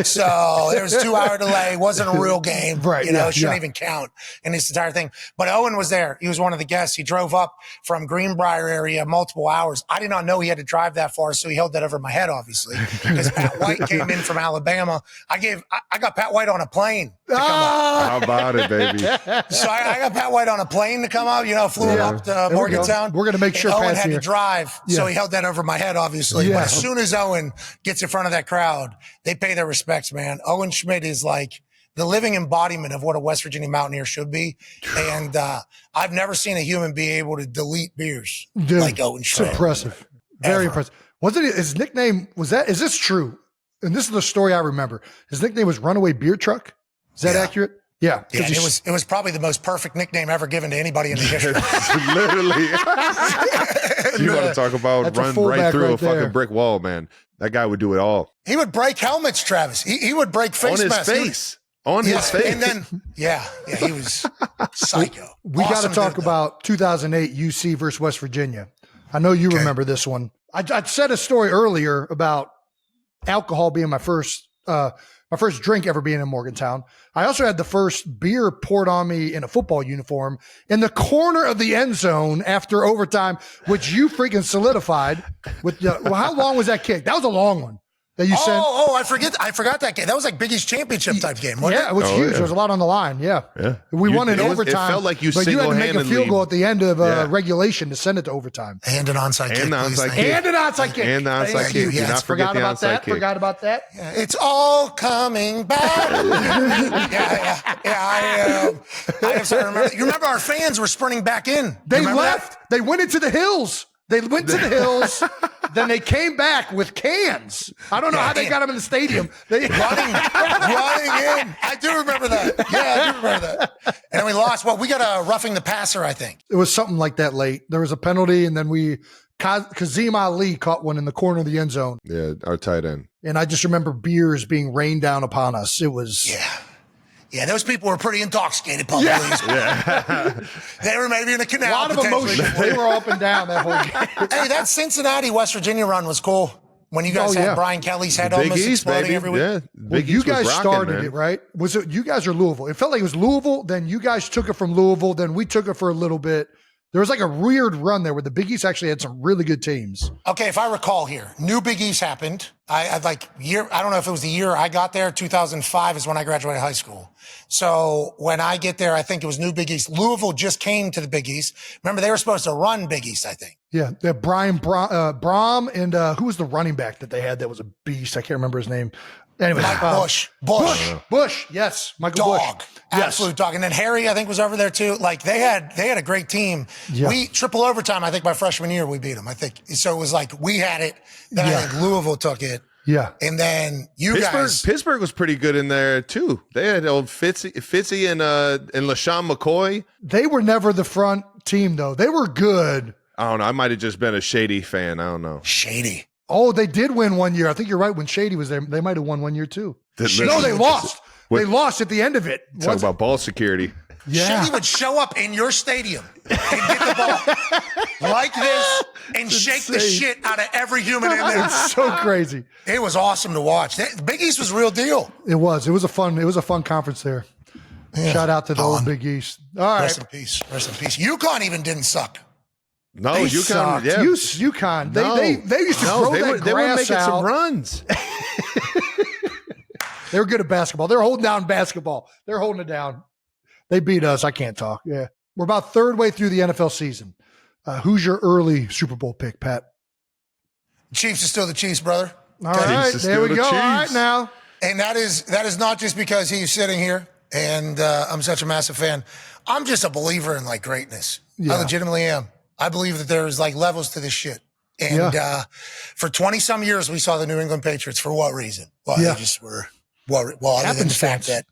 So there was a 2-hour delay. It wasn't a real game. Right. It shouldn't even count in this entire thing. But Owen was there. He was one of the guests. He drove up from Greenbrier area multiple hours. I did not know he had to drive that far, so he held that over my head, obviously, because Pat White came in from Alabama. I got Pat White on a plane to come up. How about it, baby? So I got Pat White on a plane to come up. Flew him up to Morgantown. We're going to make sure Owen Pat's had here. to drive, so he held that over my head, obviously. Yeah. But as soon as Owen gets in front of that crowd, they pay their respects, man. Owen Schmidt is like the living embodiment of what a West Virginia Mountaineer should be. And I've never seen a human be able to delete beers like Owen Schmidt. It's impressive. Very impressive. Wasn't it his nickname? Is this true? And this is the story I remember. His nickname was Runaway Beer Truck. Is that accurate? Yeah. Yeah, it was probably the most perfect nickname ever given to anybody in the history. Literally. You want to talk about run right through a fucking brick wall, man. That guy would do it all. He would break helmets, Travis. He would break face masks. On his face. And then, he was psycho. We got to talk about 2008 UC versus West Virginia. I know you remember this one. I said a story earlier about alcohol being my first drink ever being in Morgantown. I also had the first beer poured on me in a football uniform in the corner of the end zone after overtime, which you freaking solidified with how long was that kick? That was a long one. That you sent. I forgot that game. That was like Big East championship type game, wasn't it? It was huge. Yeah. There was a lot on the line. Yeah. We won in overtime. It felt like you had to make a field goal at the end of regulation to send it to overtime. And an onside kick. And an onside kick. Yes, forgot about that. Forgot about that. Yeah, it's all coming back. I am starting to remember. You remember our fans were sprinting back in. They left. They went into the hills. They went to the hills. Then they came back with cans. I don't know how they got them in the stadium. They running in. I do remember that. Yeah, I do remember that. And then we lost. Well, we got a roughing the passer, I think. It was something like that late. There was a penalty, and then Kazim Ali caught one in the corner of the end zone. Yeah, our tight end. And I just remember beers being rained down upon us. It was... Yeah, those people were pretty intoxicated publicly. Yeah. They were maybe in a canal. A lot of emotion. They were up and down that whole game. Hey, that Cincinnati, West Virginia run was cool. When you guys had Brian Kelly's head almost exploding every week. Yeah, well, you guys started it, right? Was it you guys or Louisville? It felt like it was Louisville. Then you guys took it from Louisville. Then we took it for a little bit. There was like a weird run there where the Big East actually had some really good teams. Okay, if I recall here, new Big East happened. I don't know if it was the year I got there. 2005 is when I graduated high school. So when I get there, I think it was new Big East. Louisville just came to the Big East. Remember, they were supposed to run Big East, I think. Yeah, Brian Brom and who was the running back that they had that was a beast? I can't remember his name. Anyway, Mike Bush. Yes, Michael Bush. Absolute dog. And then Harry, I think, was over there too. Like they had a great team. Yeah. We triple overtime. I think my freshman year we beat them. I think so. It was like we had it. Then I think Louisville took it. Yeah, and then Pittsburgh was pretty good in there too. They had old Fitzy and LaShawn McCoy. They were never the front team though. They were good. I don't know. I might have just been a Shady fan. I don't know. Shady. Oh, they did win one year. I think you're right. When Shady was there, they might have won one year too. No, they lost. They lost at the end of it. Talk about ball security. Yeah. Shady would show up in your stadium and get the ball like this and shake the shit out of every human in there. It's so crazy. It was awesome to watch. Big East was real deal. It was. It was a fun conference there. Yeah. Shout out to the old Big East. All right. Rest in peace. Rest in peace. UConn even didn't suck. No, they UConn. Sucked. Yeah. UConn. They used to grow that grass They were making out. some runs. They were good at basketball. They're holding down basketball. They're holding it down. They beat us. I can't talk. Yeah. We're about third way through the NFL season. Who's your early Super Bowl pick, Pat? Chiefs are still the Chiefs, brother. All right. There we go. All right now. And that is not just because he's sitting here and I'm such a massive fan. I'm just a believer in like greatness. Yeah. I legitimately am. I believe that there's like levels to this shit. And for 20 some years, we saw the New England Patriots. For what reason? Well, they just were, other than the fact that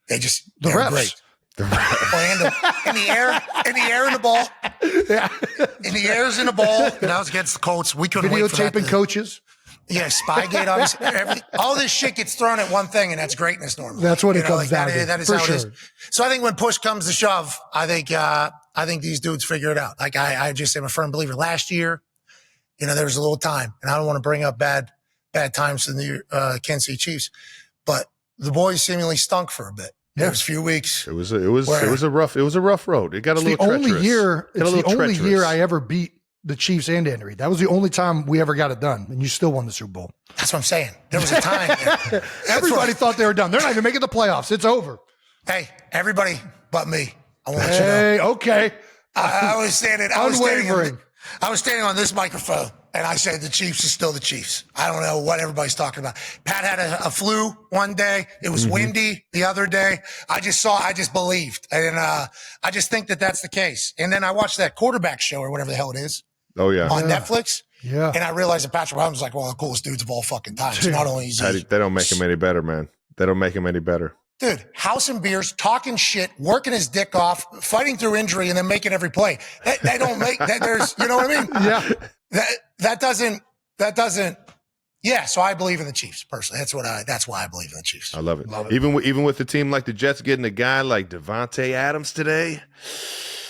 they're great. In the air in the ball. Yeah. In the air's in the ball. And that was against the Colts. We couldn't wait for that. Videotaping coaches. Yeah, Spygate, obviously. All this shit gets thrown at one thing, and that's greatness normally. That's what it comes down to. That is how it is. So I think when push comes to shove, I think these dudes figure it out. Like I just am a firm believer. Last year, there was a little time, and I don't want to bring up bad times for the Kansas City Chiefs, but the boys seemingly stunk for a bit. There was a few weeks. It was a rough road. It got a little treacherous. It's the only year I ever beat the Chiefs and Andy Reid. That was the only time we ever got it done, and you still won the Super Bowl. That's what I'm saying. There was a time. Everybody thought they were done. They're not even making the playoffs. It's over. Hey, everybody but me. I want to let you know. Hey, okay. I was standing. Unwavering. I was standing on this microphone, and I said the Chiefs are still the Chiefs. I don't know what everybody's talking about. Pat had a flu one day. It was windy the other day. I just believed. And I just think that that's the case. And then I watched that quarterback show or whatever the hell it is. Oh, yeah. On Netflix. Yeah. And I realized that Patrick Mahomes was like one of the coolest dudes of all fucking time. So not only is he... They don't make him any better, man. They don't make him any better. Dude, house and beers, talking shit, working his dick off, fighting through injury, and then making every play. They don't make that. There's, you know what I mean? Yeah. That doesn't. Yeah. So I believe in the Chiefs personally. That's why I believe in the Chiefs. I love it. Even with the team like the Jets getting a guy like Davante Adams today.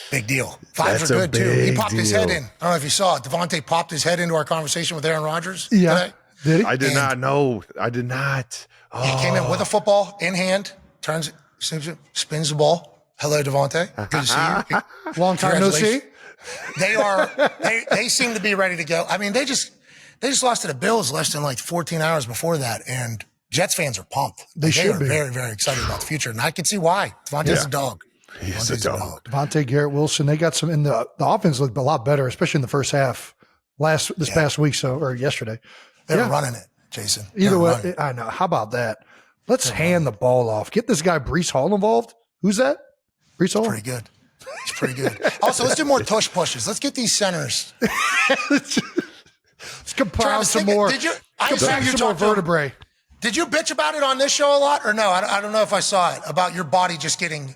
Big deal. Vibes are good too. He popped his head in. I don't know if you saw it. Davante popped his head into our conversation with Aaron Rodgers. Yeah. Today. Did he? I did not know. I did not. Oh. He came in with a football in hand, turns it, spins the ball. Hello, Davante. Good to see you. Long time no see. They seem to be ready to go. I mean, they just lost to the Bills less than like 14 hours before that, and Jets fans are pumped. They are very, very excited about the future, and I can see why. Davante's a dog. He's a dog. Davante, Garrett Wilson, they got some in the offense looked a lot better, especially in the first half this past week, or yesterday. They were running it, Jason. Either way, I know. How about that? Let's hand the ball off. Get this guy Breece Hall involved. Who's that? Breece Hall? Pretty good. He's pretty good. Also, let's do more tush pushes. Let's get these centers. Let's compound some more. Vertebrae. Did you bitch about it on this show a lot or no? I don't know if I saw it, about your body just getting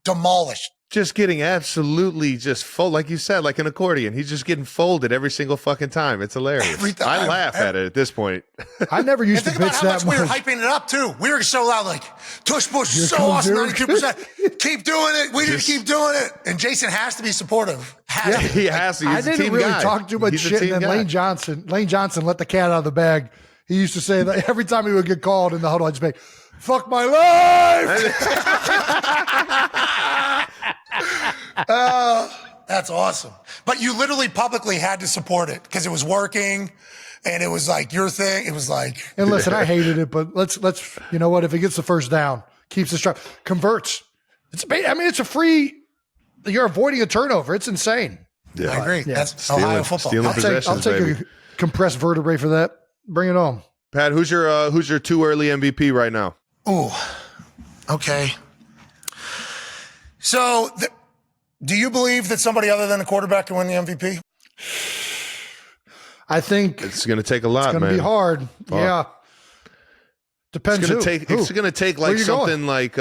demolished. Just getting absolutely just fold, like you said, like an accordion. He's just getting folded every single fucking time. It's hilarious. Every time. I laugh at it at this point. I never used to think about bitch how that much we were much. hyping it up too. We were so loud, like tush push, Here so comes awesome, Eric. 92%. Keep doing it. We need to keep doing it. And Jason has to be supportive. He has to. He's I a didn't team really guy. talk too much He's a shit. team And then guy. Lane Johnson let the cat out of the bag. He used to say that every time he would get called in the huddle, I'd just be, fuck my life. That's awesome. But you literally publicly had to support it because it was working and it was like your thing. It was like. And listen, I hated it, but let's you know what? If it gets the first down, keeps the strike, converts. It's a free. You're avoiding a turnover. It's insane. Yeah. I agree. Yeah. That's Ohio football. Stealing I'll possessions, take baby. a compressed vertebrae for that. Bring it on. Pat, who's your too early MVP right now? Ooh, okay. So, do you believe that somebody other than a quarterback can win the MVP? I think It's going to take a lot, it's going to man. be hard. Yeah. Depends. It's going to take Where like you something like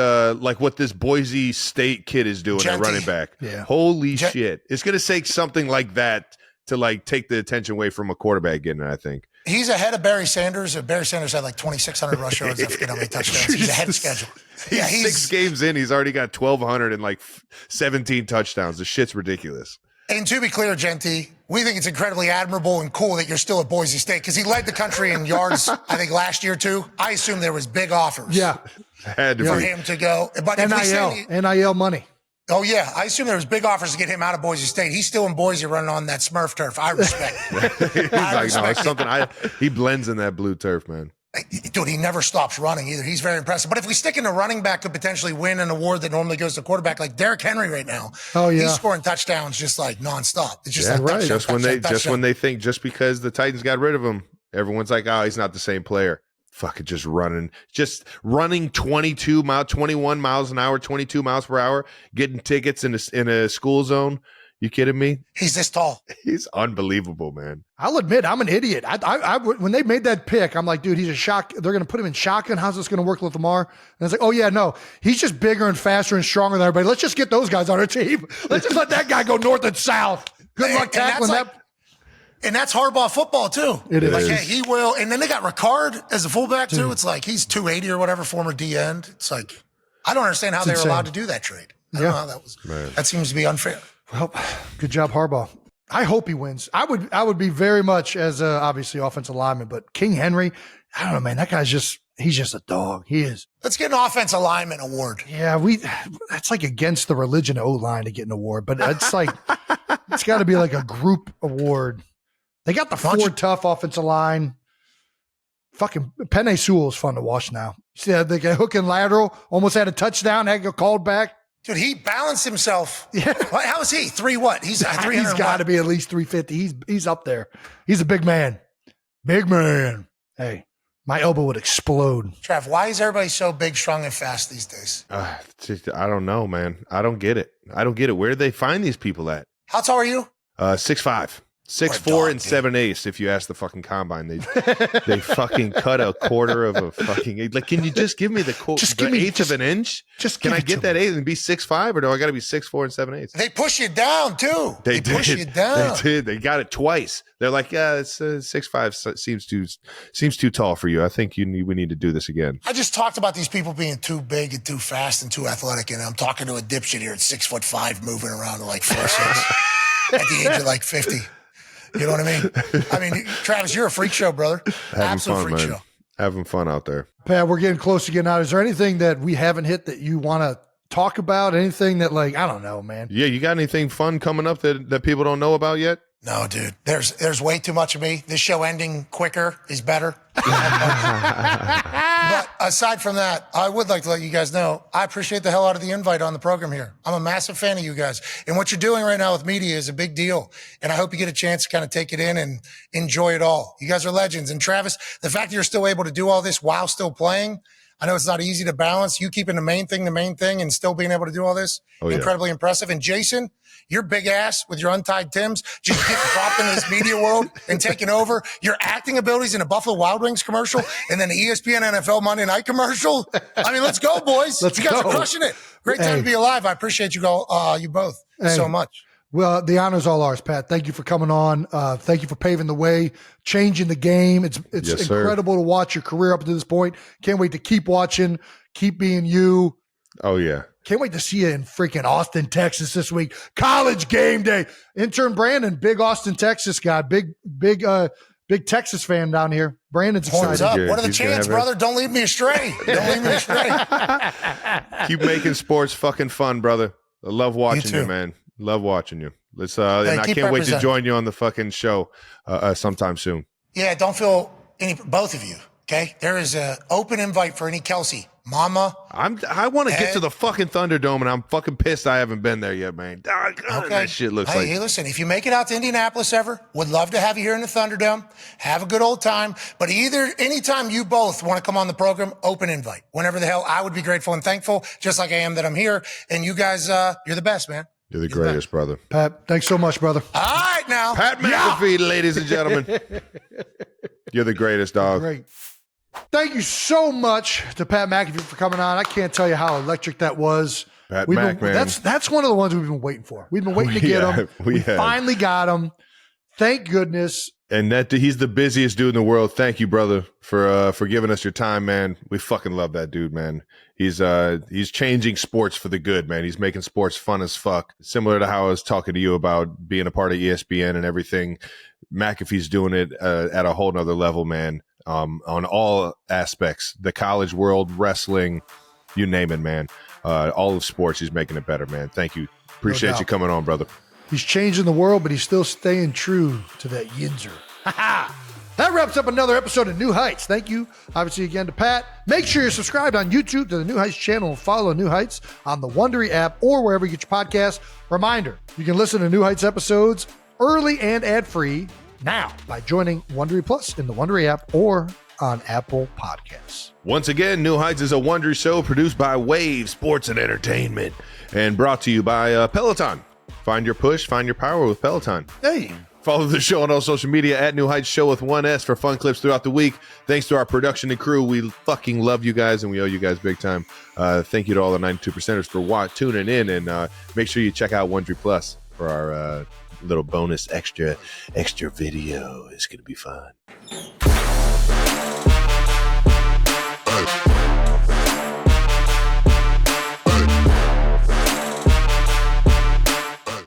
what this Boise State kid is doing at Genty. running back. Yeah. Holy shit. It's going to take something like that to like take the attention away from a quarterback getting it, I think. He's ahead of Barry Sanders. Barry Sanders had like 2,600 rush yards. I forget how many touchdowns. He's ahead of schedule. Yeah, He's 6 games in. He's already got 1,200 and like 17 touchdowns. The shit's ridiculous. And to be clear, Genty, we think it's incredibly admirable and cool that you're still at Boise State because he led the country in yards, I think, last year, too. I assume there was big offers Yeah. Had to for be. him to go. But if we say, NIL money. oh, yeah, I assume there was big offers to get him out of Boise State. He's still in Boise running on that Smurf turf. I respect it. He's like, no, it's something. He blends in that blue turf, man. Dude, he never stops running either. He's very impressive. But if we stick in a running back could potentially win an award that normally goes to quarterback, like Derrick Henry right now. Oh, yeah. He's scoring touchdowns just like nonstop. It's just Yeah, like right. touchdown, Just when they think just because the Titans got rid of him, everyone's like, oh, he's not the same player. Fucking just running 21 miles an hour, 22 miles per hour, getting tickets in a school zone. You kidding me? He's this tall. He's unbelievable, man. I'll admit, I'm an idiot. When they made that pick, I'm like, dude, he's a shock. They're going to put him in shotgun. How's this going to work with Lamar? And it's like, oh, yeah, no. He's just bigger and faster and stronger than everybody. Let's just get those guys on our team. Let's just let that guy go north and south. Good luck tackling that. And that's hardball football, too. It is. Like, hey, he will. And then they got Ricard as a fullback, too. It's like he's 280 or whatever, former D end. It's like, I don't understand how they were allowed to do that trade. I don't know how that was. Right. That seems to be unfair. Well, good job, Harbaugh. I hope he wins. I would be very much as obviously offensive lineman, but King Henry, I don't know, man. That guy's he's just a dog. He is. Let's get an offensive lineman award. Yeah, that's like against the religion of O-line to get an award, but it's like, it's got to be like a group award. They got the Ford Tough offensive line. Fucking Penei Sewell is fun to watch now. See that they get hook and lateral, almost had a touchdown, had to get called back. Dude, he balanced himself. Yeah. How is he? 3 what? He's 300. He's got to be at least 350. He's up there. He's a big man. Big man. Hey, my elbow would explode. Trav, why is everybody so big, strong, and fast these days? I don't know, man. I don't get it. Where do they find these people at? How tall are you? 6'5". 6'4" and 7/8. If you ask the fucking combine, they fucking cut a quarter of a fucking. Like, can you just give me the eighth of an inch? Can I get that eighth and be 6'5", or do I got to be 6'4" and 7/8? They push you down too. They push you down. They did. They got it twice. They're like, yeah, it's 6'5" seems too tall for you. I think we need to do this again. I just talked about these people being too big and too fast and too athletic, and I'm talking to a dipshit here at 6'5", moving around to like 4'6" at the age of like 50. You know what I mean? Travis, you're a freak show, brother. Absolute freak show. Having fun out there. Pat, we're getting close to getting out. Is there anything that we haven't hit that you want to talk about? Anything that, like, I don't know, man. Yeah, you got anything fun coming up that people don't know about yet? No, dude. There's way too much of me. This show ending quicker is better. But aside from that, I would like to let you guys know I appreciate the hell out of the invite on the program here. I'm a massive fan of you guys. And what you're doing right now with media is a big deal. And I hope you get a chance to kind of take it in and enjoy it all. You guys are legends. And Travis, the fact that you're still able to do all this while still playing, I know it's not easy to balance. You keeping the main thing, and still being able to do all this. Incredibly impressive. And Jason, your big ass with your untied Timbs, just getting dropped into this media world and taking over. Your acting abilities in a Buffalo Wild Wings commercial and then the ESPN NFL Monday Night commercial. I mean, let's go, boys. You guys are crushing it. Great time to be alive. I appreciate you all, you both so much. Well, the honor's all ours, Pat. Thank you for coming on. Thank you for paving the way, changing the game. It's incredible to watch your career up to this point. Can't wait to keep watching, keep being you. Oh, yeah. Can't wait to see you in freaking Austin, Texas this week. College game day. Intern Brandon, big Austin, Texas guy, big Texas fan down here. Brandon's Horns excited. up. What are the chants, brother? Don't leave me astray. Don't leave me astray. Keep making sports fucking fun, brother. I love watching you, man. Love watching you. Let's and I can't wait to join you on the fucking show sometime soon. Yeah, don't feel both of you. Okay, there is an open invite for any Kelsey mama. I want to get to the fucking Thunderdome, and I'm fucking pissed I haven't been there yet, man. Okay, that shit looks like. Hey, listen, if you make it out to Indianapolis ever, would love to have you here in the Thunderdome. Have a good old time. But anytime you both want to come on the program, open invite. Whenever the hell, I would be grateful and thankful, just like I am that I'm here. And you guys, you're the best, man. You're the greatest, brother. Pat, thanks so much, brother. All right, now. Pat McAfee, ladies and gentlemen. You're the greatest, dog. Great. Thank you so much to Pat McAfee for coming on. I can't tell you how electric that was. Pat Mac, man. That's one of the ones we've been waiting for. We've been waiting to get him. We finally got him. Thank goodness. And he's the busiest dude in the world. Thank you, brother, for giving us your time, man. We fucking love that dude, man. He's changing sports for the good, man. He's making sports fun as fuck. Similar to how I was talking to you about being a part of ESPN and everything. McAfee's doing it at a whole nother level, man. On all aspects, the college world, wrestling, you name it, man. All of sports, he's making it better, man. Thank you. Appreciate you coming on, brother. He's changing the world, but he's still staying true to that Yinzer. That wraps up another episode of New Heights. Thank you, obviously, again to Pat. Make sure you're subscribed on YouTube to the New Heights channel and follow New Heights on the Wondery app or wherever you get your podcasts. Reminder, you can listen to New Heights episodes early and ad-free now by joining Wondery Plus in the Wondery app or on Apple Podcasts. Once again, New Heights is a Wondery show produced by Wave Sports and Entertainment and brought to you by Peloton. Find your push, find your power with Peloton. Hey. Follow the show on all social media at New Heights Show with 1S for fun clips throughout the week. Thanks to our production and crew. We fucking love you guys, and we owe you guys big time. Thank you to all the 92%ers for tuning in, and make sure you check out Wondery Plus for our little bonus extra video. It's going to be fun.